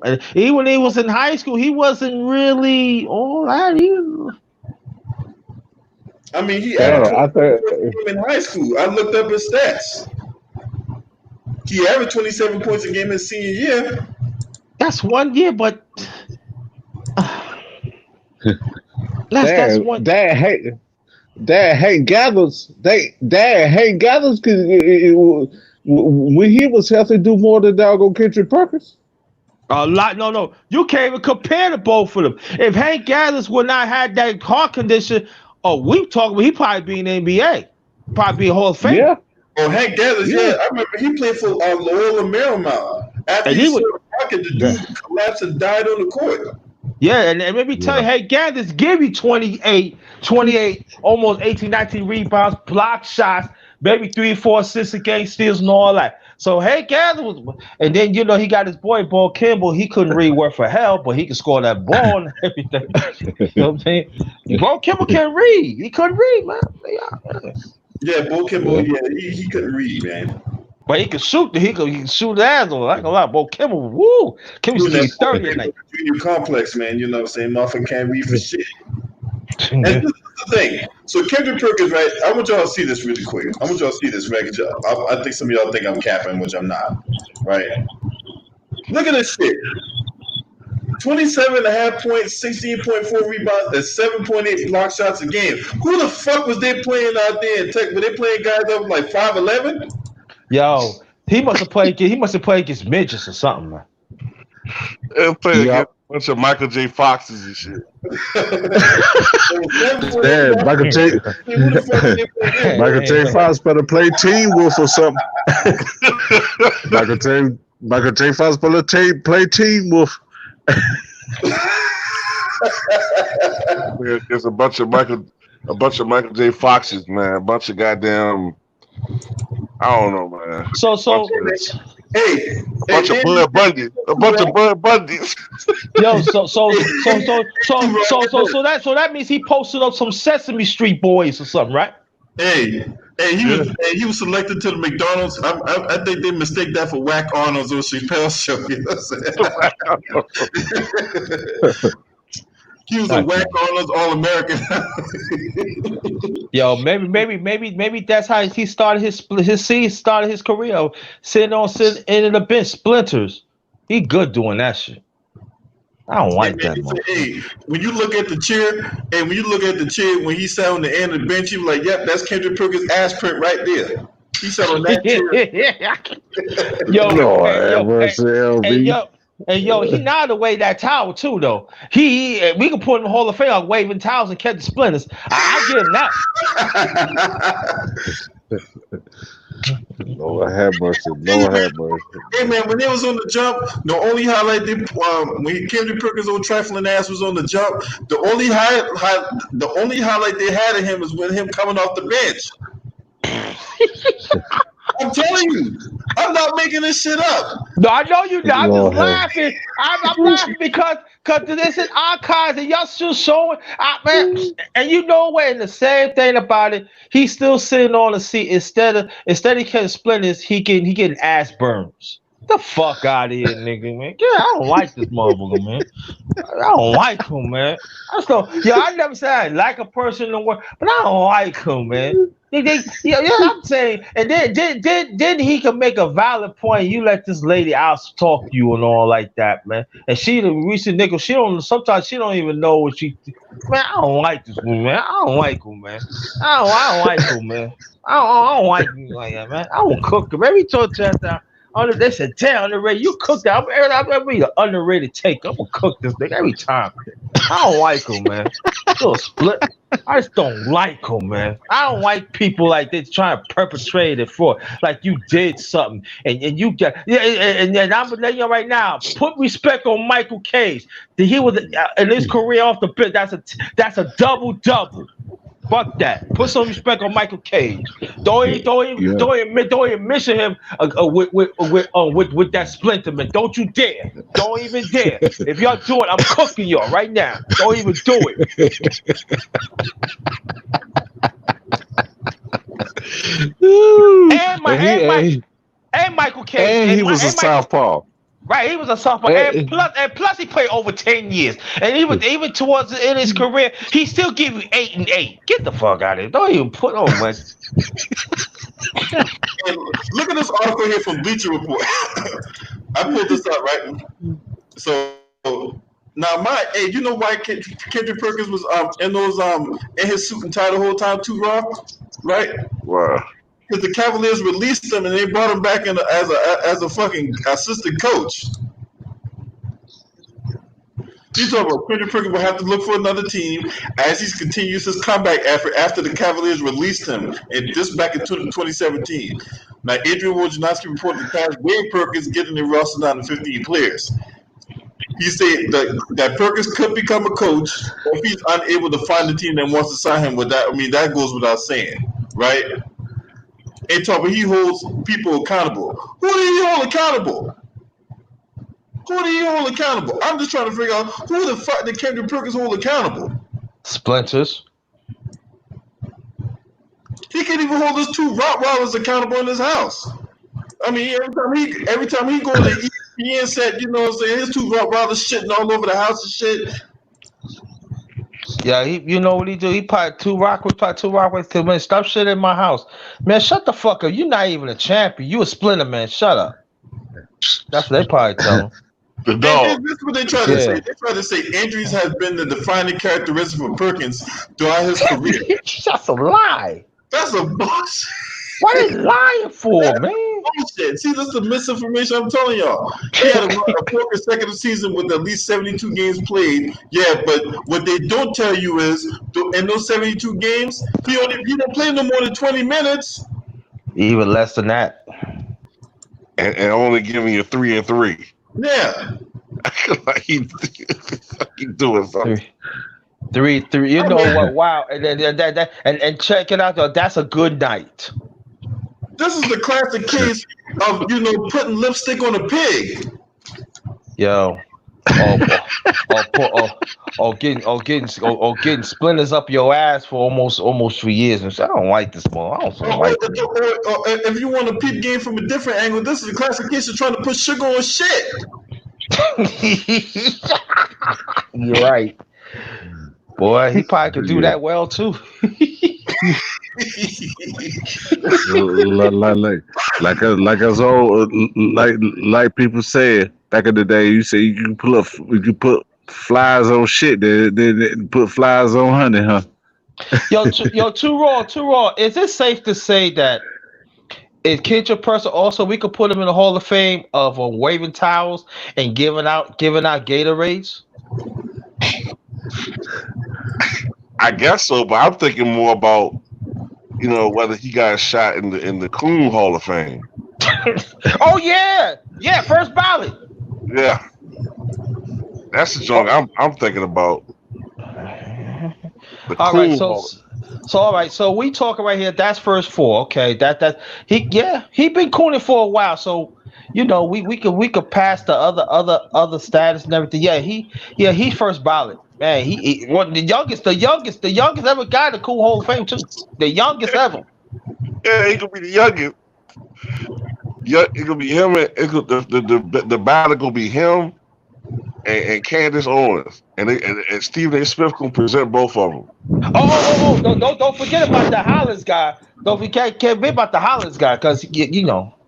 And even when he was in high school, he wasn't really all that either. I mean, he averaged in high school. I looked up his stats. He averaged 27 points a game his senior year. That's 1 year, but that's one. Dad hate gathers. Dad hate gathers because when he was healthy, do more than doggone Kendrick Perkins. A lot. No. You can't even compare the both of them. If Hank Gathers would not have that heart condition, we talking. He probably be in the NBA. Probably be a Hall of Fame. Yeah. Oh, Hank Gathers. Yeah, I remember he played for Loyola Marymount. After he saw the rocket, the dude collapsed and died on the court. Yeah, and let me tell you, Hank Gathers give you 28, almost 18, 19 rebounds, block shots, maybe 3 or 4 assists a game, steals and all that. So Hank Gathers was, and then he got his boy Bo Kimball. He couldn't read worth for hell, but he could score that ball and everything. You know what I'm saying? Bo Kimball can't read. He couldn't read, man. Yeah, Bo Kimball. Yeah, he couldn't read, man. But he could shoot. He could shoot the ass on. I ain't gonna lie, Bo Kimball. Woo! Kimball's 30 at night. Junior complex, man. You know what I'm saying? Motherfucker can't read for shit. And this is the thing. So Kendrick Perkins, right? I want y'all to see this really quick. I want y'all to see this, right? I think some of y'all think I'm capping, which I'm not. Right? Look at this shit. 27.5 points, 16.4 rebounds, and 7.8 block shots a game. Who the fuck was they playing out there in Tech? Were they playing guys that was like 5'11"? Yo, he must have played against midgets or something, man. They'll play against Yep. a bunch of Michael J. Foxes and shit. Yeah, Michael J. Michael J. Fox better play Teen Wolf or something. Michael J. Fox better play Teen Wolf. There's a bunch of Michael J. Foxes, man. A bunch of goddamn, I don't know, man. So Hey, A bunch of Bud Bundys. yo, so that means he posted up some Sesame Street Boys or something, right? he was selected to the McDonald's. I think they mistake that for Whack Arnold's or Chappelle's show. You know what I'm saying? He was a Whack Arnold's All-American. Yo, maybe that's how he started his career, sitting in the bench, splinters. He good doing that shit. I don't like that, man. Hey, when you look at the chair, when he sat on the end of the bench, you were like, "Yep, that's Kendrick Perkins' ass print right there." He sat on that chair. Yo, he know how to wave that towel too, though. We can put him in the Hall of Fame on waving towels and catching splinters. I give him that. Lord have mercy. Hey man, when they was on the jump, the only highlight when Kendrick Perkins' old trifling ass was on the jump, the only highlight they had of him was with him coming off the bench. I'm telling you, I'm not making this shit up. No, I know you're not. I'm just laughing. I'm laughing because this is archives and y'all still showing. Man, and you know what? And the same thing about it, he's still sitting on the seat instead of getting splinters. He getting ass burns. The fuck out of here, nigga, man. Yeah, I don't like this motherfucker, man. I don't like him, man. I never said I like a person in the world, but I don't like him, man. I'm saying, and then he can make a valid point. You let this lady out talk to you and all like that, man. And she the recent nigga. Sometimes she don't even know what she. Man, I don't like this woman, man. I don't like him, man. I don't like him, man. I don't like him like that, man. I won't cook him. Every time that. They said, damn, underrated. You cook that. I'm be the underrated take. I'm gonna cook this thing every time. I don't like him, man. Little split. I just don't like him, man. I don't like people like this trying to perpetrate it for like you did something and you got and I'm letting you know right now. Put respect on Michael Cage. He was in his career off the bench. That's a double. Fuck that. Put some respect on Michael Cage. Don't even mention him with that splinter, man. Don't you dare. Don't even dare. If y'all do it, I'm cooking y'all right now. Don't even do it. and Michael Cage. And he was a southpaw. Right, he was a sophomore, and plus he played over 10 years, and he was even towards the end of his career, he still give you 8 and 8. Get the fuck out of here! Don't even put on man. Look at this article here from Bleacher Report. I pulled this up, right? So now you know why Kendrick Perkins was in his suit and tie the whole time too raw, right? Wow. Because the Cavaliers released him and they brought him back in as a fucking assistant coach. You talk about Kendrick Perkins will have to look for another team as he continues his comeback effort after the Cavaliers released him, and this back in 2017. Now, Adrian Wojnarowski reported the Cavs gave Perkins getting their roster down to 15 players. He said that Perkins could become a coach if he's unable to find a team that wants to sign him. That goes without saying, right? And talking, he holds people accountable. Who do you hold accountable? I'm just trying to figure out who the fuck did Kendrick Perkins hold accountable? Splinters. He can't even hold his 2 Rottweilers accountable in his house. I mean, every time he go to the ESPN set, you know what I'm saying, his 2 Rottweilers shitting all over the house and shit. Yeah, you know what he do? He probably 2 Rockwards to man. Stop shit in my house. Man, shut the fuck up. You're not even a champion. You a splinter, man. Shut up. That's what they probably tell him. The dog. And this is what they try to say. They try to say injuries has been the defining characteristic for Perkins throughout his career. That's a lie. That's a bullshit. What are they lying for, man? Bullshit. See, this is the misinformation I'm telling y'all. He had a 4 consecutive season with at least 72 games played. Yeah, but what they don't tell you is in those 72 games, he don't play no more than 20 minutes. Even less than that. And only giving you 3 and 3. Yeah. Like he doing something. Three. You know what? Wow. And check it out, though. That's a good night. This is the classic case of putting lipstick on a pig. Yo. Getting splinters up your ass for almost 3 years. And I don't like this more. I don't like this. Or if you want a peep game from a different angle, this is a classic case of trying to put sugar on shit. You're right. Boy, he probably could do that well too. like us old, like people said back in the day. You say you put flies on shit, then put flies on honey, huh? Yo, too raw. Is it safe to say that is Kendrick Person also we could put him in the Hall of Fame of waving towels and giving out Gatorades? I guess so, but I'm thinking more about whether he got shot in the Coon Hall of Fame. Oh yeah, first ballot. Yeah, that's the joint I'm thinking about. The All Coon right, Hall. So all right, so we talking right here. That's first 4. Okay, that he been cooning for a while. So we could pass the other status and everything. Yeah, he's first ballot. Man, he the youngest ever got the Cool Hall of Fame too. The youngest ever. Yeah, he could be the youngest. Yeah, it could be him, and the ballot gonna be him and Candace Owens, and Stephen A. Smith gonna present both of them. Oh! Don't forget about the Hollins guy. Can't forget about the Hollins guy because we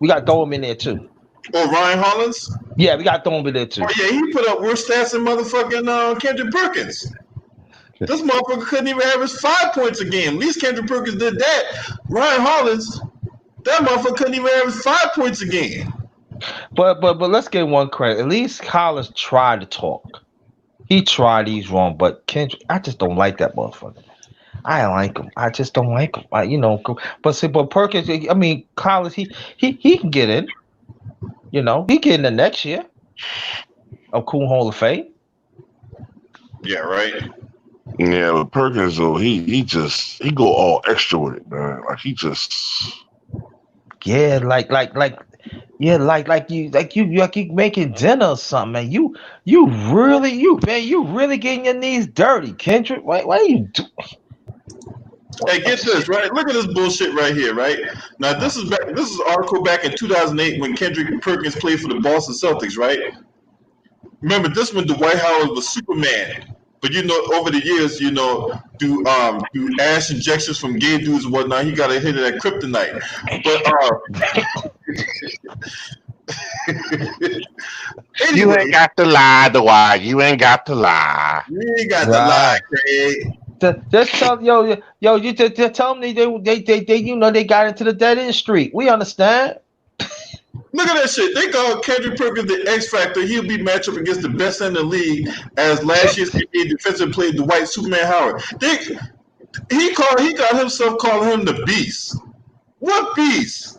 got to throw him in there too. Oh, Ryan Hollins? Yeah, we got to throw him in there too. Oh yeah, he put up worse stats than motherfucking Kendrick Perkins. This motherfucker couldn't even average 5 points a game. At least Kendrick Perkins did that. Ryan Hollins, that motherfucker couldn't even average 5 points a game. But let's give one credit. At least Hollins tried to talk. He tried. He's wrong, but Kendrick, I just don't like that motherfucker. I don't like him. I just don't like him. But Perkins, I mean, Collins, he can get in. He get in the next year of Cool Hall of Fame. Yeah, right. Yeah, but Perkins though, he go all extra with it, man. Like he just you making dinner or something, man. You really getting your knees dirty, Kendrick. Why are you doing? Hey, get this, right? Look at this bullshit right here, right? Now, this is an article back in 2008 when Kendrick Perkins played for the Boston Celtics, right? Remember, this when Dwight Howard was Superman. But, over the years, through ass injections from gay dudes and whatnot, he got a hit of that kryptonite. But, you ain't got to lie, Dwight. You ain't got to lie. You ain't got to lie, Craig. Just tell you just tell them they they got into the dead end street. We understand. Look at that shit. They call Kendrick Perkins the X Factor. He'll be matched up against the best in the league as last year's NBA defensive player Dwight Superman Howard. He got himself calling him the Beast. What beast?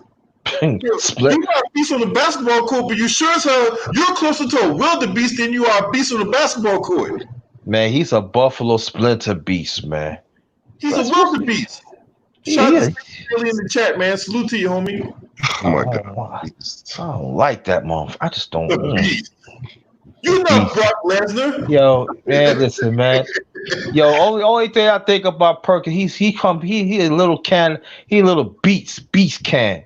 Split. You are a beast on the basketball court, but you sure as hell you're closer to a wildebeest than you are a beast on the basketball court. Man, he's a Buffalo Splinter beast, man. He's a wildebeest. Shout out to Billy in the chat, man. Salute to you, homie. Oh my God. I don't like that motherfucker. I just don't. The beast. You know Brock Lesnar. Yo, man, listen, man. Yo, only thing I think about Perkins, he a little beast can.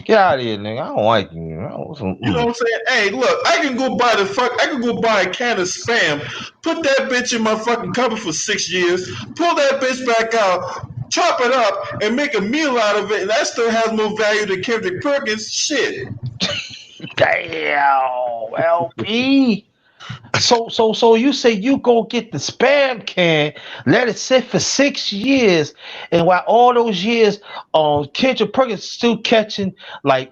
Get out of here, nigga. I don't like you. You know what I'm saying? Hey, look, I can go buy a can of Spam, put that bitch in my fucking cupboard for 6 years, pull that bitch back out, chop it up, and make a meal out of it, and that still has more value than Kendrick Perkins. Shit. Damn, LP. So you say you go get the spam can, let it sit for 6 years, and while all those years, Kendrick Perkins still catching like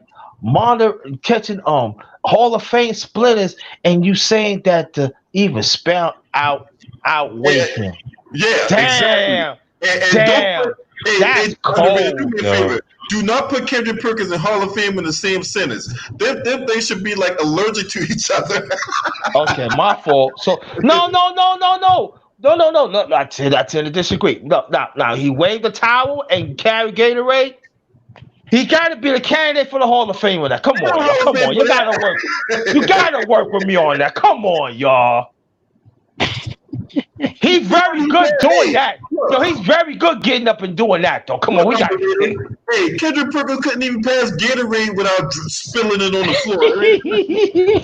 catching Hall of Fame splitters, and you saying that the even spell outweigh Yeah, him. yeah, exactly. Damn, And don't damn, put, hey, that's underrated, do cold, me a yo. favor. Do not put Kendrick Perkins and Hall of Fame in the same sentence. They should be like allergic to each other. Okay, my fault. So no. I tend to disagree. No. He waved the towel and carried Gatorade. He got to be the candidate for the Hall of Fame with that. Come on, y'all. Hall of Come Fame on, for you gotta that. work. You gotta work with me on that. Come on, y'all. He's very good doing Hey, that. Yo, look, he's very good getting up and doing that, though. Come on, look, we got. underrated. Hey, Kendrick Perkins couldn't even pass Gatorade without spilling it on the floor.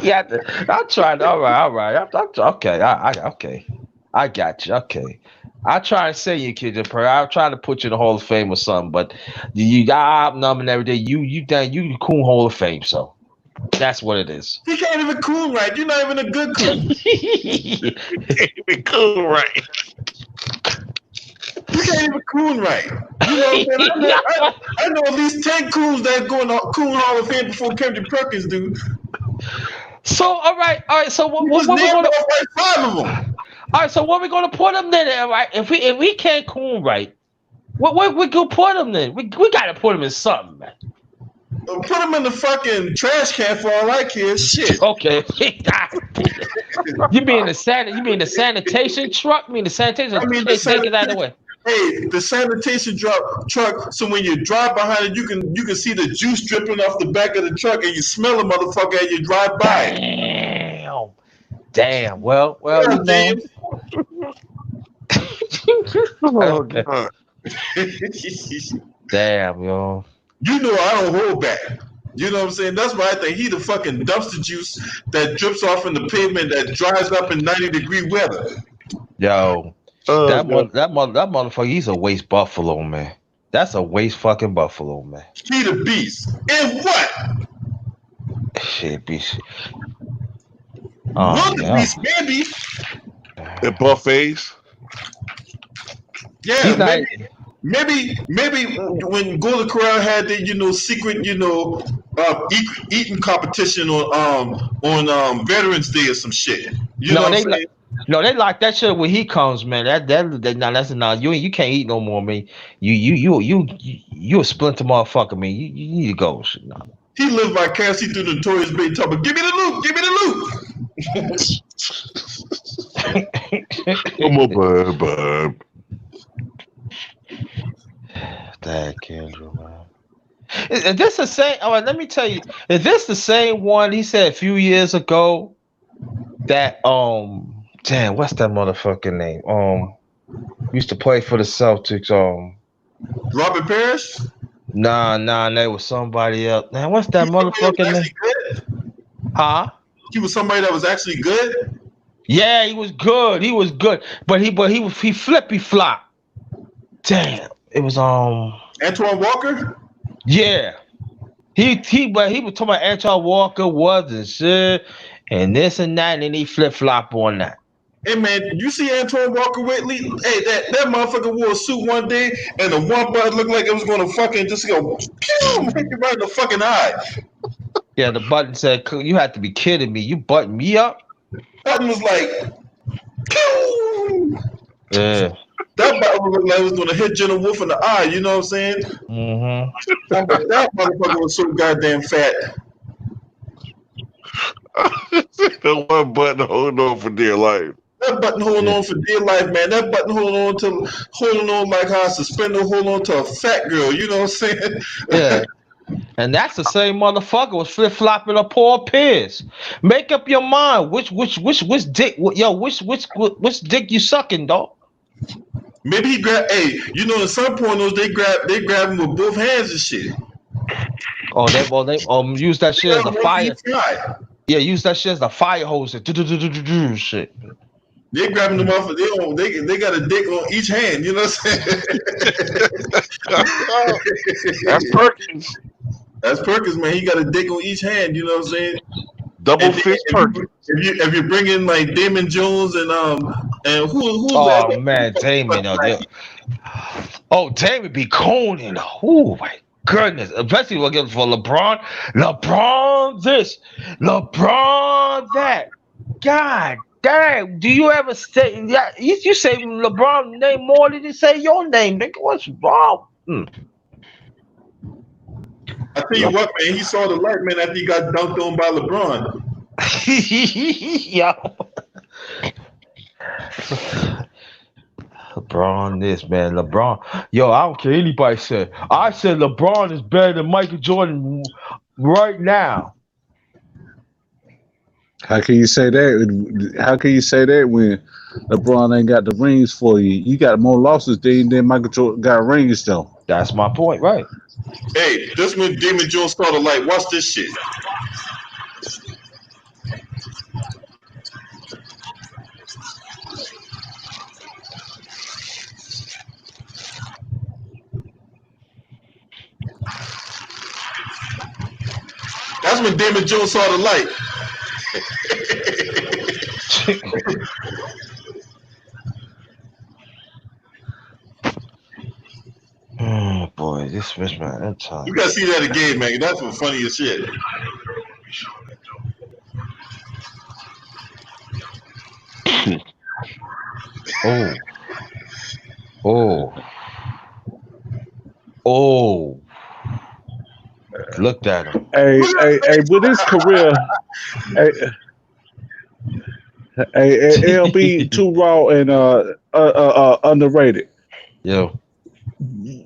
Yeah, I'm trying. All right. Okay. Okay. I got you. Okay. I try to say you, kid, I'm trying to put you in the Hall of Fame or something, but you got numbing every day. You the cool Hall of Fame, so that's what it is. He can't even coon right. You're not even a good coon. Even cool, right? You can't even coon right. You know what I'm saying? I know at least 10 coons that go in the Coon Hall of Fame before Kendrick Perkins do. So all right. So He what was we named gonna? off like 5 of them. All right. So what we gonna put him then? All right. If we can't coon right, what we gonna put him then? We gotta put him in something, man. Put him in the fucking trash can for all I care. Shit. Okay. You mean the sanitation truck? You mean the sanitation? I mean, Take it out of the way. hey, the sanitation truck. So when you drive behind it, you can see the juice dripping off the back of the truck, and you smell a motherfucker as you drive by. Damn. Well, Yeah, you know. James. Oh, Okay. God. Damn, yo. You know I don't hold back. You know what I'm saying? That's why I think he the fucking dumpster juice that drips off in the pavement that dries up in 90-degree weather. Yo. Oh, That God. motherfucker, he's a waste buffalo, man. That's a waste fucking buffalo, man. He the beast. And what? Shit, bitch. Will the Yeah. beast, maybe. At buffets. Yeah, He's not. maybe when Golden Corral had the secret eating competition on Veterans Day or some shit. You know what I'm saying? No, they like that shit when he comes, man. You can't eat no more, man. You a splinter motherfucker, man. You need to go. No. He lived vicariously through the Notorious Bay talking, give me the loot, give me the loot. Come on, bud. That Kendrick, man. Is this the same? All right, let me tell you. Is this the same one he said a few years ago that damn, what's that motherfucking name? Used to play for the Celtics. Robert Parrish? Nah, that was somebody else. Man, what's that motherfucking name? Huh? He was somebody that was actually good? Yeah, he was good. But he flippy flop. Damn. It was Antoine Walker? Yeah. He was talking about Antoine Walker was and shit and this and that, and then he flip flop on that. Hey man, you see Antoine Walker Whitley? Hey, that motherfucker wore a suit one day and the one button looked like it was gonna fucking just go pew, hit you right in the fucking eye. Yeah, the button said, "You have to be kidding me. You button me up." Button was like pew. Yeah. That button looked like it was gonna hit Jenna Wolf in the eye, you know what I'm saying? Mm-hmm. That motherfucker was so goddamn fat. The one button holding on for dear life. That button holding on for dear life, man. That button holding on like how a suspender hold on to a fat girl. You know what I'm saying? Yeah. And that's the same motherfucker was flip flopping a Paul Pierce. Make up your mind. Which dick? Which dick you sucking, dog? Maybe he grabbed. Hey, in some pornos they grab him with both hands and shit. Oh, they use that shit as a fire. Right. Yeah, use that shit as a fire hose. Shit. They grabbing them off. They got a dick on each hand. You know what I'm saying? That's Perkins. That's Perkins, man. He got a dick on each hand. You know what I'm saying? Double fist Perkins. If you bring in like Damon Jones and who's Oh that? man, Damon. Oh, Damon be cooning. Oh my goodness. Especially looking for LeBron. LeBron this. LeBron that. God damn. Do you ever say you say LeBron name more than you say your name, nigga? What's wrong? I tell you what, man, he saw the light, man, after he got dunked on by LeBron. Yo. LeBron this, man. LeBron. Yo, I don't care anybody said. I said LeBron is better than Michael Jordan right now. How can you say that? How can you say that when LeBron ain't got the rings for you? You got more losses than Michael Jordan got rings, though. That's my point, right? Hey, this when Damon Jones saw the light. Watch this shit. That's when Damon Jones saw the light. Oh boy, this was my time. You gotta see that again, man. That's what funny as shit. Oh. Looked at him. Hey, with his career, LB too raw and underrated. Yo.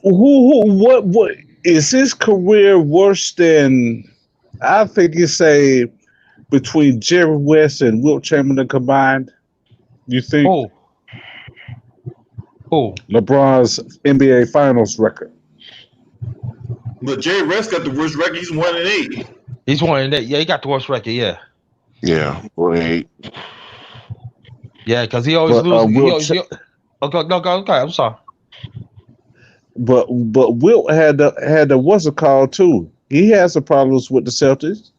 What is his career worse than? I think you say between Jerry West and Wilt Chamberlain combined. You think? LeBron's NBA Finals record. But Jerry West got the worst record. He's 1-8. He's 1-8. Yeah, he got the worst record. Yeah. Yeah, 1-8. Yeah, because he always loses. Okay. I'm sorry. But Wilt had the what's it called too. He has some problems with the Celtics.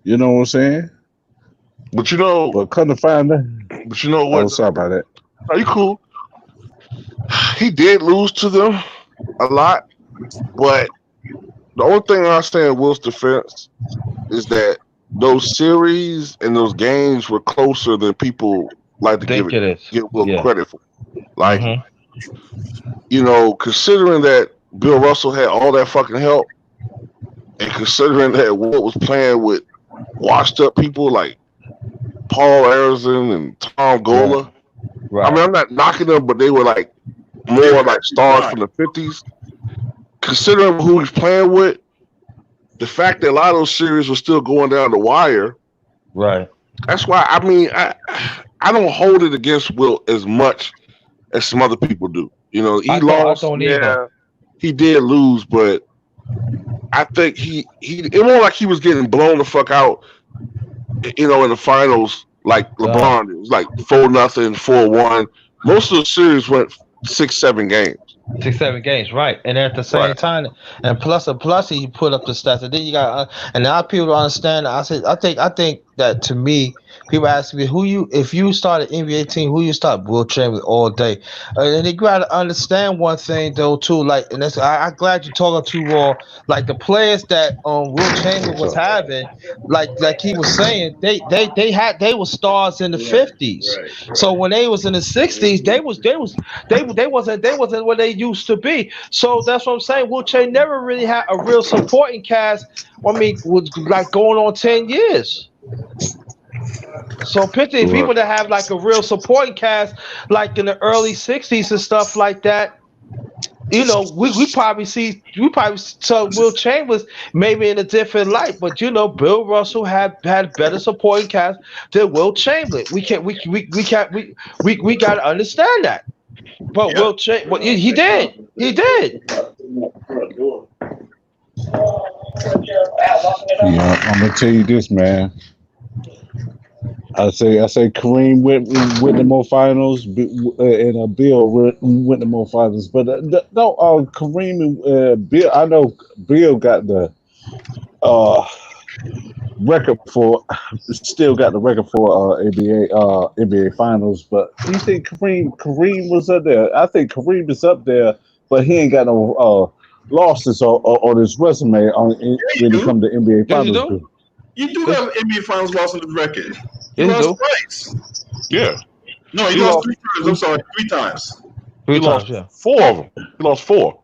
You know what I'm saying? But you know, come to find that. But you know what? Oh, sorry about that. Are you cool? He did lose to them a lot, but the only thing I understand in Wilt's defense is that those series and those games were closer than people like to give Wilt credit for. Like, you know, considering that Bill Russell had all that fucking help, and considering that Wilt was playing with washed up people like Paul Arizin and Tom Gola. Right. I mean, I'm not knocking them, but they were like more like stars from the 50s. Considering who he's playing with, the fact that a lot of those series were still going down the wire. Right. That's why, I mean, I don't hold it against Wilt as much as some other people do. You know, he lost. He did lose, but I think it wasn't like he was getting blown the fuck out, you know, in the finals like LeBron. It was like 4-0, 4-1. Most of the series went 6-7 games. 6-7 games, right? And at the same time, and plus he put up the stats. And then you got, and now people don't understand. I think that to me, people ask me if you start an NBA team, who you start? Wilt Chamberlain all day. And you got to understand one thing though too. Like, and that's I'm glad you're talking to Raw. Like the players that Wilt Chamberlain was having, like he was saying, they were stars in the 50s. Right. So when they was in the 60s, they wasn't what they used to be. So that's what I'm saying. Wilt Chamberlain never really had a real supporting cast. I mean, was like going on 10 years. So picture if people that have like a real supporting cast, like in the early 60s and stuff like that, you know, we probably saw Wilt Chamberlain maybe in a different light, but you know, Bill Russell had better supporting cast than Wilt Chamberlain. We got to understand that. But Wilt Chamberlain, he did. Yeah, I'm gonna tell you this, man. I say Kareem went the more finals, and Bill went the more finals. But Kareem and Bill, I know Bill got the record for still got the record for NBA Finals. But you think Kareem was up there? I think Kareem is up there, but he ain't got no losses on his resume when it do. comes to NBA Yes, you Finals. do. You do have NBA Finals loss on the record. He Yes, you lost do. twice. Yeah, No, he he lost lost. 3 times. I'm sorry, 3 times. He Three lost times, yeah. 4 of them. He lost 4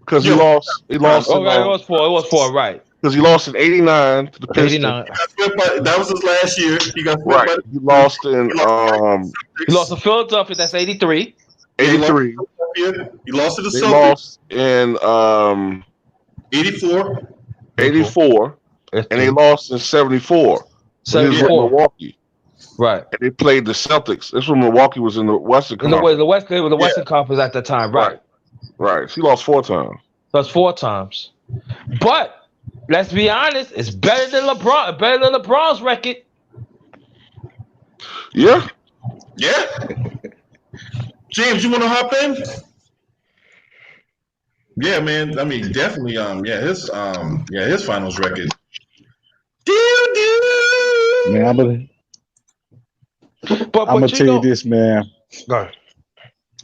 because he Yeah, lost. He lost Oh, in right, it was four. It was four, right? because he lost in '89 to the Pistons. 89. got swept by, that was his last year. He got swept Right. by the He lost in He lost He lost to to Philadelphia. That's 83. Yeah, he lost to '83. Philadelphia. He lost to the They Celtics. lost in 84. '84, That's and they two. lost in '74 when he was with 74. Milwaukee. Right. And they played the Celtics. This when Milwaukee was in the Western In the Conference. West, they were the Yeah. Western Conference at the time, right? Right. He lost 4 times. That's 4 times. But let's be honest, it's better than LeBron. Better than LeBron's record. Yeah. Yeah. James, you want to hop in? Yeah, man. I mean, definitely. His finals record. Man, I'm gonna tell you this, man. Go ahead.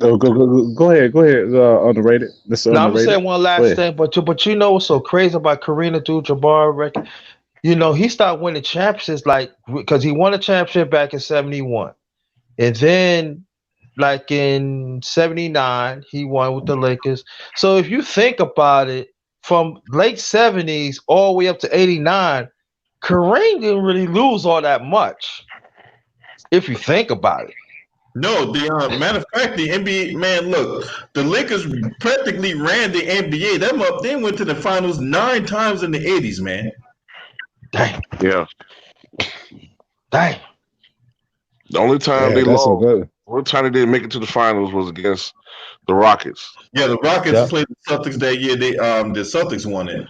Oh, go ahead. Underrated. This Now I'm gonna underrated. say one last thing, but you know what's so crazy about Kareem Abdul-Jabbar record? You know, he started winning championships because he won a championship back in '71, and then like in '79 he won with the Lakers. So if you think about it, from late '70s all the way up to '89, Kareem didn't really lose all that much. If you think about it. No, the matter of fact, the NBA, man, look, the Lakers practically ran the NBA. They went to the finals 9 times in the 80s, man. Dang. Yeah. Dang. The only time they lost, the only time they didn't make it to the finals was against the Rockets. Yeah, the Rockets played the Celtics that year. The Celtics won it.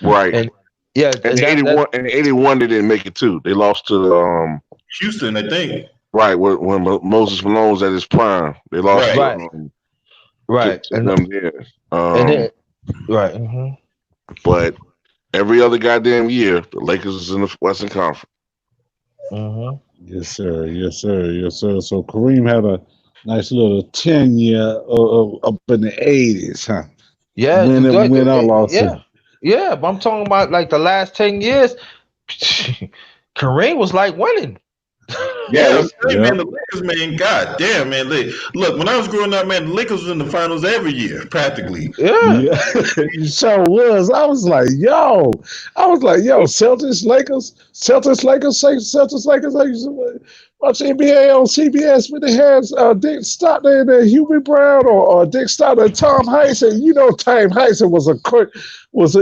Right. And yeah, and '81 they didn't make it too. They lost to Houston, I think. Right, when Moses Malone was at his prime, they lost. Right. To them there. Right. Mm-hmm. But every other goddamn year, the Lakers is in the Western Conference. Mm-hmm. Yes, sir. So Kareem had a nice little 10-year up in the 80s, huh? Yeah, win out, lost. Yeah, but I'm talking about like the last 10 years. Kareem was like winning. Man, the Lakers, man, god damn, man. Look, when I was growing up, man, the Lakers was in the finals every year, practically. Yeah. It sure was. I was like, yo, Celtics, Lakers. I used to watch NBA on CBS when they had Dick Stockton and Hubie Brown or Dick Stockton and Tom Heisen. You know, Tom Heisen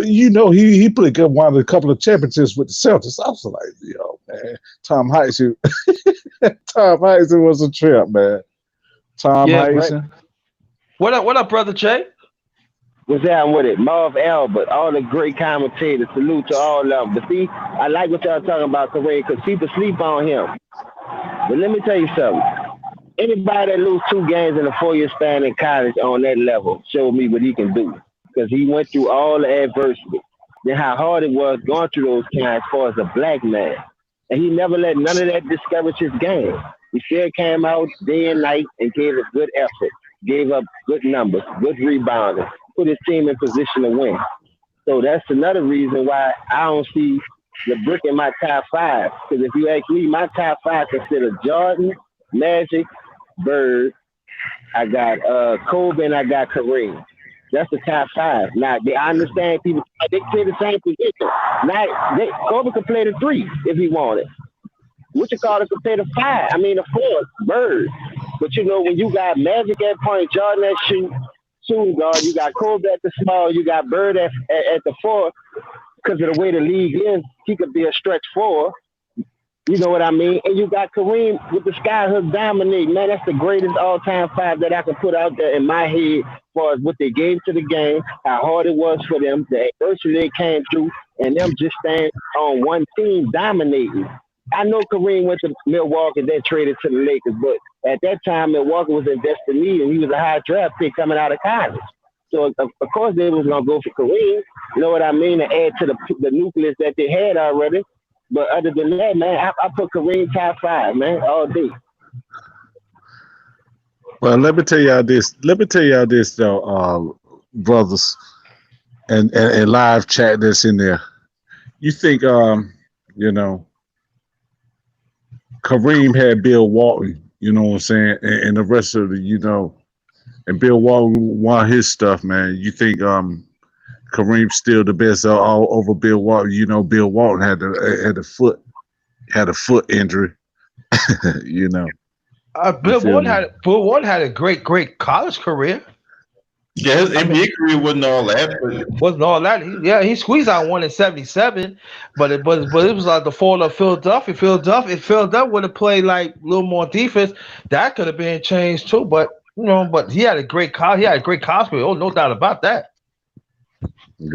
he played won a couple of championships with the Celtics. I was like, yo, man, Tom Heisen. Tom Heisen was a trip, man. Tom Heisen. Right. What up, brother Jay? What's down with it? Marv Albert, all the great commentators. Salute to all of them. But see, I like what y'all talking about Kareem because people sleep on him. But let me tell you something. Anybody that lose 2 games in a 4-year span in college on that level showed me what he can do because he went through all the adversity. Then how hard it was going through those times as far as a black man. And he never let none of that discourage his game. He still came out day and night and gave a good effort, gave up good numbers, good rebounding, put his team in position to win. So that's another reason why I don't see the brick in my top 5. Because if you ask me, my top 5 consider Jordan, Magic, Bird. I got Kobe and I got Kareem. That's the top 5. Now, I understand people, they play the same position. Now, Kobe could play the 3 if he wanted. What you call it could play the 5. I mean, the 4, Bird. But, you know, when you got Magic at point, Jordan at shooting guard, you got Kobe at the small, you got Bird at the 4. Because of the way the league is, he could be a stretch 4. You know what I mean? And you got Kareem with the skyhook dominate. Man, that's the greatest all-time 5 that I can put out there in my head as far as what they gave to the game, how hard it was for them, the adversity they came through, and them just staying on one team dominating. I know Kareem went to Milwaukee and then traded to the Lakers, but at that time, Milwaukee was investing in me, and he was a high draft pick coming out of college. So, of course, they was going to go for Kareem, you know what I mean, to add to the nucleus that they had already. But other than that, man, I put Kareem top 5, man, all day. Well, let me tell y'all this. Let me tell y'all this, though, brothers, and live chat that's in there. You think, you know, Kareem had Bill Walton, you know what I'm saying, and the rest of the, you know, and Bill Walton won his stuff, man. You think Kareem's still the best all over Bill Walton? You know, Bill Walton had a foot injury, you know. Bill Walton had a great college career. Yeah, his NBA career wasn't all that. But... Wasn't all that. He squeezed out one in 77, but it was like the fall of Philadelphia. If Philadelphia would have played like a little more defense, that could have been changed too. But you know, but he had a great college. He had a great college career. Oh, no doubt about that.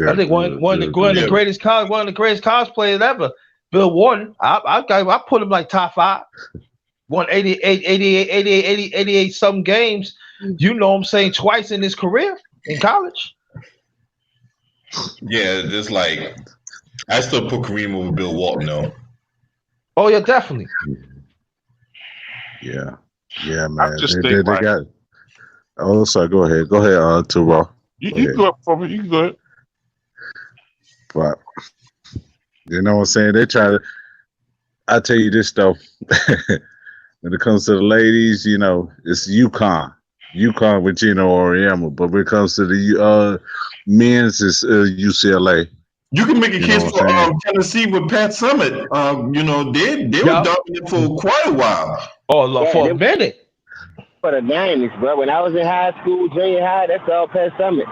I think one of the greatest college players ever. Bill Walton. I put him like top 5. Won 88 some games, you know what I'm saying, twice in his career in college. Yeah, just like I still put Kareem over Bill Walton though. Oh yeah, definitely. Yeah, man. They got. Oh, sorry. Go ahead, Terrell. You go up for me. You can go ahead. But you know what I'm saying? They try to. I tell you this though. When it comes to the ladies, you know, it's UConn with Gino Auriemma. But when it comes to the men's, it's UCLA. You can make a case for Tennessee with Pat Summitt. You know, they were dominant for quite a while. For a minute. For the 90s, bro. When I was in high school, junior high, that's all Pat Summitt.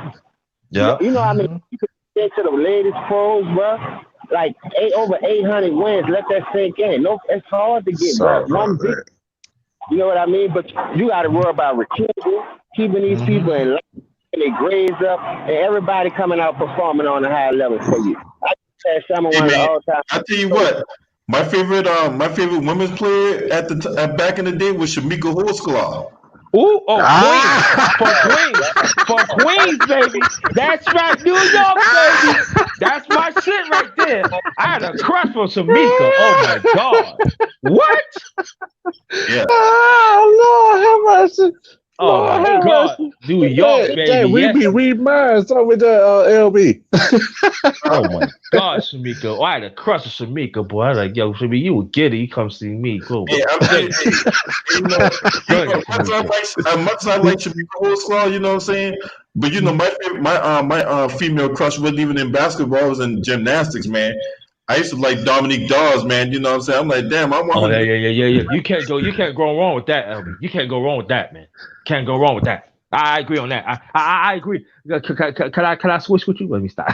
Yeah. You know how many you could get to the ladies' pros, bro? Like over 800 wins. Let that sink in. No, it's hard to get, bro. One big. You know what I mean? But you got to worry about recruiting, keeping these people in line, and their grades up, and everybody coming out performing on a high level for you. I tell someone one of the all-time. I tell you what, my favorite women's player at back in the day was Shamika Horsclaw. Queens. For Queens, baby. That's right, New York, baby. That's my shit right there. I had a crush for Shamika. Oh my God. What? Yeah. Oh Lord, have mercy. Oh my God. New York, baby. We be reading mine. Start with the LB. Oh my God, Shamika. Oh, I had a crush for Shamika, boy. I was like, yo, Shamika, you a giddy. You come see me. Cool. Yeah, I'm saying, much as I like Shamika Horsclaw, you know what I'm saying? But you know, my female crush wasn't even in basketball, it was in gymnastics, man. I used to like Dominique Dawes, man. You know what I'm saying? I'm like, damn, I want. Oh yeah. You can't go wrong with that, LB. You can't go wrong with that, man. Can't go wrong with that. I agree on that. I agree. Can I switch with you? Let me stop.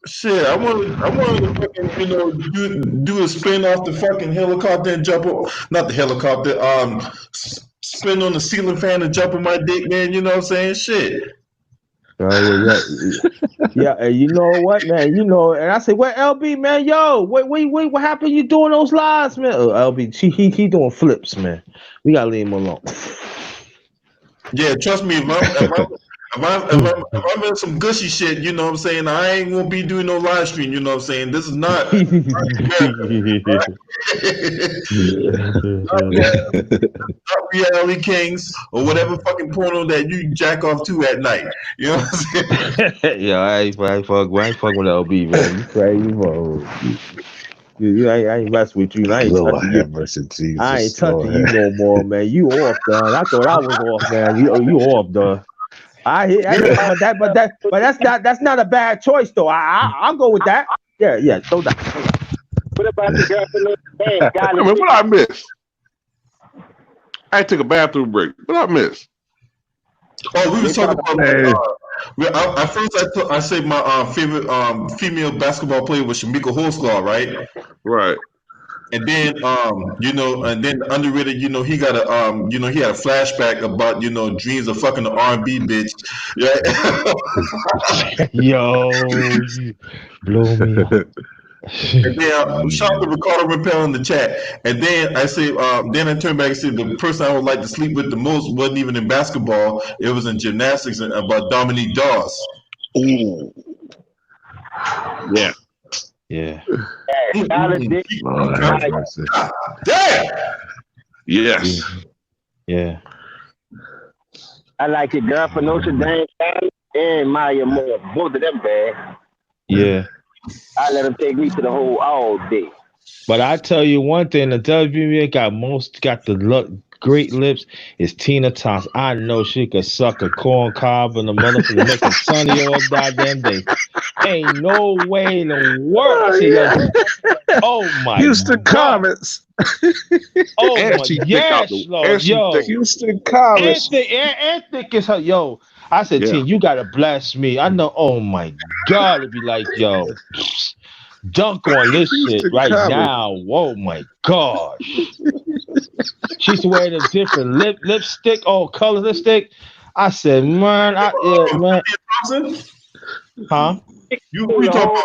Shit, I want to fucking, you know, do a spin off the fucking helicopter and jump off, not the helicopter, spin on the ceiling fan and jump on my dick, man. You know what I'm saying? Shit. Yeah, and you know what, man? You know, and I say, "Where LB, man? Yo, wait, what happened? You doing those lives, man?" Oh, LB, he doing flips, man. We gotta leave him alone. Yeah, trust me, if I'm in some gushy shit, you know what I'm saying, I ain't gonna be doing no live stream, you know what I'm saying? This is not not Reality Kings or whatever fucking porno that you jack off to at night. You know what I'm saying? Yeah, I ain't fuck with LB, man. You crazy, bro. I ain't mess with you. I ain't touching you. I ain't touching you no more, man. You off, dog. I thought I was off, man. You off, dog. But that's not a bad choice though. I'll go with that. Yeah. So that. What about the girl from the band? What I missed? I took a bathroom break. What I missed? Oh, we was talking about. At first, I said my favorite female basketball player was Shamika Horsclaw, right? Right. And then, you know, and then underrated, you know, he got a, you know, he had a flashback about, you know, dreams of fucking the R&B bitch. Yeah. Yo, blow me. And then shout out to Ricardo Rappel in the chat. And then I say, then I turn back and say the person I would like to sleep with the most wasn't even in basketball; it was in gymnastics and about Dominique Dawes. Ooh, yeah. Yeah. Lord have mercy. Damn. Yes. Yeah. I like the girl for Notre Dame and Maya Moore. Both of them bad. Yeah. I let them take me to the hole all day. But I tell you one thing, the WNBA got the great lips is Tina Thompson. I know she could suck a corn cob and a motherfucker make it sunny all goddamn day. Ain't no way in the world. Oh my Houston God. Comets. Oh And my she thick yes, out the- Lord. and she Yo. thick. Houston Comets. And thick is her. Yo. I said, Yeah. Tina, you gotta bless me. I know. Oh my God. It'd be like, yo, dunk on this shit Houston right Comets. now. Oh my gosh. She used to wear the different lipstick, all color lipstick. I said, man, man. Thompson? Huh? You talking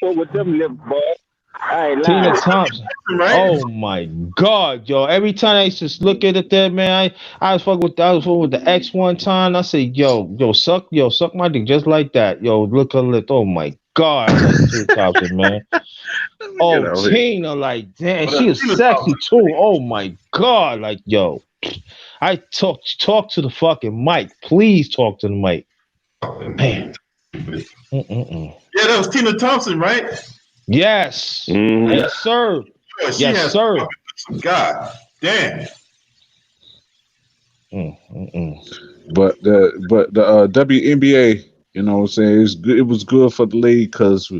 about with them lip boy. I ain't Tina lying. Thompson. right? Oh my God, yo! Every time I used to look at it, there, man, I was fucking with the ex one time. I said, yo, suck my dick just like that, yo. Look her lip. Oh my God, I like Tina Thompson, man. Oh, Tina, like, damn, she was sexy too. Oh my God, like, yo, I talk to the fucking mic, please talk to the mic, man. Yeah, that was Tina Thompson, right? Yes, Mhm. yes, sir. Yeah, she Yes, has sir. God damn. But the WNBA, you know what I'm saying, it was good for the league because,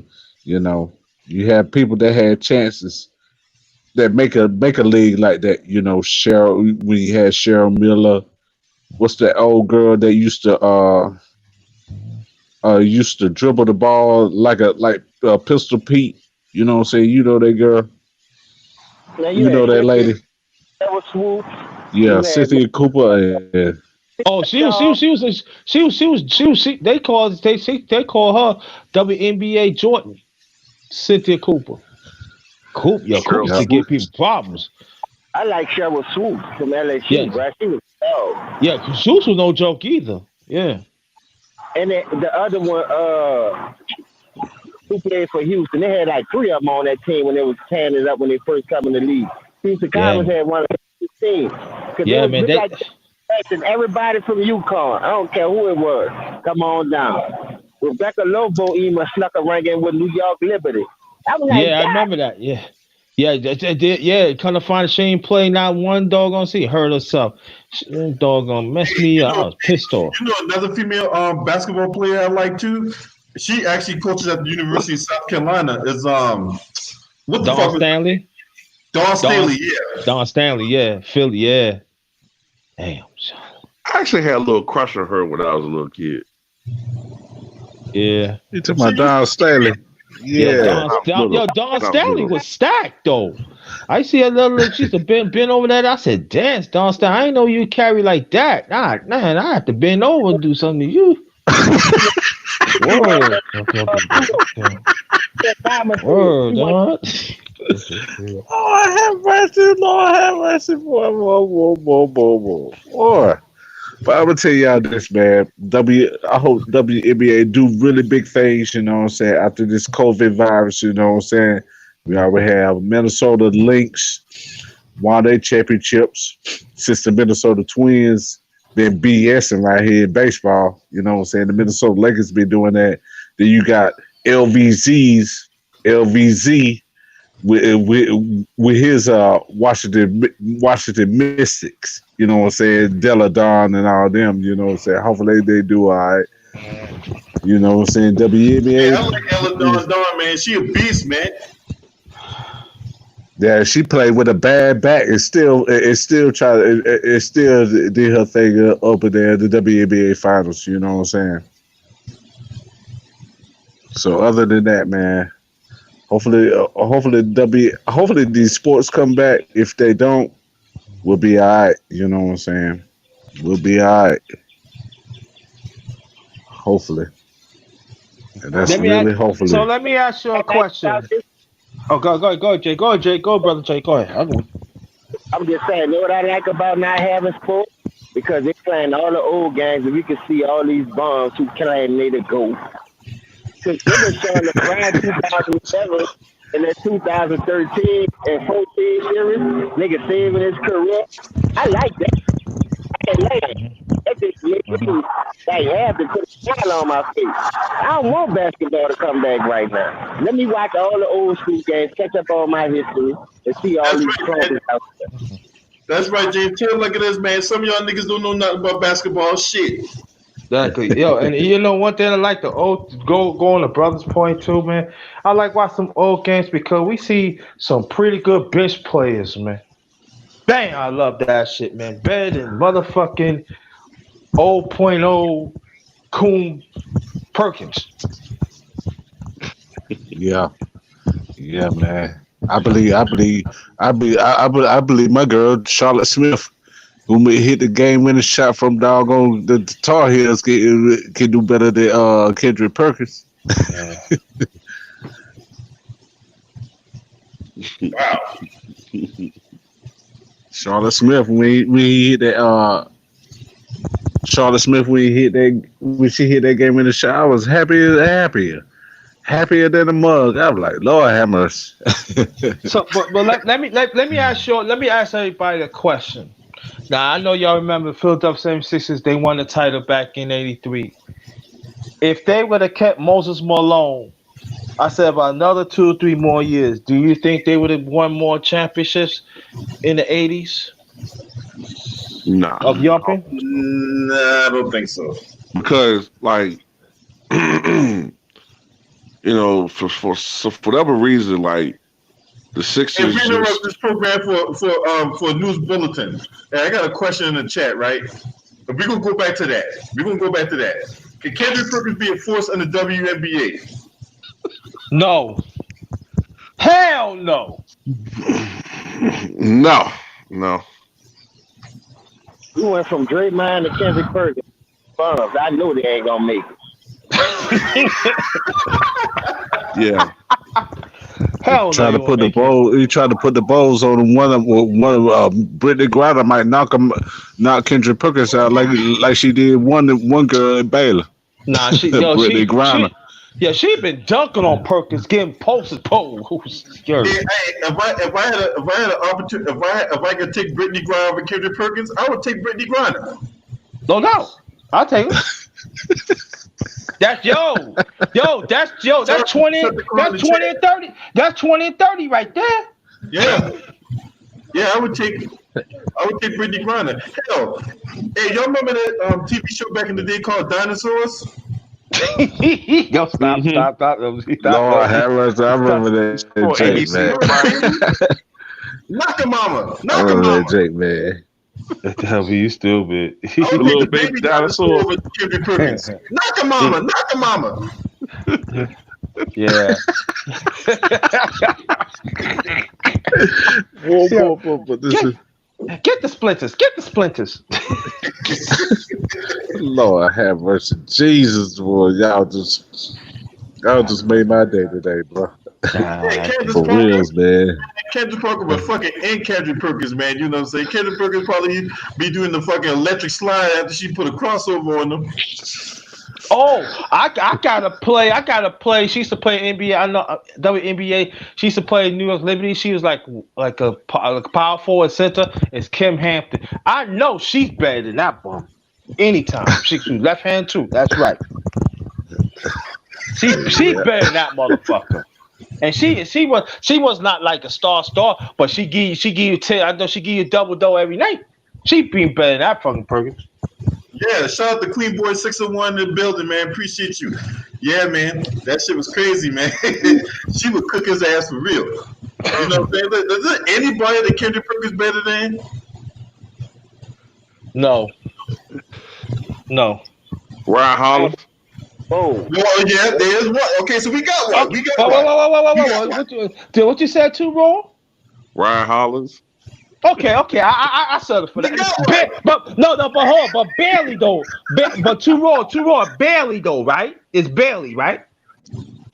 you know, you had people that had chances that make a league like that. You know, we had Cheryl Miller. What's that old girl that used to dribble the ball like Pistol Pete? You know what I'm saying? You know that girl. Now You know that lady. That was Swoop. Yeah, You had Cynthia Cooper. Oh, they call her WNBA Jordan, Cynthia Cooper. Cooper used to give people problems. I like Cheryl Swoop from LSU, Yeah. bro. She was dope. Yeah, because Zeus was no joke either. Yeah. And then the other one, who played for Houston, they had like three of them on that team when they was tearing it up when they first come in the league. Houston Comets had one of the teams. Yeah, man. And everybody from UConn, I don't care who it was, come on down. Rebecca Lobo even snuck a ring in with New York Liberty. I was like, I remember that. Yeah. Yeah, kind of find she ain't play not one doggone see hurt herself. Doggone messed me up. I was pissed off. You know another female basketball player I like too? She actually coaches at the University of South Carolina. Is what the Dawn fuck? Stanley? Dawn Staley, yeah. Dawn Stanley, yeah. Philly, yeah. Damn. I actually had a little crush on her when I was a little kid. Yeah. You talking about Dawn Staley? Yeah. Dawn Stanley was stacked though. I see a little. She's been over there. I said, "Dance, Dawn Stanley. I didn't know you carry like that. Nah, man, I have to bend over and do something to you." Word. Word, dog. Lord have mercy, boy. But I'm gonna tell y'all this, man. I hope WNBA do really big things, you know what I'm saying, after this COVID virus, you know what I'm saying. We already have Minnesota Lynx won their championships since the Minnesota Twins been BSing right here in baseball, you know what I'm saying. The Minnesota Lakers been doing that. Then you got LVZ with his Washington Mystics, you know what I'm saying, Della Don and all them, you know what I'm saying. Hopefully they do all right. You know what I'm saying? WNBA. Yeah, I like Ella Don, man. She a beast, man. Yeah, she played with a bad back and still did her thing over there in the WNBA finals, you know what I'm saying? So other than that, man, hopefully these sports come back. If they don't, we'll be all right. You know what I'm saying? We'll be all right. Hopefully. And that's hopefully. So let me ask you a question. Oh, go, Jay. Go, Jay. Go, brother Jay. Go ahead. I'm just saying, you know what I like about not having sports? Because they're playing all the old games and we can see all these bums who claim they the GOAT. Because they were showing the Brian 2007 and that 2013 and 14 series, nigga saving his career. I like that. I like it. That just made me like have to put a smile on my face. I don't want basketball to come back right now. Let me watch all the old school games, catch up on my history, and see all these trophies out there. That's right, James. Tell look at this, man. Some of y'all niggas don't know nothing about basketball shit. Exactly. Yo, and you know one thing I like to go on the brother's point too, man. I like watch some old games because we see some pretty good bench players, man. Bang, I love that shit, man. Better than motherfucking 0.0 Coon Perkins. Yeah, yeah, man. I believe my girl Charlotte Smith, who may hit the game-winning shot from doggone the Tar Heels, can do better than Kendrick Perkins. Wow. Charlotte Smith, when he hit that Charlotte Smith, when she hit that game in the shot, I was happier than a mug. I was like, Lord have mercy. So, but let me ask everybody a question. Now I know y'all remember the Philadelphia 76ers. They won the title back in '83. If they would have kept Moses Malone, I said about another 2 or 3 more years, do you think they would have won more championships in the '80s? Nah, Of yumping? Nah, I don't think so. because like you know, for whatever reason, like the Hey, Sixers we interrupt just this program for a news bulletin. Hey, I got a question in the chat, right? But we're gonna go back to that. Can Kendrick Perkins be a force in the WNBA? No. Hell no. no. We went from Draymond to Kendrick Perkins. Bums. I know they ain't gonna make it. Yeah. Hell Try no. to put the bowl. He tried to put the bowls on one of Brittany Griner might knock Kendrick Perkins out like she did one girl in Baylor. Nah, Brittany Griner. She been dunking on Perkins, getting posted poles. Yeah, hey, if I had an opportunity, if I could take Brittany Griner over Kendrick Perkins, I would take Brittany Griner. No doubt. I'll take it. That's 20 and 30. That's 20 and 30 right there. Yeah, I would take Brittany Griner. Hell, hey, y'all remember that TV show back in the day called Dinosaurs? Yo, stop. Lord have mercy, I remember that Jake, man. Knock a mama. I remember that Jake, man. Tell me you stupid. I would Little take the baby baby dinosaur. dinosaur over Kendrick Perkins. Knock a mama. Yeah. Whoa, this is Get the splinters. Lord have mercy, Jesus, boy, y'all just made my day today, bro. For reals, man. Kendrick Perkins was fucking in Kendrick Perkins, man. You know what I'm saying? Kendrick Perkins probably be doing the fucking electric slide after she put a crossover on them. Oh, I gotta play. She used to play NBA. I know WNBA. She used to play New York Liberty. She was like a power forward center. It's Kim Hampton. I know she's better than that bum. Anytime she can left hand too. That's right. She's better than that motherfucker. And she was not like a star, but she give you 10. I know she give you double every night. She been better than that fucking Perkins. Yeah, shout out to Queen Boy 601 in the building, man. Appreciate you. Yeah, man. That shit was crazy, man. She would cook his ass for real. You know what I'm saying? Is there anybody that Kendrick Perkins better than? No. Ryan Hollins. Oh. Well, yeah, there's one. Okay, so we got one. What you said too, Ron? Ryan Hollins. Okay, I settled for that. But hold on, but barely though. But too raw, barely though, right? It's barely, right?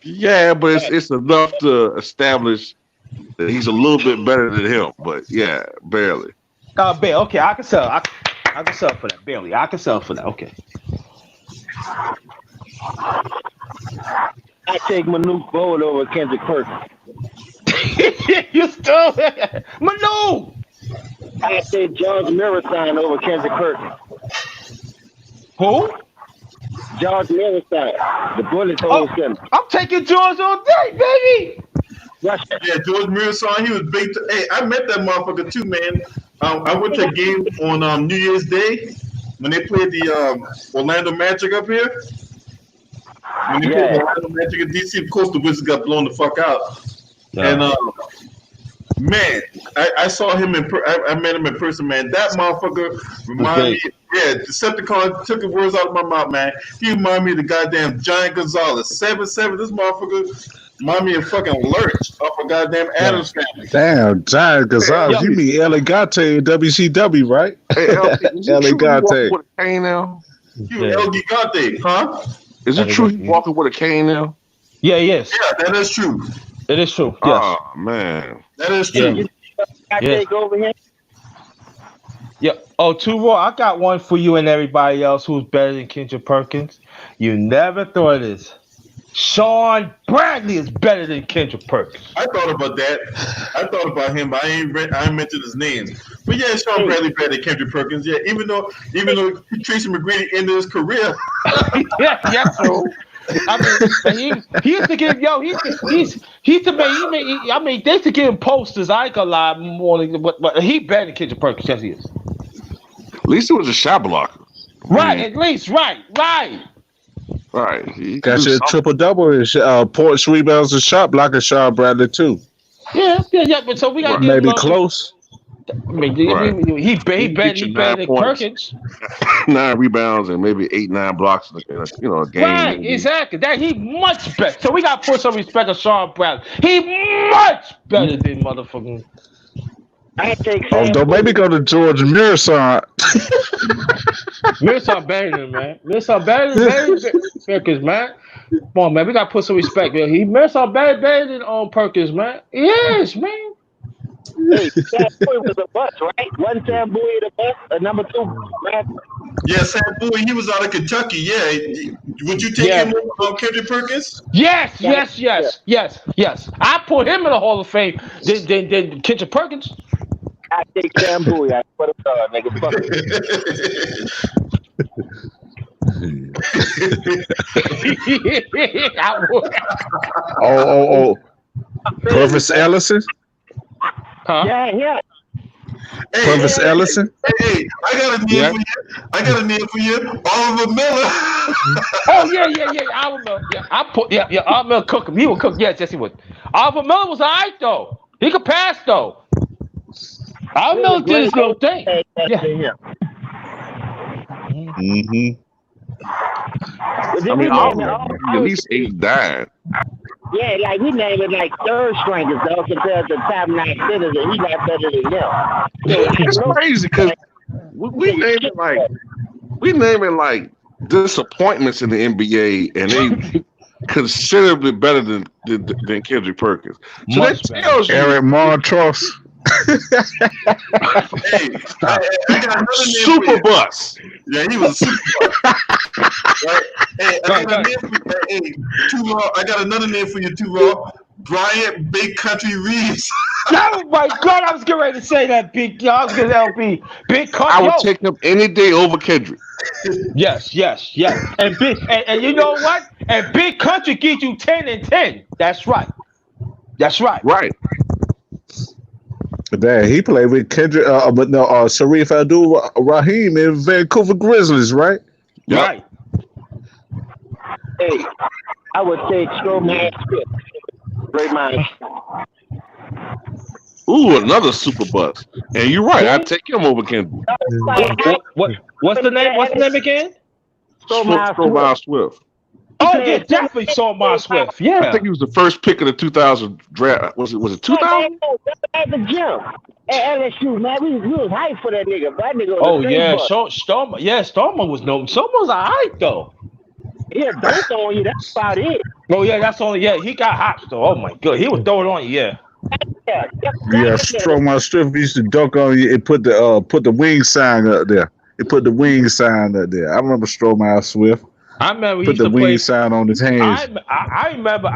Yeah, but it's enough to establish that he's a little bit better than him. But yeah, barely. Okay, I can sell. I can sell for that. Barely, I can sell for that. Okay. I take Manute Bol over Kendrick Perkins. You still Manu. I take George Marathon over Kendrick Perkins. Who? George Marathon, the bullet hole center. I'm taking George all day, baby. Yeah, George Mirasan, he was big. Hey, I met that motherfucker too, man. I went to a game on New Year's Day when they played the Orlando Magic up here. When they played the Orlando Magic in DC, of course the Wizards got blown the fuck out. Yeah. And man, I saw him I met him in person, man. That motherfucker reminded me. Yeah, Decepticon took the words out of my mouth, man. He reminded me of the goddamn Giant Gonzalez. 7'7", this motherfucker remind me of fucking Lurch off of goddamn Adams Family. Damn, Giant Gonzalez. You mean Elegante in WCW, right? Hey, Elegante. With a cane now? El Gigante, huh? Is it true he's walking with a cane now? Yeah, yes. Yeah, that is true. It is true. Yes. Oh man. That is true. I take over him. Yeah. Oh, Two Raw, I got one for you and everybody else who's better than Kendrick Perkins. You never thought of this. Sean Bradley is better than Kendrick Perkins. I thought about that. I thought about him, but I ain't mentioned his name. But yeah, Sean Bradley better than Kendrick Perkins. Yeah, even though Tracy McGrady ended his career. yeah, true. I mean, he used to get they used to give him posters. I ain't gonna lie more than, but he better than Kendrick Perkins. Yes, he is. At least it was a shot blocker. Right, at least, right. Right. Got you a triple-double in points, rebounds, and shot blocker, Sean Bradley, too. Yeah. But so we got to maybe close. I mean, he better than Perkins. 9 rebounds and maybe 8-9 blocks in a game. Right, exactly. That he much better. So we got to put some respect on Sean Bradley. He much better than motherfucking. Don't maybe go to George Mirasan. Mirasan better than man. Mirasan better than Perkins, man. Come on, man. We got to put some respect, man. Mirasan better than Perkins, man. Yes, man. Hey, Sam Bowie was a bust, right? Wasn't Sam Bowie the bust? Number 2, man. Yeah, Sam Bowie, he was out of Kentucky. Yeah. Would you take him over Kendrick Perkins? Yes. I put him in the Hall of Fame than Kendrick Perkins. I take Sam Bowie. I put him nigga. Fuck Oh. Purvis Ellison? Huh? Yeah. Purvis Ellison? Hey, I got a name for you. Oliver Miller. Oh, yeah. Oliver Miller. Yeah, Oliver Miller cook him. He would cook. Yes, he would. Oliver Miller was all right, though. He could pass, though. Oliver Miller did his little thing. Yeah. Mm-hmm. I mean, at least 8 died. Yeah, like we named it like third stringers though compared to top 9 centers, and he got better than them. It's crazy because we name it like disappointments in the NBA, and they considerably better than Kendrick Perkins. So that tells you Eric Montross. Hey, I got another name Super for you. Bus. Yeah, he was a super bus. Right? Hey, I got another name for you too, Raw. Bryant Big Country Reeves. Oh my God, I was getting ready to say that, big. I was going to be big country. I would take him any day over Kendrick. Yes. And you know what? And big country gives you 10 and 10. That's right. Right. Damn, he played with Kendrick, Sharif Abdul-Rahim in Vancouver Grizzlies, right? Yep. Right. Hey, I would take Strowman Smith. Great mind. Ooh, another super bus. And you're right. I'd take him over Kendrick. What's the name? What's the name again? Strowman Swift. Oh yeah, definitely Strowman Swift. Yeah, I think he was the first pick of the 2000 draft. Was it 2000? At the gym at LSU, man, we was hyped for that nigga. That nigga. Oh yeah, Stormer. Yeah, Stormer was alright though. Yeah, dunk on you. That's about it. Oh yeah, that's only he got hot though. Oh my God, he was throwing on you. Yeah. Yeah, Strowman Swift used to dunk on you and put the wing sign up there. It put the wing sign up there. I remember Strowman Swift. I remember he Put used the to play. weed sign on his hands. I remember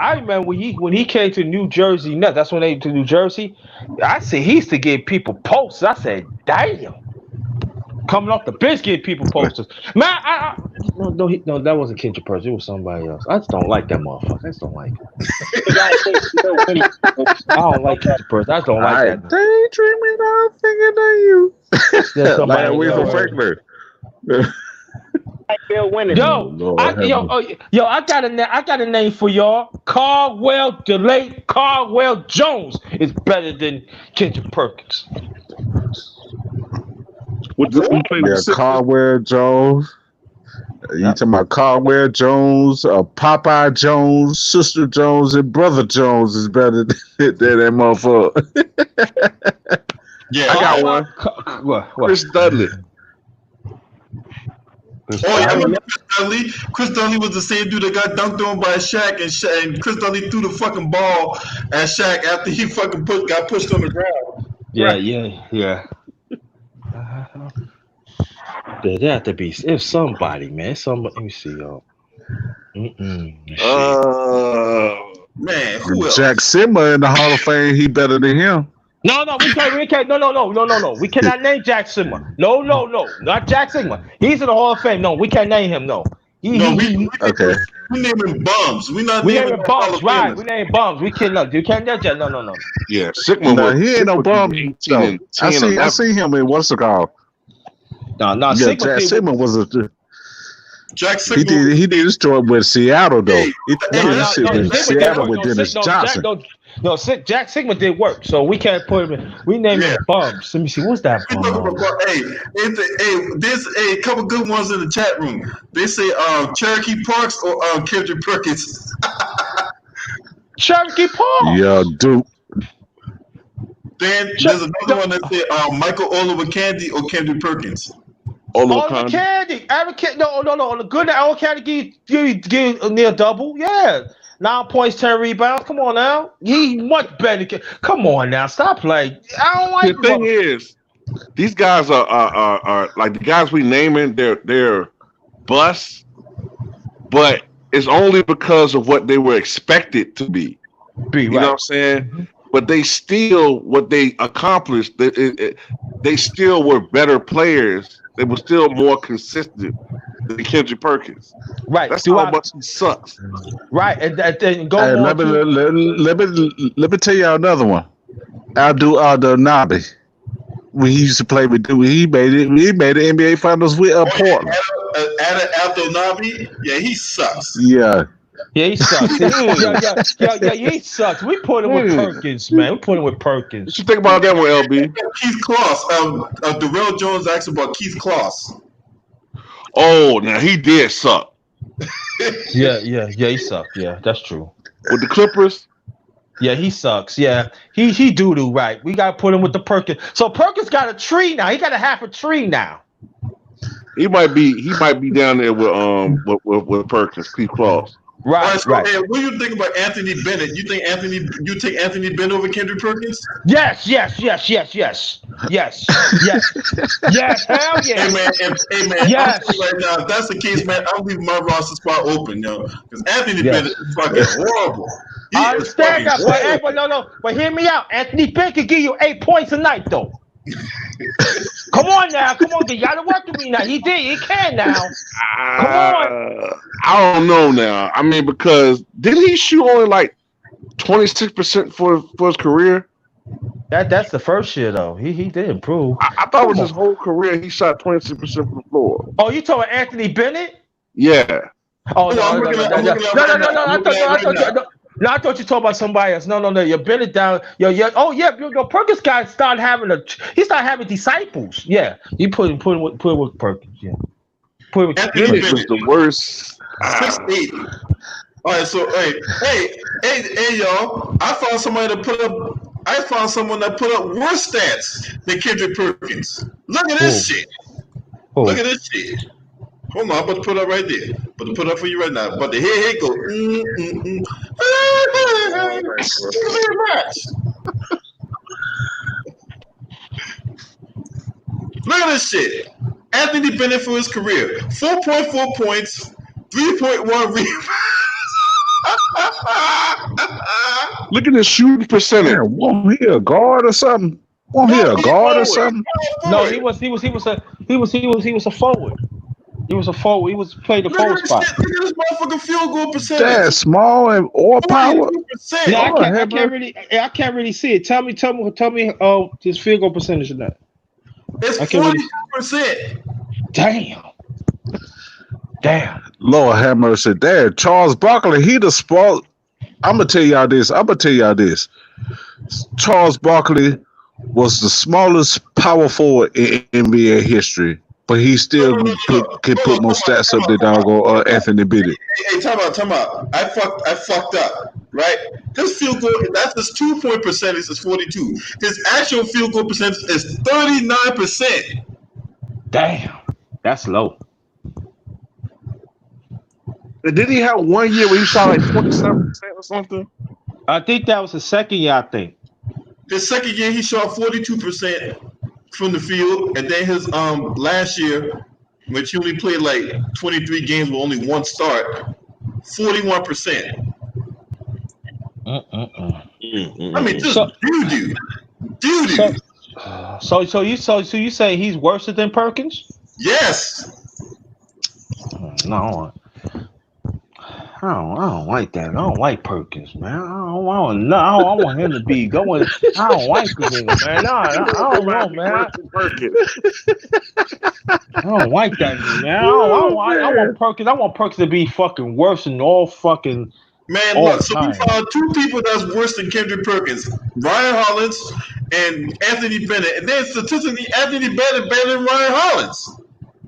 when he came to New Jersey Nets. That's when they to New Jersey. I said he used to give people posters. I said, damn. Coming off the bench, give people posters. Man, no, that wasn't Kendrick Perkins. It was somebody else. I just don't like that motherfucker. I just don't like him. I don't like Kendrick Perkins. I just don't like that. Daydreaming, I'm thinking of you. There's somebody Like else. Aretha Franklin. Bill winning. I got a name for y'all. The late Caldwell Jones is better than Kendrick Perkins. Caldwell Jones. You talking about Caldwell Jones, Popeye Jones, Sister Jones, and Brother Jones is better than that motherfucker. Yeah, I got one. What? Chris Dudley. Oh yeah, I remember Chris Dudley. Chris Dudley was the same dude that got dunked on by Shaq, and Chris Dudley threw the fucking ball at Shaq after he fucking got pushed on the ground. Yeah. There had to be it's somebody, man. Somebody. Let me see, y'all. Man, who else? Jack Simmer in the Hall of Fame, he better than him. No, we can't. No. We cannot name Jack Simmer. No, not Jack Simmer. He's in the Hall of Fame. No, we can't name him. No. We naming bums. We naming bums, right? We name bums. We cannot. You can't name Jack. No. Yeah, Sigma. No, he ain't no bum. I see him in what's it called? No. Yeah, Jack Simmer was a. Jack Sigma. He did his job with Seattle though. He did his shit with Seattle with Dennis Johnson. Jack Sigma did work, so we can't put him in. We name him bums. Let me see, what's that bum? There's a couple good ones in the chat room. They say Cherokee Parks or Kendrick Perkins. Cherokee Parks. Yeah, dude. Then there's another one that say Michael Oliver Candy or Kendrick Perkins. Oliver Candy. No. The good Oliver Candy give near double. Yeah. 9 points, 10 rebounds. Come on now. He much better. Come on now. Stop playing. I don't like the thing is, these guys are like the guys we naming, they're busts, but it's only because of what they were expected to be. You know what I'm saying? Mm-hmm. But they still, what they accomplished, they still were better players. They were still more consistent than Kendrick Perkins. Right. That's how much he sucks. Right. And go on. Let me tell you another one. Abdul Nabi. When he used to play with Duke, he made the NBA Finals with Portland. Abdul Nabi? Yeah, he sucks. Yeah. Yeah, he sucks. He sucks. We put him with Perkins, man. We put him with Perkins. What you think about that one, LB? Keith Kloss. Darrell Jones asked about Keith Kloss. Oh, now he did suck. Yeah, he sucked. Yeah, that's true. With the Clippers? Yeah, he sucks. Yeah, he doo-doo, right. We got to put him with the Perkins. So Perkins got a tree now. He got a half a tree now. He might be down there with Perkins, Keith Kloss. Right. Hey, what do you think about Anthony Bennett? You take Anthony Bennett over Kendrick Perkins? Yes. Yes. Hell yeah. Hey man. Yes. Right now, if that's the case, man, I'm leaving my roster spot open, yo. Because Anthony Bennett is fucking horrible. I understand that, but hear me out. Anthony Bennett could give you 8 points a night, though. Come on, you gotta work with me now. He can now. Come on. I don't know now. I mean, because didn't he shoot only like 26% for his career? That's the first year though. He did improve. I thought it was his whole career. He shot 26% from the floor. Oh, you talking about Anthony Bennett? Yeah. Oh no. No, I thought you talking about somebody else. No, you Bennett down. Yo, Perkins guy started having disciples. Yeah, he put him with Perkins. Yeah, Bennett was the worst. 6'8". All right, so hey, y'all! I found someone that put up worse stats than Kendrick Perkins. Look at this shit. Look at this shit. Hold on, I'm about to put it up right there. I'm about to put it up for you right now. But the head go. Look at this shit. Anthony Bennett for his career: 4.4 points, 3.1 rebounds. Look at the shooting percentage. Man, won't he a guard or something? Won't he a guard or something? No, he was a forward. He was a forward. He was played the Look at forward this spot. shit. Look at this motherfucking field goal percentage. That small and or power. 42%. No, Lord, I can't really see it. Tell me, his field goal percentage of that. It's I can't really. 42%. Damn. Lord have mercy. There, Charles Barkley, he the sport. I'm gonna tell y'all this. Charles Barkley was the smallest power forward in NBA history, but he still can put more stats up than doggone Anthony Bennett. Hey, time out. I fucked up, right? His field goal, that's his 2-point percentage is 42. His actual field goal percentage is 39%. Damn. That's low. Did he have 1 year where he shot like 27% or something? I think that was the second year, I think. His second year, he shot 42% from the field, and then his last year, which he only played like 23 games with only one start, 41%. I mean, just doo-doo. So you say he's worse than Perkins? Yes. No, I don't like that. I don't like Perkins, man. I want him to be going. I don't like him, man. I don't know, man. I don't like that, man. I want Perkins. I want Perkins to be fucking worse than all fucking. Man, look, so we found two people that's worse than Kendrick Perkins, Ryan Hollins and Anthony Bennett. And then statistically, Anthony Bennett better than Ryan Hollins.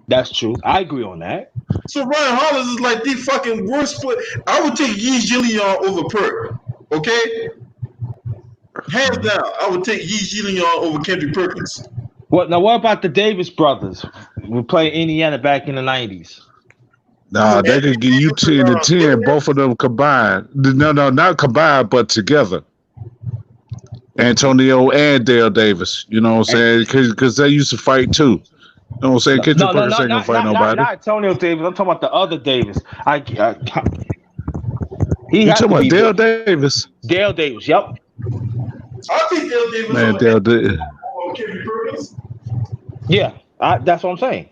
That's true. I agree on that. So Ryan Hollins is like the fucking worst player. I would take Yee Jillian over Perk. Okay? Hands down, I would take Yee Jillian over Kendrick Perkins. What about the Davis brothers? We played Indiana back in the 90s. Nah, they could give you 10 to 10, both of them combined. No, not combined, but together. Antonio and Dale Davis. You know what I'm saying? Because they used to fight too. You know what I'm saying? Kendrick Perkins ain't gonna fight nobody. Not Antonio Davis. I'm talking about the other Davis. You talking about Dale Davis? Dale Davis, yep. I think Dale Davis Man, Dale Davis. Kendrick Perkins. Yeah, that's what I'm saying.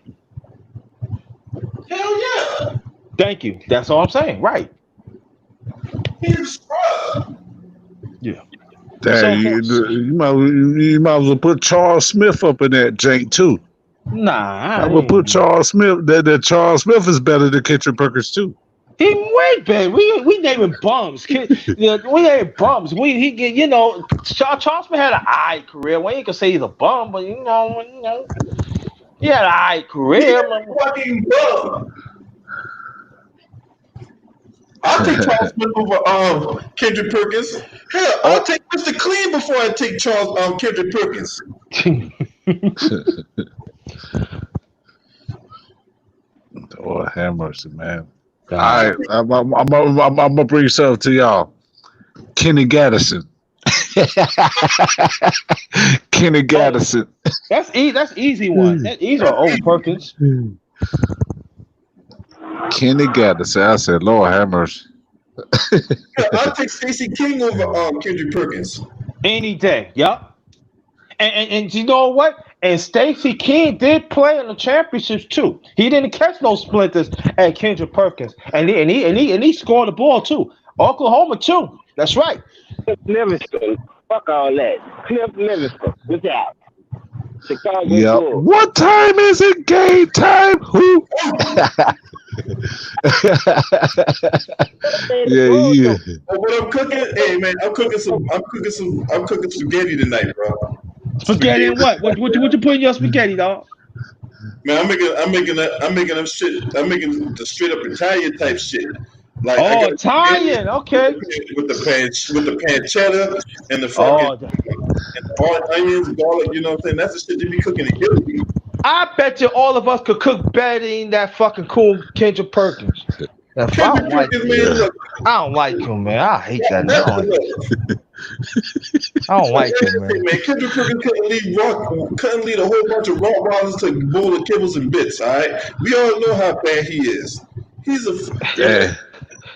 Hell yeah. Thank you. That's all I'm saying. Right. He's a scrub. Yeah. Dang, you might as well put Charles Smith up in that jank too. Nah, I would put Charles Smith. That Charles Smith is better than Kendrick Perkins too. He way better. We naming bums. We naming bums. Charles Smith had an eye career. We ain't gonna say he's a bum, but you know, he had an eye career. Fucking bum. I'll take Charles Smith over Kendrick Perkins. Hell, I'll take Mr. Clean before I take Kendrick Perkins. Lord have mercy, man. All right, I'm gonna bring something to y'all. Kenny Gaddison. Kenny Gaddison. That's easy one. That's easy over Perkins. Kenny Gaddison. I said, Lord have mercy. I'll take Stacey King over Kendrick Perkins. Any day. Yep. And you know what? And Stacey King did play in the championships too. He didn't catch no splinters at Kendrick Perkins, and he scored the ball too. Oklahoma too. That's right. Cliff Livingston. Fuck all that. Cliff Livingston. What's out? Chicago. Yep. Bulls. What time is it? Game time. Who? Yeah. What I'm cooking? Hey man, I'm cooking spaghetti tonight, bro. Spaghetti and what? What you put in your spaghetti, dog? Man, I'm making them shit. I'm making the straight up Italian type shit. Like Italian, okay. With the pancetta and the fucking and all onions, garlic. You know what I'm saying? That's the shit they be cooking in Italy. I bet you all of us could cook better than that fucking cool Kendrick Perkins. I don't like him, man. I hate that. I don't like him, man. Kendrick Perkins couldn't lead a whole bunch of Rottweilers to bowl of kibbles and bits. All right, we all know how bad he is. He's a Yeah.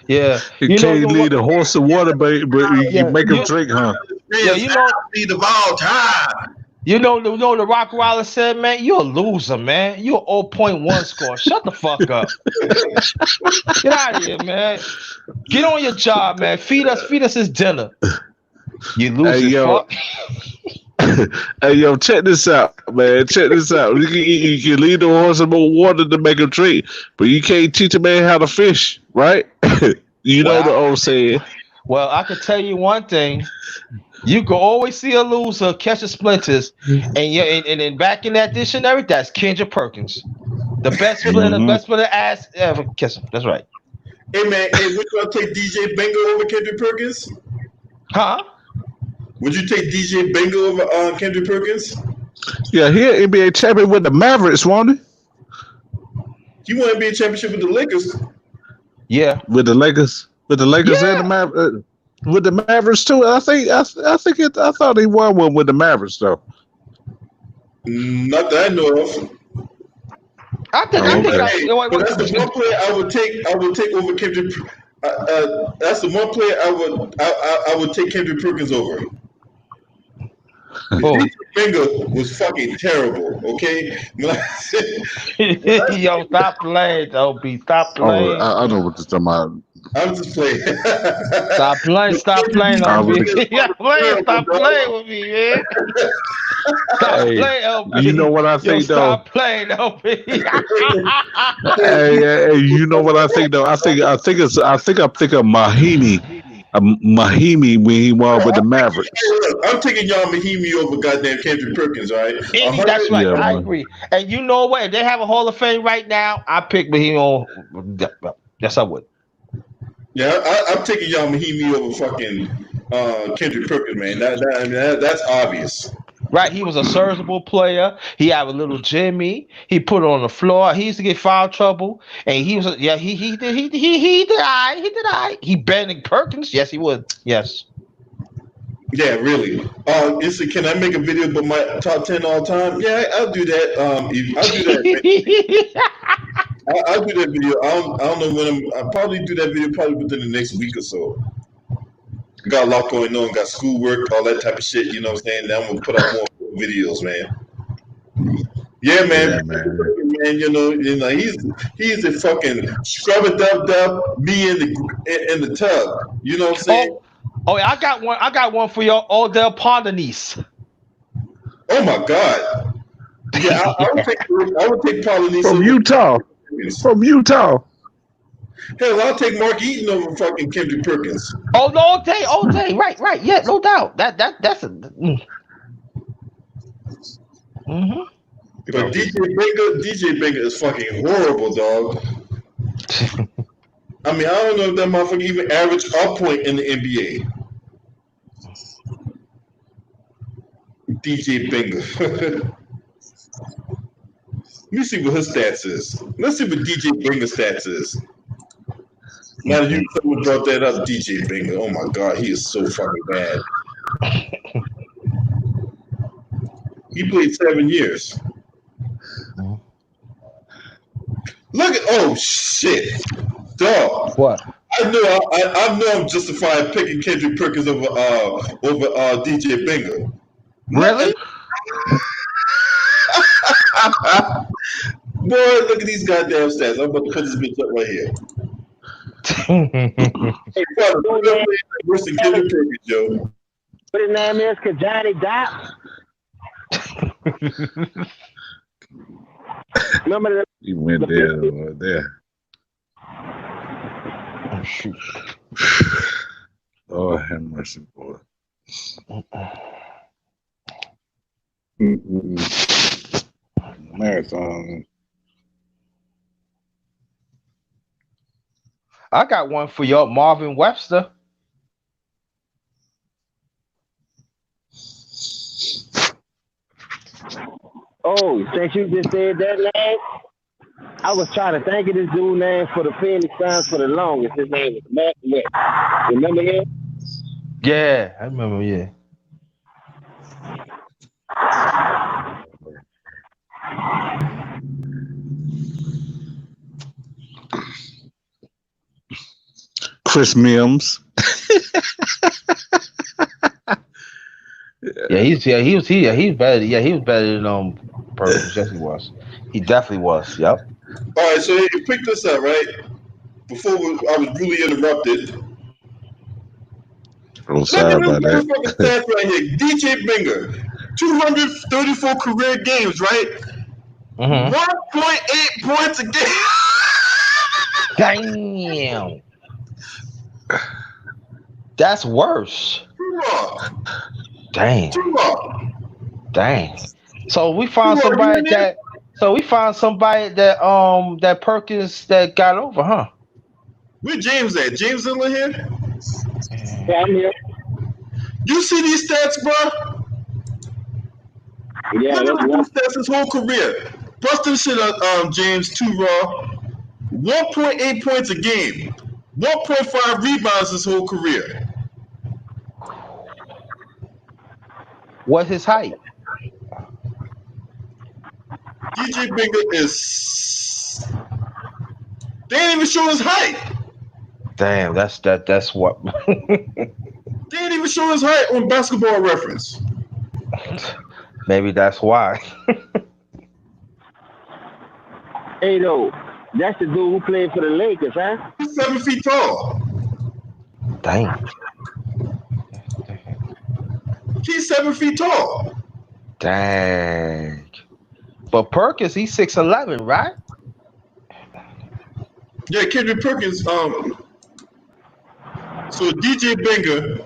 Yeah, You can't lead a horse to water, but you yeah, can make him drink, huh? yeah, athlete of all time. you know the Rock Wallace said, man, you're a loser, man. You're 0.1 score. Shut the fuck up. Get out of here, man. Get on your job, man. Feed us his dinner. You Hey losing yo, fuck. hey yo, check this out, man. Check this out. You can lead the horse in more water to make him drink, but you can't teach a man how to fish, right? You know the Well, old saying. well, I could tell you one thing. You can always see a loser catching splinters, and yeah, and then back in that dictionary, that's Kendrick Perkins, the Mm-hmm. best splinter ass ever kiss him. That's right. Hey man, hey, would you take DJ Benga over Kendrick Perkins? Huh? Would you take DJ Benga over Kendrick Perkins? Yeah, he an NBA champion with the Mavericks, won't he? He won NBA championship with the Lakers. Yeah. With the Lakers, and the Yeah. with the Mavericks too. I thought he won one with the Mavericks though. Not that I know of. I think Oh, But okay. hey, but that's the one player I would take. I would take over Kendrick. That's the one player I would take Kendrick Perkins over. Oh. DJ Benga was fucking terrible. Okay, Yo, stop playing, OB. Stop Oh, playing. I know what you're talking about. I'm just playing. Stop playing. Stop playing, I OB. would- Stop playing with me, man. Stop Hey, playing, OB. you know what I Yo, think though? stop playing, OB. Hey, you know what I think though? I think I'm thinking of Mahimi when he won with the Mavericks. I'm taking y'all Mahimi over goddamn Kendrick Perkins, right? Indy, that's right. Yeah, I man. agree. And you know what? If they have a Hall of Fame right now, I pick Mahimo. Yes, I would. Yeah, I'm taking y'all Mahimi over fucking Kendrick Perkins, man. That's obvious. Right, he was a serviceable player. He had a little Jimmy. He put it on the floor. He used to get foul trouble, and he was he did I he banned Perkins. Yes, he would. Yes. Yeah, really. Can I make a video about my top 10 all time? Yeah, I'll do that. I'll do that. I'll do that video. I don't know when I'll probably do that video probably within the next week or so. Got a lot going on, got schoolwork, all that type of shit, you know what I'm saying? Now I'm gonna put out more videos, man. Yeah, man. Yeah, man. Man, you know, he's a fucking scrub dub me in the tub. You know what I'm saying? Oh, I got one for your Odell Pondanese. Oh my god. Yeah, I would take Paulinese From over Utah. Perkins. From Utah. Hell, I'll take Mark Eaton over fucking Kendrick Perkins. Oh, no, all day, right, yeah, no doubt. That's a. Mm-hmm. But DJ Benga is fucking horrible, dog. I mean, I don't know if that motherfucker even averaged a point in the NBA. DJ Benga. Let me see what his stats is. Let's see what DJ Benga's stats is. Now that someone brought that up, DJ Benga. Oh my god, he is so fucking bad. He played 7 years. Look at shit, dog. What? I know I'm justified picking Kendrick Perkins over DJ Benga. Really? Boy, look at these goddamn stats. I'm about to put this bitch up right here. Hey, brother, don't play worse than Kendrick Perkins, yo. What his name is? Kajani Dot? Remember that? He went there. Oh, shoot. Oh, have mercy, boy. Marathon. I got one for y'all, Marvin Webster. Oh, since you just said that name, I was trying to think of this dude's name for the Phoenix Suns for the longest. His name is Matt West. Remember him? Yeah, I remember. Yeah. Chris Mims. He was better. Yeah, he was better than Perkins. Yes, he was. He definitely was. Yep. All right, so you pick this up, right? Before I was brutally interrupted. I'm Look sorry at this about that. motherfucking stats right here. DJ Binger, 234 career games, right? Mm-hmm. 1.8 points a game. Damn. That's worse. Too raw. Dang. Too raw. Dang. So we found Too raw, somebody man. that. So we found somebody that that Perkins that got over, huh? Where James at? James still in here? Yeah, I'm here. You see these stats, bro? Yeah, Look at that's these stats his whole career. Bust them shit up, James, too raw. 1.8 points a game. 1.5 rebounds his whole career. What's his height? DJ Binger is. They ain't even show his height. Damn, that's what. They ain't even show his height on Basketball Reference. Maybe that's why. hey though. That's the dude who played for the Lakers, huh? He's 7 feet tall. Damn. He's 7 feet tall. Dang. But Perkins, he's 6'11", right? Yeah, Kendrick Perkins. So DJ Binger.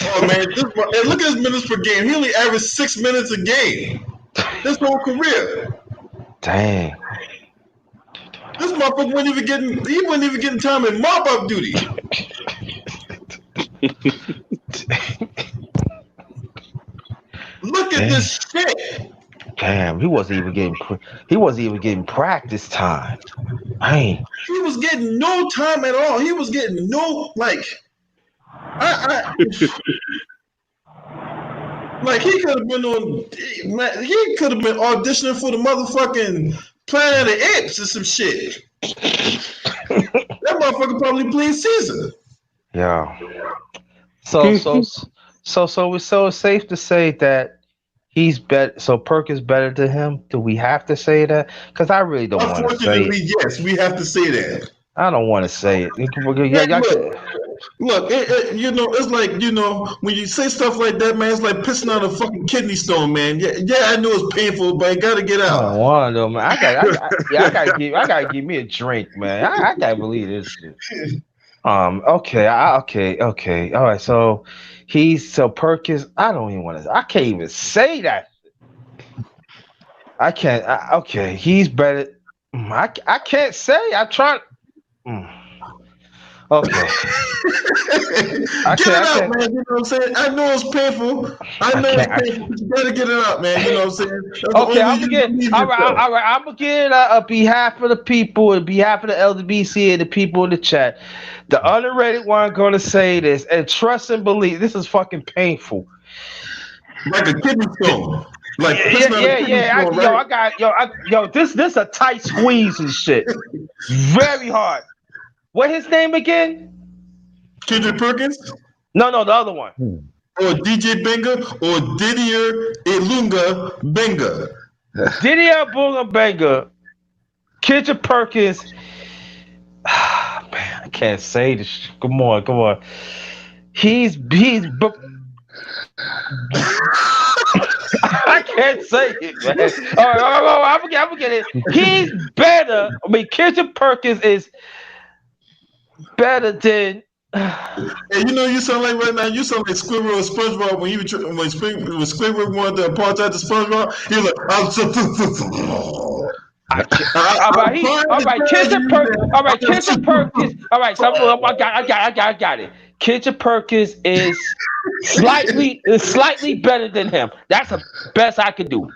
Oh man, hey, look at his minutes per game. He only averaged 6 minutes a game. His whole career. Dang. This motherfucker wasn't even getting time in mop up duty. Look at this shit. Damn, he wasn't even getting practice time. Dang. He was getting no time at all. He was getting no like like he could have been auditioning for the motherfucking Planet of the Apes or some shit. That motherfucker probably played Caesar. Yeah. So it's safe to say that he's better. So Perkins better than him. Do we have to say that? Because I really don't want to say it. Unfortunately, yes, we have to say that. I don't want to say it. Look, it's like, when you say stuff like that, man, it's like pissing out a fucking kidney stone, man. Yeah, I know it's painful, but it gotta get out. I don't want to, man. I gotta give me a drink, man. I can't believe this shit. Okay. All right. So Perkins. I don't even want to. I can't even say that. I can't. Okay, he's better. I can't say. I'm trying. Okay. Get it out, man. You know what I'm saying? I know it's painful. I know it's painful. But you gotta get it out, man. You know what I'm saying? Okay, I'm gonna get. All right. I'm gonna get it out on behalf of the people, on behalf of the LDBC and the people in the chat. The underrated one gonna say this, and trust and believe. This is fucking painful. Like a kidney stone. Like This a tight squeeze and shit. Very hard. What his name again? Kendrick Perkins? No, the other one. Or DJ Benga or Didier Ilunga Benga. Didier Bunga Benga. Kendrick Perkins. Man, I can't say this. Come on. He's I can't say it, man. All right, I'm gonna get it. He's better. I mean, Kendrick Perkins is better than. And you sound like right now. You sound like Squidward or SpongeBob when Squidward wanted to apologize to SpongeBob. He was like, "I'm so." All right, Kendrick Perkins. All right, so I got it. Kendrick Perkins is slightly better than him. That's the best I could do.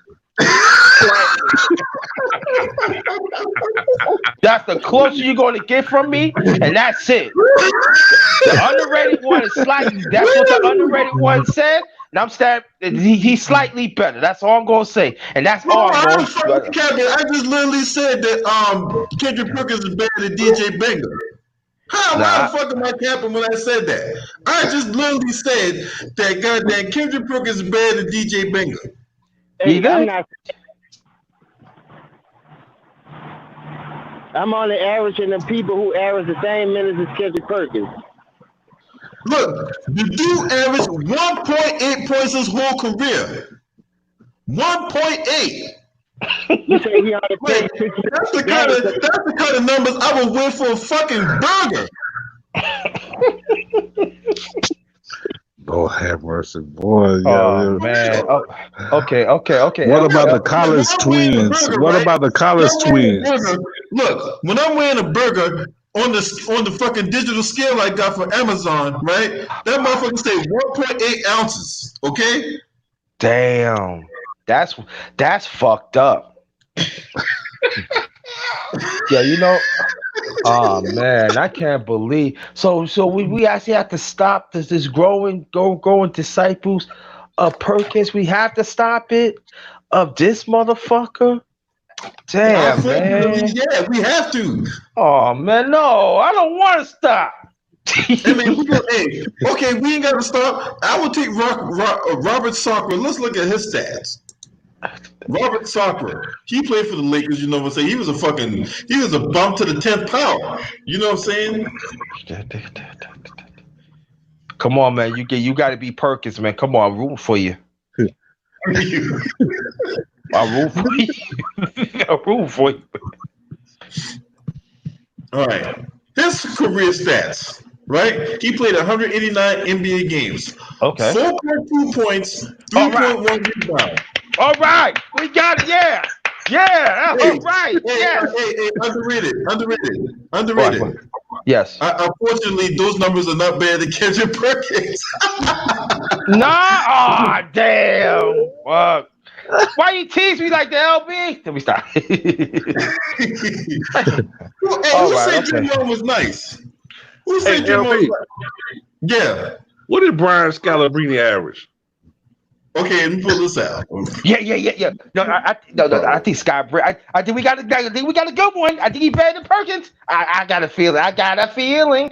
That's the closest you're going to get from me, and that's it. The underrated one is slightly. That's what the underrated one said. And I'm saying he's slightly better. That's all I'm gonna say, and that's all I'm gonna say. I just literally said that Kendrick Perkins is better than DJ Benga. How the fuck am I capping when I said that? I just literally said that goddamn Kendrick Perkins is better than DJ Banger. Hey, I'm only averaging the people who average the same minutes as Kendrick Perkins. Look, the dude averaged 1.8 points his whole career. 1.8. You say he only played 60 that's the kind of numbers I would win for a fucking burger. Lord have mercy, boy. Oh man. Oh, okay. What about the Collins twins? What about the Collins twins? Look, when I'm wearing a burger on the fucking digital scale I got from Amazon, right? That motherfucker say 1.8 ounces. Okay. Damn. That's fucked up. Yeah, you know. Oh man, I can't believe. So we actually have to stop this growing disciples of Perkins. We have to stop it of this motherfucker. Damn, man. Yeah, we have to. Oh man, no, I don't want to stop. I mean, okay, we ain't got to stop. I will take Robert Sacre. Let's look at his stats. Robert Sacre, he played for the Lakers. You know what I'm saying? He was a bump to the 10th power. You know what I'm saying? Come on, man. You got to be Perkins, man. Come on, I'm rooting for you. I'm rooting for you. All right. His career stats, right? He played 189 NBA games. Okay. 4.2 points, 3.1 rebounds. All right. We got it. Yeah. Yeah. All right. Hey, underrated. Yes. Unfortunately, those numbers are not better than Kendrick Perkins. Nah. Oh, damn. Fuck. Why you tease me like the LB? Let me stop. Who said Jim Young was nice? Who said Jim Young was nice? Yeah. What did Brian Scalabrine average? Okay, let me pull this out. Yeah. No, I think Scott. I think we got a good one. I think he's better than Perkins. I got a feeling. I got a feeling.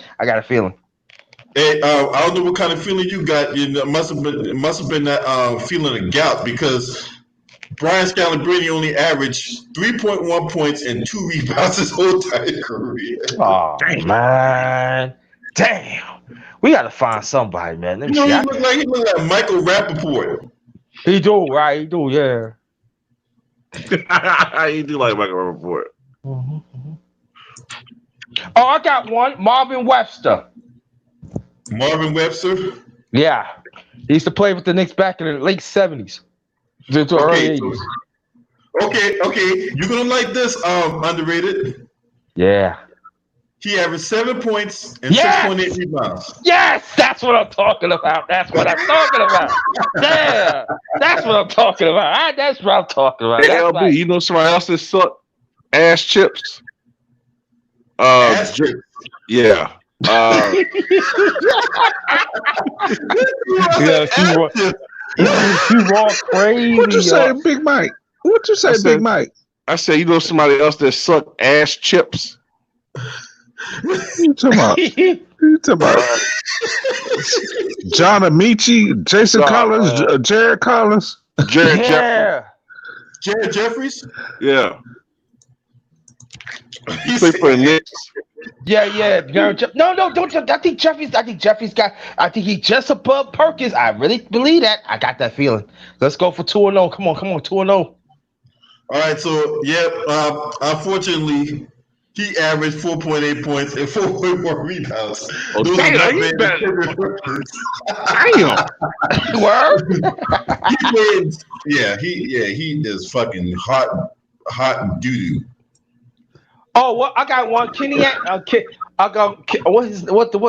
Hey, I don't know what kind of feeling you got. It must have been that feeling of gout, because Brian Scalabrine only averaged 3.1 points and 2 rebounds his whole entire career. Oh, man. Damn. We got to find somebody, man. He look like Michael Rappaport. He do, right? He do, yeah. He do like Michael Rappaport. Mm-hmm. Oh, I got one. Marvin Webster. Marvin Webster? Yeah. He used to play with the Knicks back in the late 70s. To early 80s. Okay. You're going to like this, underrated. Yeah. He averaged 7 points and 6.8 rebounds. Yes, that's what I'm talking about. Yeah, that's what I'm talking about. Hey, LB, like, you know somebody else that sucked ass chips? Ass chips? Yeah. She walked crazy. What you say, Big Mike? Big Mike? I said, you know somebody else that sucked ass chips? You talking about John Amici, Jason Collins, Jared Collins, Jared Jeffries? Yeah. He played for the Knicks. Yeah. No, don't. I think Jeffries got. I think he's just above Perkins. I really believe that. I got that feeling. Let's go for 2-0. Come on, 2-0. All right, so unfortunately, he averaged 4.8 points and 4.1 rebounds. Oh, damn, he's better. Damn. Word? He is fucking hot doo-doo. Oh, well, I got one. Kenny. I got what the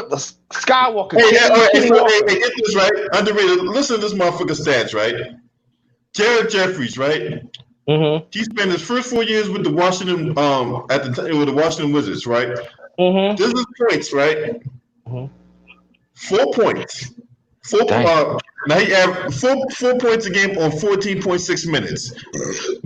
Skywalker. Hey, get this right. Underrated. Listen to this motherfucker stats, right? Jared Jeffries, right? Mm-hmm. He spent his first 4 years with the Washington with the Washington Wizards, right? Mm-hmm. This is points, right? Mm-hmm. 4 points. Now he averaged 4 points a game on 14.6 minutes.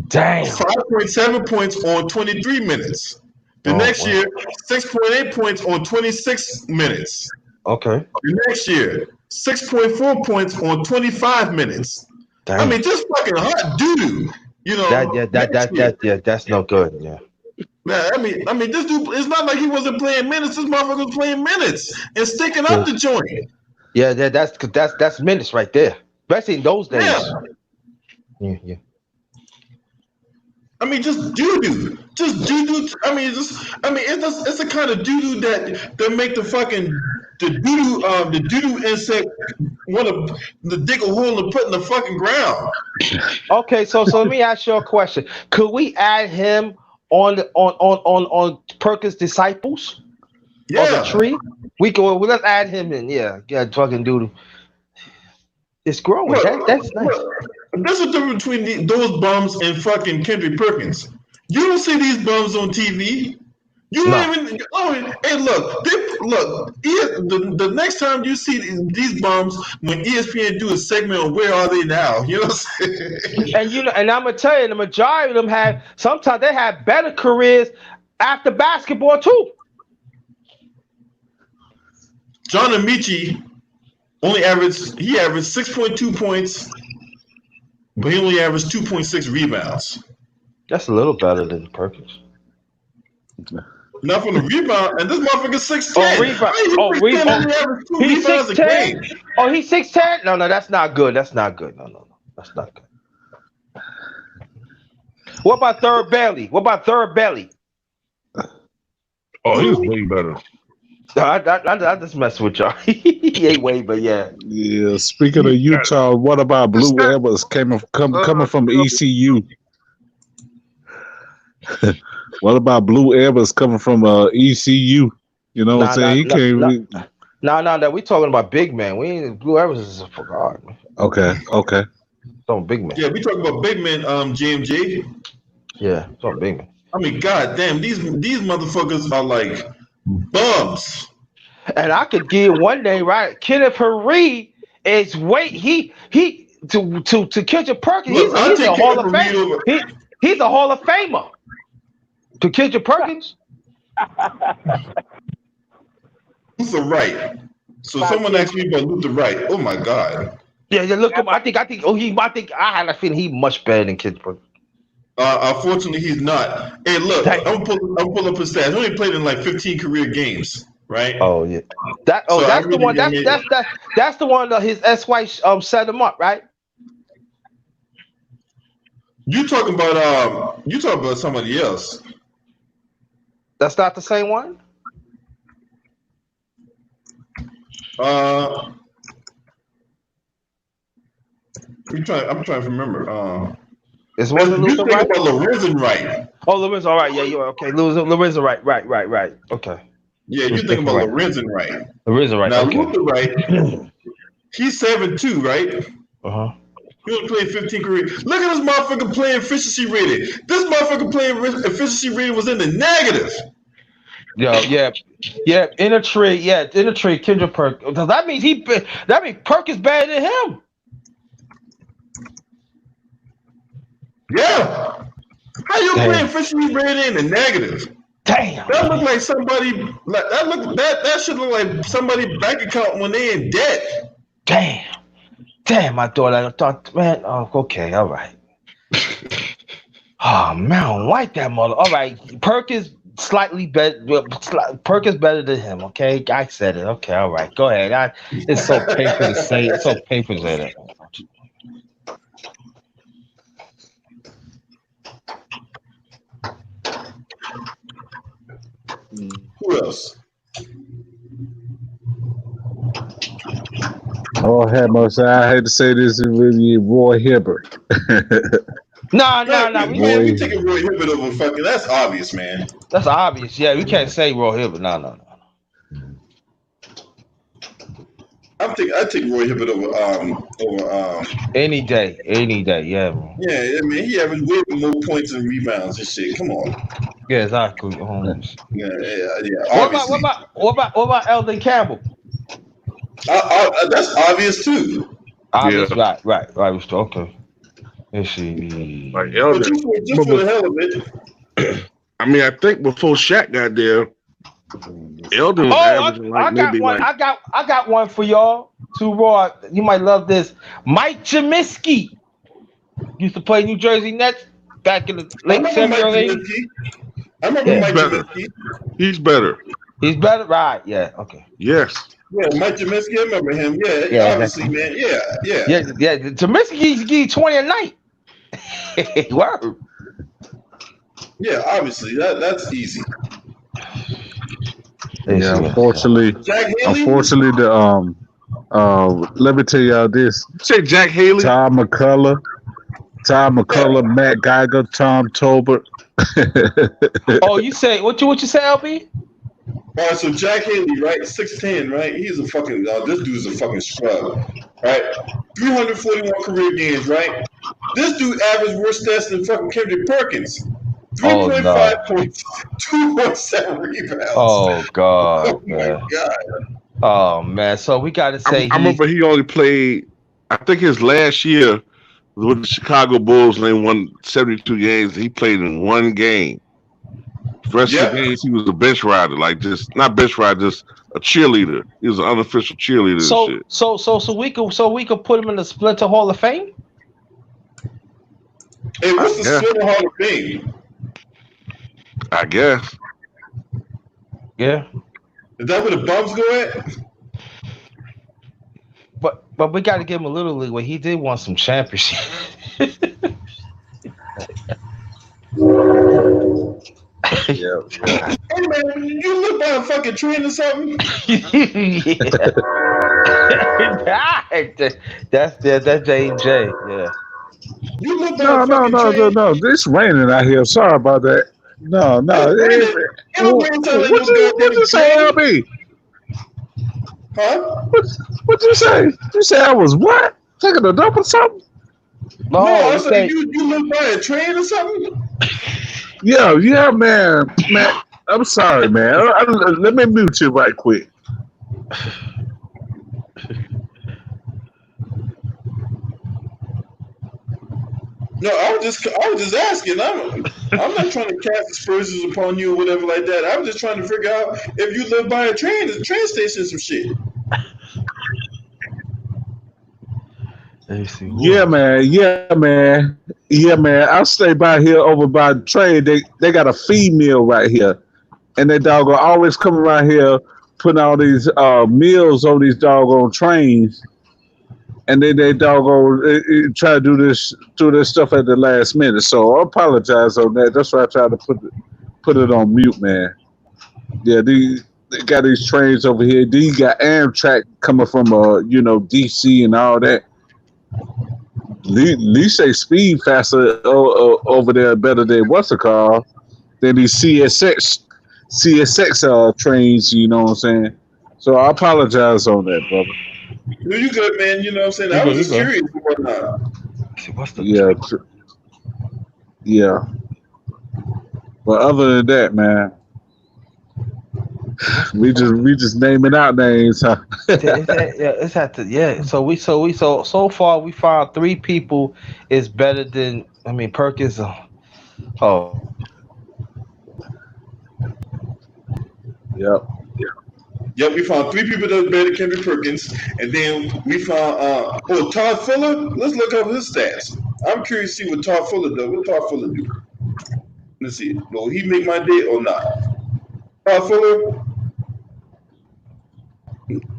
Damn. 5.7 points on 23 minutes. The next year, 6.8 points on 26 minutes. Okay. The next year, 6.4 points on 25 minutes. Damn. I mean, just fucking hot doo-doo. You know, that's no good. Yeah. Yeah, I mean, this dude. It's not like he wasn't playing minutes. This motherfucker was playing minutes and sticking up the joint. Yeah, that's minutes right there, especially in those days. Yeah. I mean, just doo-doo. Just doo-doo. I mean, it's the kind of doo-doo that make the fucking the doo-doo insect want to dig a hole and put in the fucking ground. Okay, so let me ask you a question. Could we add him on Perkins' disciples? Yeah. On the tree? Let's add him in. Yeah, fucking doo-doo. It's growing. That's nice. There's a difference between those bums and fucking Kendrick Perkins. You don't see these bums on TV. You don't even. Hey, look. The next time you see these bums, when ESPN do a segment on Where Are They Now, you know what I'm saying? And I'm gonna tell you, the majority of them sometimes they have better careers after basketball too. John Amici averaged 6.2 points, but he only averaged 2.6 rebounds. That's a little better than Perkins. Not from the rebound, and this motherfucker's 6'10". He's 6'10". Oh, he's 6'10". No, that's not good. That's not good. No, that's not good. What about Third Belly? Oh, he's way better. I just mess with y'all. He ain't way, but yeah. Yeah. Speaking of Utah, what about Blue Evers coming from ECU? What about Blue Evers coming from ECU? You know what I'm saying? He came. No. We talking about big man. We ain't Blue Evers is a guard, man. Okay. Talking big man. Yeah, we talking about big man. GMG. Yeah, talking big man. I mean, goddamn, these motherfuckers are like bums. And I could give one name right. Kenneth Perry is to Kendrick Perkins. Look, He's a Hall of Famer. He's a Hall of Famer. To Kendrick Perkins. Luther Wright. So someone asked me about Luther Wright. Oh my God. Yeah. Look him. I think I had a feeling he's much better than Kendrick Perkins. Unfortunately, he's not. Hey, look, I'm pull up his stats. He only played in like 15 career games, right? Oh yeah. That's the one. That's the one that his ex-wife set him up, right? You talking about somebody else? That's not the same one. I'm trying to remember. This wasn't Luther Wright? About Lorenzen Wright. Oh, Lorenzen, all right. Yeah, you're okay. Lorenzen Wright. Okay. Yeah, you're thinking about Lorenzen Wright. Lorenzen Wright. Now, okay. Luther Wright, he's 7'2", right? Uh-huh. He only played 15 career. Look at this motherfucker playing efficiency rating. This motherfucker playing efficiency rating was in the negative. Yeah. In a trade, Kendrick Perkins. That means Perkins better than him. Yeah. How you playing efficiency rating in the negative? Damn. That look like somebody. That should look like somebody's bank account when they in debt. Damn, I thought, man. Oh, okay, all right. Oh man, I don't like that mother. All right, Perkins slightly better. Perkins better than him. Okay, I said it. Okay, all right. Go ahead. It's so painful to say. It's so painful to say that. Who else? Oh, have mercy. I had to say this with you, Roy Hibbert. No. We taking Roy Hibbert over fucking. That's obvious, man. That's obvious. Yeah, we can't say Roy Hibbert. No. I take Roy Hibbert over any day. Yeah. Bro. Yeah, I mean he averaged way more points and rebounds and shit. Come on. Yeah, exactly. Yeah. What about Eldon Campbell? That's obvious too. Obvious, yeah. Right. Okay. Let's see. Like Eldon. Just for the hell of it. I mean, I think before Shaq got there, Elden was averaging like maybe one. like. I got one for y'all. Too raw. You might love this. Mike Trubisky used to play New Jersey Nets back in the late 70s, early 80s. I remember Mike Trubisky. He's better. He's better, right? Yeah. Okay. Yes. Yeah, Mike Trubisky. I remember him. Yeah, obviously, man. Yeah. Trubisky give 20 a night. Word. Yeah, obviously that's easy. Yeah, unfortunately, the let me tell y'all this. Say Jack Haley. Tom McCullough, Matt Geiger, Tom Tolbert. Oh, you say what you say, LB? All right, so Jack Haley, right, 6'10", right? He's a fucking this dude's a fucking scrub, right? 341 career games, right? This dude averaged worse stats than fucking Kendrick Perkins. 3.5 points, 2.7 rebounds. Oh God! Oh my God! Oh man! So we got to say, I remember he only played. I think his last year with the Chicago Bulls, and they won 72 games. He played in one game. The rest of the games, he was a bench rider, like just not bench rider, just a cheerleader. He was an unofficial cheerleader. So we could put him in the Splinter Hall of Fame. Hey, what's the Splinter Hall of Fame? I guess. Yeah. Is that where the bums go at? But we got to give him a little leeway. He did want some championship. Yeah. Hey man, you look by a fucking train or something? That's J&J. Yeah. You look by a fucking train? No. This raining out here. Sorry about that. No. What you say, LB? Huh? What you say? You say I was what? Taking a dump or something? No, I said you look by a train or something? Yeah, man. I'm sorry, man. Let me mute you right quick. No, I was just asking. I'm not trying to cast aspersions upon you or whatever like that. I'm just trying to figure out if you live by a train station or some shit. Yeah, man. I stay by here over by the train. They got a feed mill right here, and they doggone always come around here putting all these meals on these doggone trains, and then they doggone try to do this stuff at the last minute. So I apologize on that. That's why I try to put it on mute, man. Yeah, they got these trains over here. Then you got Amtrak coming from DC and all that. They say speed faster over there better than what's it called than these CSX trains. You know what I'm saying? So I apologize on that, brother. No, you good, man. You know what I'm saying? I was just curious and whatnot. Yeah. But other than that, man, we just naming out names, huh? So far we found 3 people is better than Perkins. Yep, we found 3 people that are better than Kendrick Perkins, and then we found Todd Fuller. Let's look up his stats. I'm curious to see what Todd Fuller does. What Todd Fuller do? Let's see. Will he make my day or not? Todd Fuller.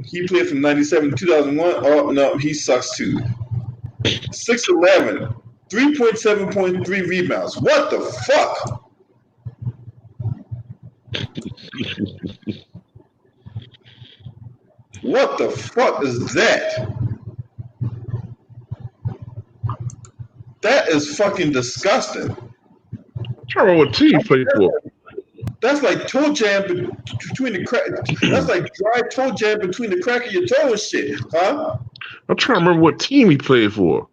He played from 97 to 2001. Oh no, he sucks too. 6'11", 3.7.3 rebounds. What the fuck? What the fuck is that? That is fucking disgusting. I'm trying to remember what team he played for. That's like toe jam between the crack. That's like dry toe jam between the crack of your toe and shit, huh? I'm trying to remember what team he played for.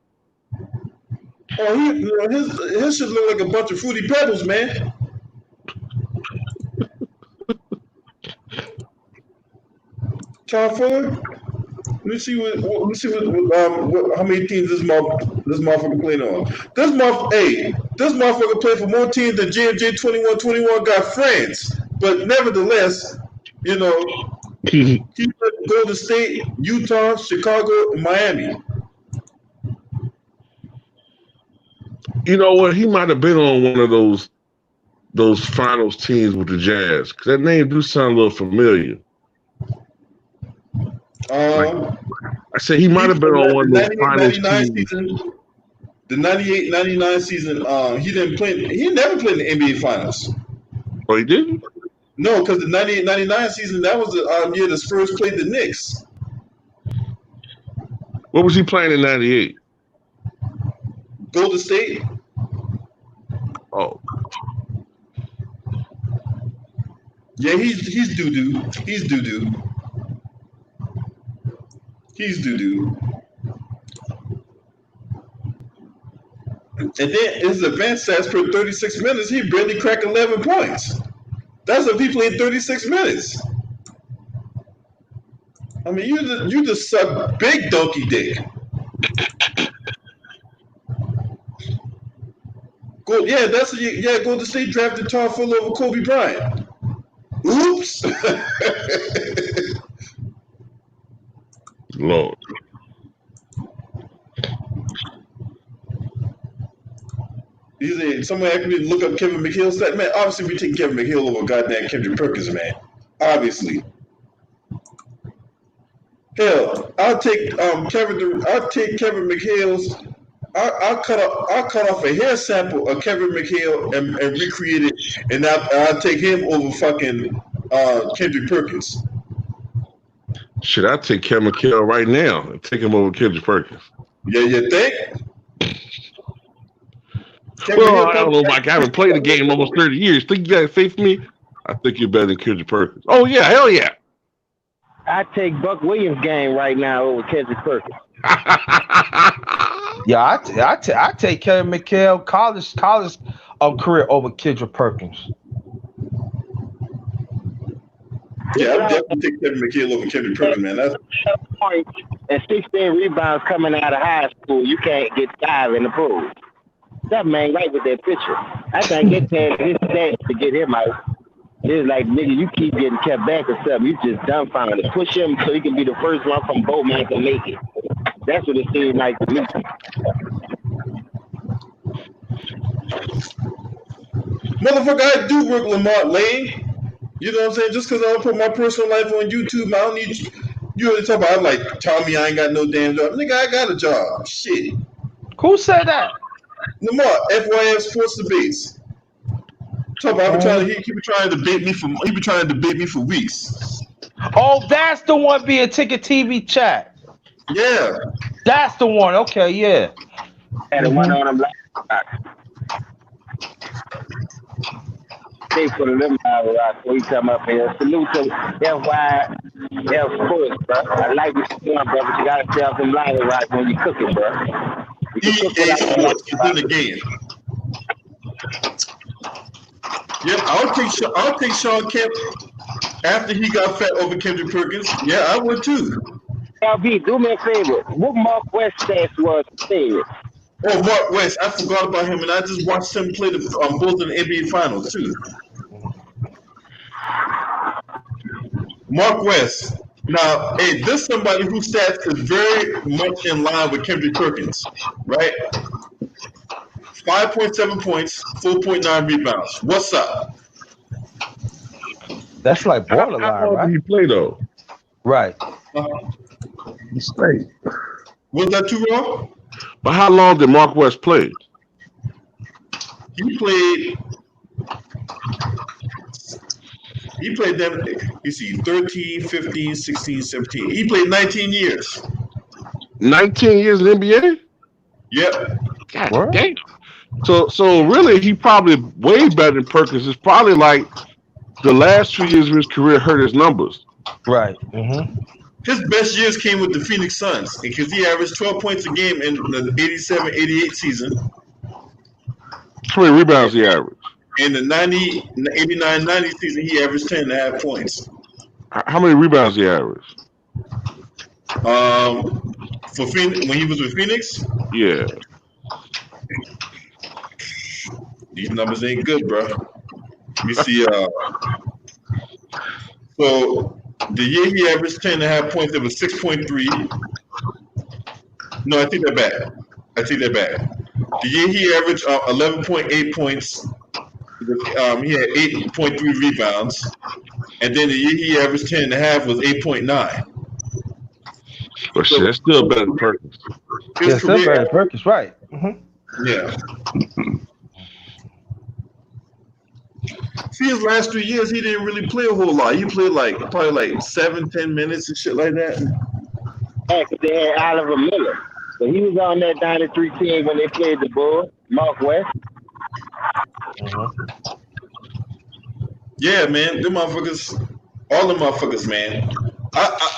Oh, his shit look like a bunch of Fruity Pebbles, man. Todd Fuller. Let me see what how many teams this motherfucker playing on. This motherfucker, hey, This motherfucker played for more teams than JMJ 21-21 got friends. But nevertheless, you know, he played Golden State, Utah, Chicago, and Miami. You know what? He might have been on one of those finals teams with the Jazz. Because that name do sound a little familiar. I said he might have been on one of those finals teams. Season, the 98-99 season, he didn't play. He never played in the NBA Finals. Oh, he didn't? No, because the 98-99 season, that was the year the Spurs played the Knicks. What was he playing in 98? Golden State. Oh. Yeah, he's doo-doo. He's doo-doo. He's doo-doo. And then his advanced stats per 36 minutes, he barely cracked 11 points. That's if he played 36 minutes. I mean, you just suck big donkey dick. Golden State drafted Tar Full over Kobe Bryant. Oops. Lord. Someone asked me to look up Kevin McHale's stat. Man, obviously we take Kevin McHale over goddamn Kendrick Perkins, man. Obviously. Hell, I'll take Kevin McHale's. I'll cut off a hair sample of Kevin McHale and recreate it, and I'll take him over fucking Kendrick Perkins. Shit, I'll take Kevin McHale right now and take him over Kendrick Perkins. Yeah, you think? Well, I don't know, Mike. I haven't played the game in almost 30 years. Think you got faith in me? I think you're better than Kendrick Perkins. Oh, yeah, hell yeah. I take Buck Williams' game right now over Kendrick Perkins. Yeah, I take Kevin McHale college career over Kendrick Perkins. Yeah, I would definitely take Kevin McHale over Kendrick Perkins, man. That's points and 16 rebounds coming out of high school. You can't get 5 in the pool. Something ain't right with that picture. I can't get past his stats to get him out. It's like, nigga, you keep getting kept back or something. You just dumbfounded. Push him so he can be the first one from Bowman to make it. That's what it seems like to me. motherfucker, I do work Lamont Lane. You know what I'm saying? Just because I don't put my personal life on YouTube, I don't need you to talk about. I'm like, Tommy, I ain't got no damn job. Nigga, I got a job. Shit. Who said that? Lamont, FYF Sports Debates. Talk about he been trying to debate me for weeks. Oh, that's the one being Ticket TV chat. Yeah. That's the one. Okay, yeah. Had the one on them black. Thanks for the limb rock. We come up here. Salute to FYF Sports, bro. I like what you're doing, bro, but you gotta sell some line rock when you cook it, bro. EA Sports is in the game. Yeah, I'll take Sean Kemp after he got fat over Kendrick Perkins. Yeah, I would too. LB, do me a favor. What Mark West stats was favorite? Oh, Mark West. I forgot about him, and I just watched him play both in the NBA Finals too. Mark West. Now, hey, this is somebody whose stats is very much in line with Kendrick Perkins, right? 5.7 points, 4.9 rebounds. What's up? That's like borderline, How long right? did he play, though? Right. He stayed. Was that too wrong? But how long did Mark West play? He played them, you see, 13, 15, 16, 17. He played 19 years. 19 years in the NBA? Yep. God damn. So really, he probably way better than Perkins. It's probably like the last 2 years of his career hurt his numbers. Right. Mm-hmm. His best years came with the Phoenix Suns because he averaged 12 points a game in the 87-88 season. How many rebounds he averaged? In the 89-90 season, he averaged 10.5 points. How many rebounds he averaged? For Phoenix, when he was with Phoenix? Yeah. These numbers ain't good, bro. Let me see. So the year he averaged 10.5 points, it was 6.3. No, I take that back. The year he averaged 11.8 points, he had 8.3 rebounds, and then the year he averaged 10.5 was 8.9. But shit, that's still better than Perkins. Yeah, still better than Perkins, right? Yeah. See, his last 3 years, he didn't really play a whole lot. He played probably 7-10 minutes and shit like that. Yeah, because they had Oliver Miller. So he was on that 93 team when they played the Bulls, Mark West. Yeah, man, them motherfuckers, all the motherfuckers, man.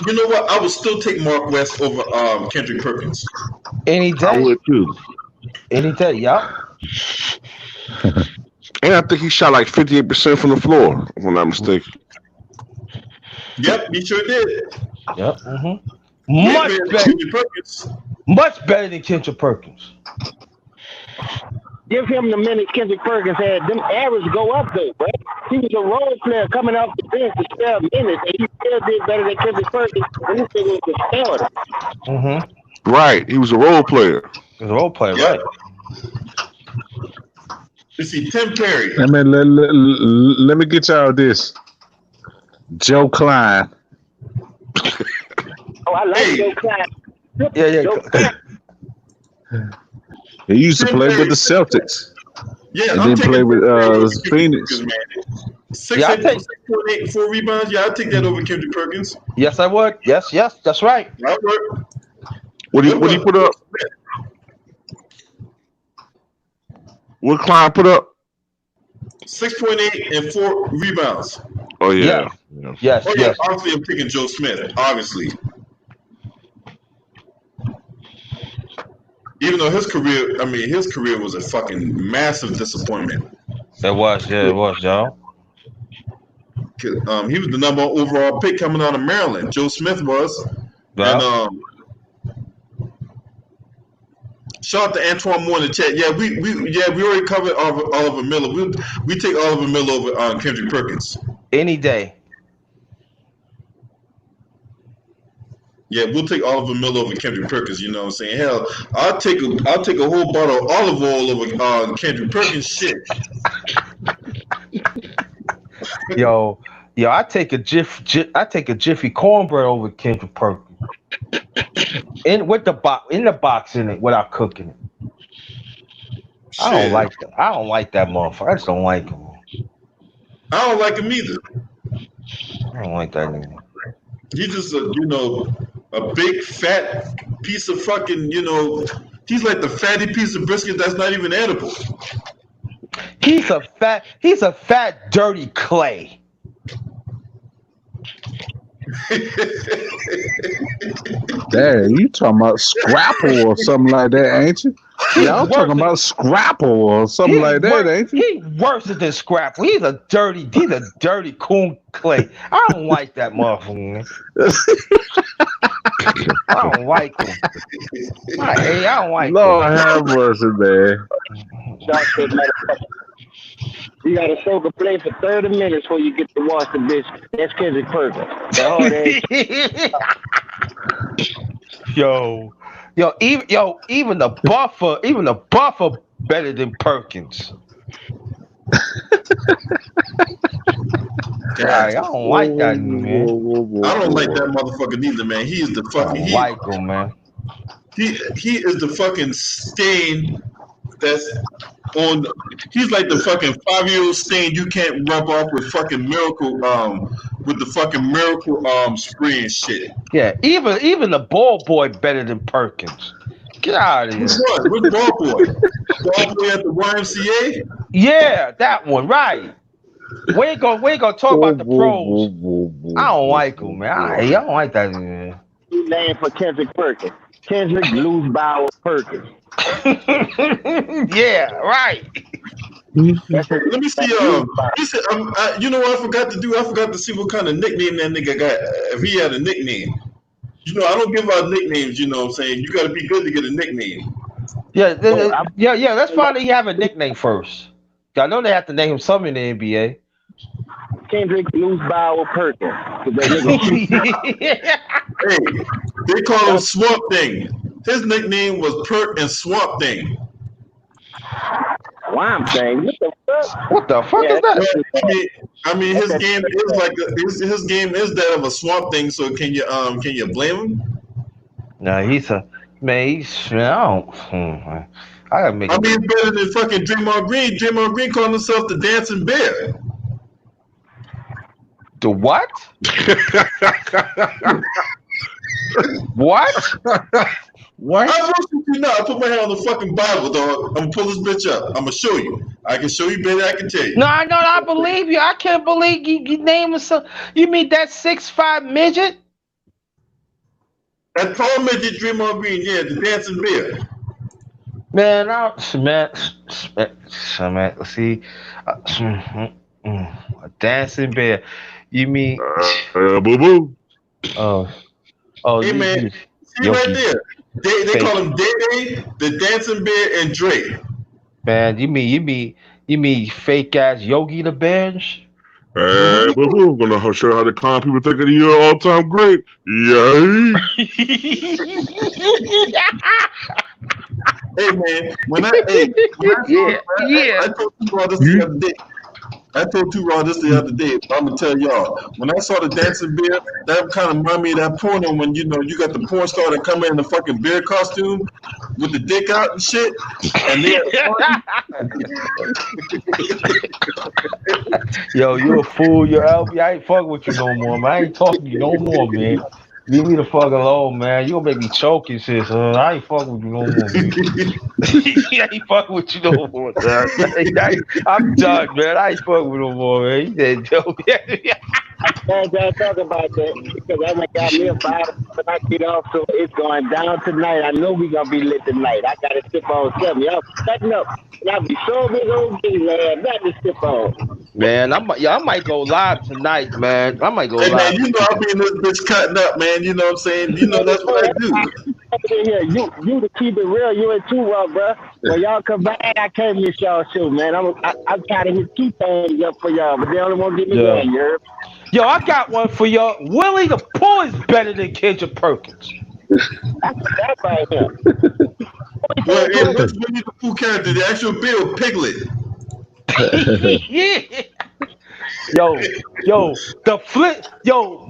You know what? I would still take Mark West over Kendrick Perkins. Any I day. would too. Any day, yup. And I think he shot like 58% from the floor, if I'm not mistaken. Yep, he sure did. Yep. Much better than Perkins. Much better than Kendrick Perkins. Give him the minutes Kendrick Perkins had. Them average go up though, bro. He was a role player coming off the bench to spare minutes, and he still did better than Kendrick Perkins. And this thing was a starter. Right, he was a role player. He was a role player, right? You see, Tim Perry. Let me get y'all this. Joe Klein. Oh, I like Joe Klein. Yeah. Joe Klein. He used to play with the Celtics. Yeah, and then play with Phoenix. 6.8, 4 rebounds. Yeah, I'll take that over Kendrick Perkins. Yes, I would. Yes, that's right. That work. What do you put up? What Klein put up? 6.8 and 4 rebounds. Oh yeah. Yes. Obviously, I'm picking Joe Smith. Obviously, even though his career was a fucking massive disappointment. It was, y'all. He was the number 1 overall pick coming out of Maryland. Joe Smith was, and shout out to Antoine Moore in the chat. Yeah, we already covered Oliver Miller. We take Oliver Miller over Kendrick Perkins any day. Yeah, we'll take Oliver Miller over Kendrick Perkins. You know what I'm saying? Hell, I'll take a whole bottle of olive oil over Kendrick Perkins. Shit. Yo, I take a Jiffy cornbread over Kendrick Perkins. In the box in it without cooking it. Shit. I don't like that motherfucker. I just don't like him. I don't like him either. I don't like that nigga. He's just a big fat piece of fucking, he's like the fatty piece of brisket that's not even edible. He's a fat dirty clay. Damn, you talking about Scrapple or something like that, ain't you? Y'all talking about Scrapple or something like that, ain't you? He's worse than Scrapple. He's a dirty coon clay. I don't like that motherfucker. I don't like him. I don't like him. Lord have mercy, man. You gotta soak a plate for 30 minutes before you get to wash the bitch. That's Kendrick Perkins. Even the buffer better than Perkins. I don't like that, man. I don't like that motherfucker neither, man. He is the fucking. Like him, man. He is the fucking stain that's on. He's like the fucking 5-year-old stain you can't rub off with fucking miracle with the fucking miracle spray and shit. Yeah, even the ball boy better than Perkins. Get out of here. Which ball boy? Ball boy at the YMCA? Yeah, that one, right. We ain't gonna talk about the pros. I don't like him, man. I don't like that man. He named for Kendrick Perkins. Kendrick Lose Bowel Perkins. Yeah, right. Let me see. You know what I forgot to do? I forgot to see what kind of nickname that nigga got. If he had a nickname. I don't give out nicknames. You know what I'm saying? You got to be good to get a nickname. Yeah. Let's find out you have a nickname first. I know they have to name him something in the NBA. Kendrick Loose Bowel Perkins. 'Cause that nigga Hey, they call him Swamp Thing. His nickname was Perk and Swamp Thing. Swamp Thing. What the fuck? What the fuck Yeah, is that? I mean, his game is like his game is that of a Swamp Thing. So can you blame him? Nah, he's a man. I gotta make. I mean, it's better than fucking Draymond Green. Draymond Green calling himself the Dancing Bear. The what? What? What? I bullshit you not. I put my hand on the fucking Bible, dog. I'm gonna pull this bitch up. I'm gonna show you. I can show you better than I can tell you. No, I believe you. I can't believe you naming some. You mean that 6'5" midget? That tall midget Draymond Green, yeah, the Dancing Bear. Man, see, a dancing bear. You mean? Boo boo. Oh, Hey man, see right there. They call him Day, the Dancing Bear, and Dre. Man, you mean fake ass Yogi the Bear? Hey, boo boo. I'm gonna show you how the con people think of the all time great. Yay! Hey man, when I told you this the other day. I told T-Raw this the other day. I'm gonna tell y'all. When I saw the Dancing Bear, that kind of reminded me of that porno when you got the porn star that come in the fucking bear costume with the dick out and shit. And Yo, you a fool. You're out. I ain't fucking with you no more, man. I ain't talking to you no more, man. Leave me the fuck alone, man. You gonna make me choke and shit, son. I ain't fucking with you no more, man. I ain't fucking with you no more, man. I'm done, man. I ain't fucking with no more, man. You dead, Joe. I'm glad y'all talk about that because I went got me a bottle when I get off, so it's going down tonight. I know we gonna be lit tonight. I gotta sip on something. Y'all cutting up. Y'all be so big old things, man. Not to sip on. Man, I might go live tonight, man. I might go hey live. man, you know I be in this bitch cutting up, man. You know what I'm saying? You know that's what I do. Here, you to keep it real, you and T-Raw, bro. When y'all come back, I can't miss y'all show, man. I'm trying to hit 2 things up for y'all, but they only won't give me one, you heard? Yo, I got one for y'all. Willie the Pooh is better than Kendrick Perkins. That's right here. Well, and what's Winnie the Pooh character? The actual Bill Piglet. Yo, the flip,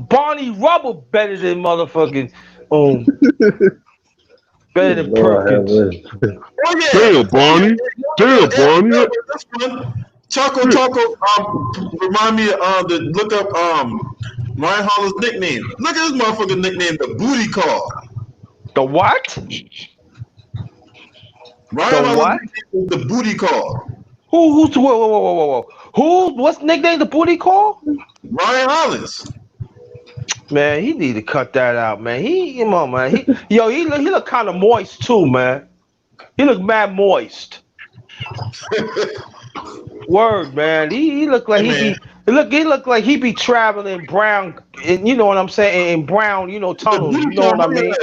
Barney Rubble better than motherfucking better than Perkins. Oh yeah. Damn, Barney. Damn, Barney. That's fun. Choco remind me of the look up Ryan Holland's nickname. Look at this motherfucking nickname, the Booty Call. The what? Ryan Holland's nickname is the Booty Call. Who's whoa. What's nickname the Booty Call? Ryan Hollins. Man, he need to cut that out, man. Come on, man. He look kind of moist too, man. He look mad moist. Word, man. He look like he look like he be traveling brown, and you know what I'm saying, in brown, tunnels. You know what I mean?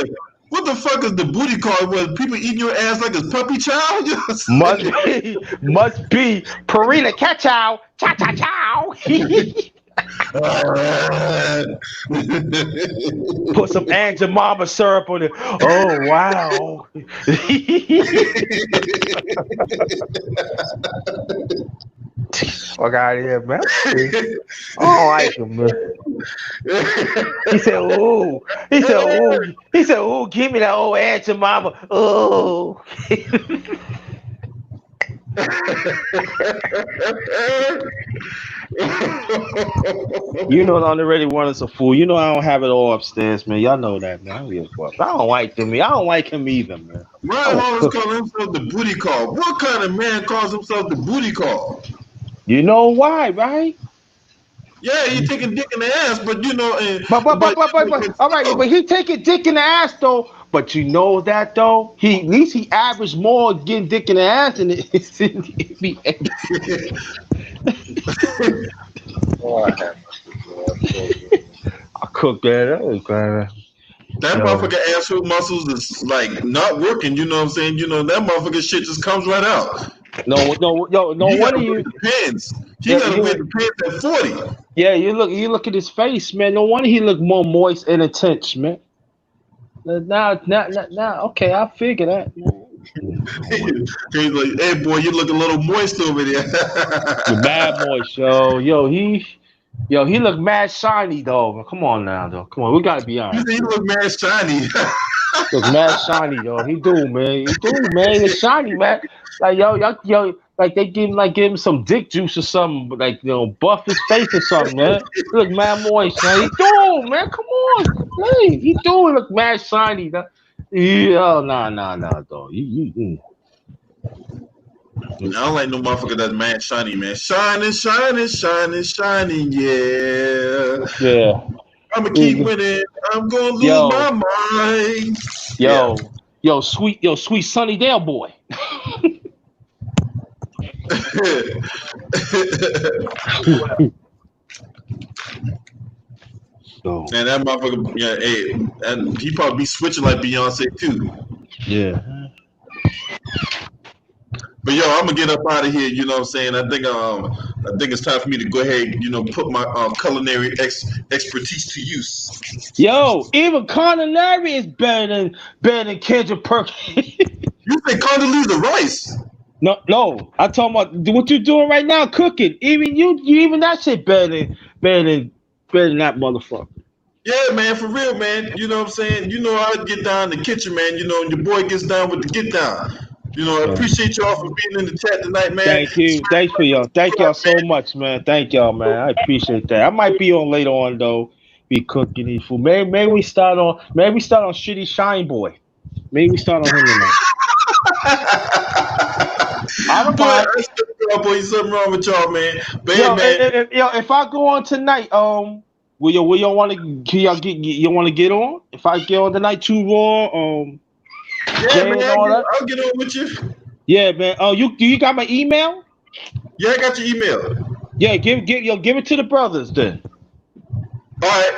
What the fuck is the booty call? Where people eating your ass like a puppy child? Must be Purina Catchow, cha cha chow. Put some Aunt Jemima syrup on it. Oh wow. Fuck out of here, man. I don't like him, man. He said, ooh, give me that old Aunt Jemima. Oh. You know, I'm already wanted a fool. You know, I don't have it all upstairs, man. Y'all know that, man. I don't give a fuck. I don't like him. I don't like him either, man. Ryan Hollins calling himself the booty call. What kind of man calls himself the booty call? You know why, right? Yeah, he taking dick in the ass, but you know, but all right, but he taking dick in the ass though. But you know that though, at least he averaged more getting dick in the ass than it be. I cooked that up, that motherfucker asshole muscles is like not working. You know what I'm saying? You know that motherfucker shit just comes right out. No You wonder gotta wear you. the pants. He Yeah, gotta wear the pants at 40. yeah, you look at his face, man. No wonder he look more moist and intense, man. Now, okay, I figure that. He's like, hey boy, you look a little moist over there. The mad moist, he look mad shiny, though. Come on now, though. Come on, we gotta be You honest. say you look mad shiny. Look mad shiny, though. He do, man. He do, man. It's shiny, man. Like like they give him some dick juice or something, like buff his face or something, man. He look mad moist, man. He do, man. Come on, hey, he do look mad shiny. Yeah, oh, nah, though. I don't like no motherfucker that's mad shiny, man. Shining, yeah. Yeah. I'ma keep winning. I'm gonna lose Yo, my mind. Yeah. sweet Sunnydale boy. So, And that motherfucker, yeah, hey, and he probably be switching like Beyonce too. yeah. But yo, I'm gonna get up out of here. You know what I'm saying? I think it's time for me to go ahead. Put my culinary expertise to use. Yo, even culinary is better than Kendrick Perkins. You say Condoleezza Rice? No. I'm talking about what you're doing right now, cooking. Even even that shit better than that motherfucker. Yeah, man, for real, man. You know what I'm saying? You know I get down in the kitchen, man. And your boy gets down with the get down. I appreciate y'all for being in the chat tonight, man. Thank you. Thank y'all so much, man. Thank y'all, man. I appreciate that. I might be on later on though. Be cooking these food. Maybe we start on Shitty Shine Boy. Maybe we start on him tonight. I don't mind. Boy, something wrong with y'all, man. But Yo, man. If I go on tonight, will y'all want to? You want to get on? If I get on tonight, too raw. Yeah, man, I'll get on with you. Yeah, man. Oh, you got my email? Yeah, I got your email. Yeah, give it to the brothers then. All right.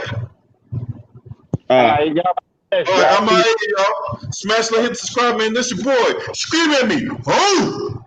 All right, y'all. All right, I'm out of here, y'all. Smash, like, hit, subscribe, man. This your boy. Scream at me. Oh!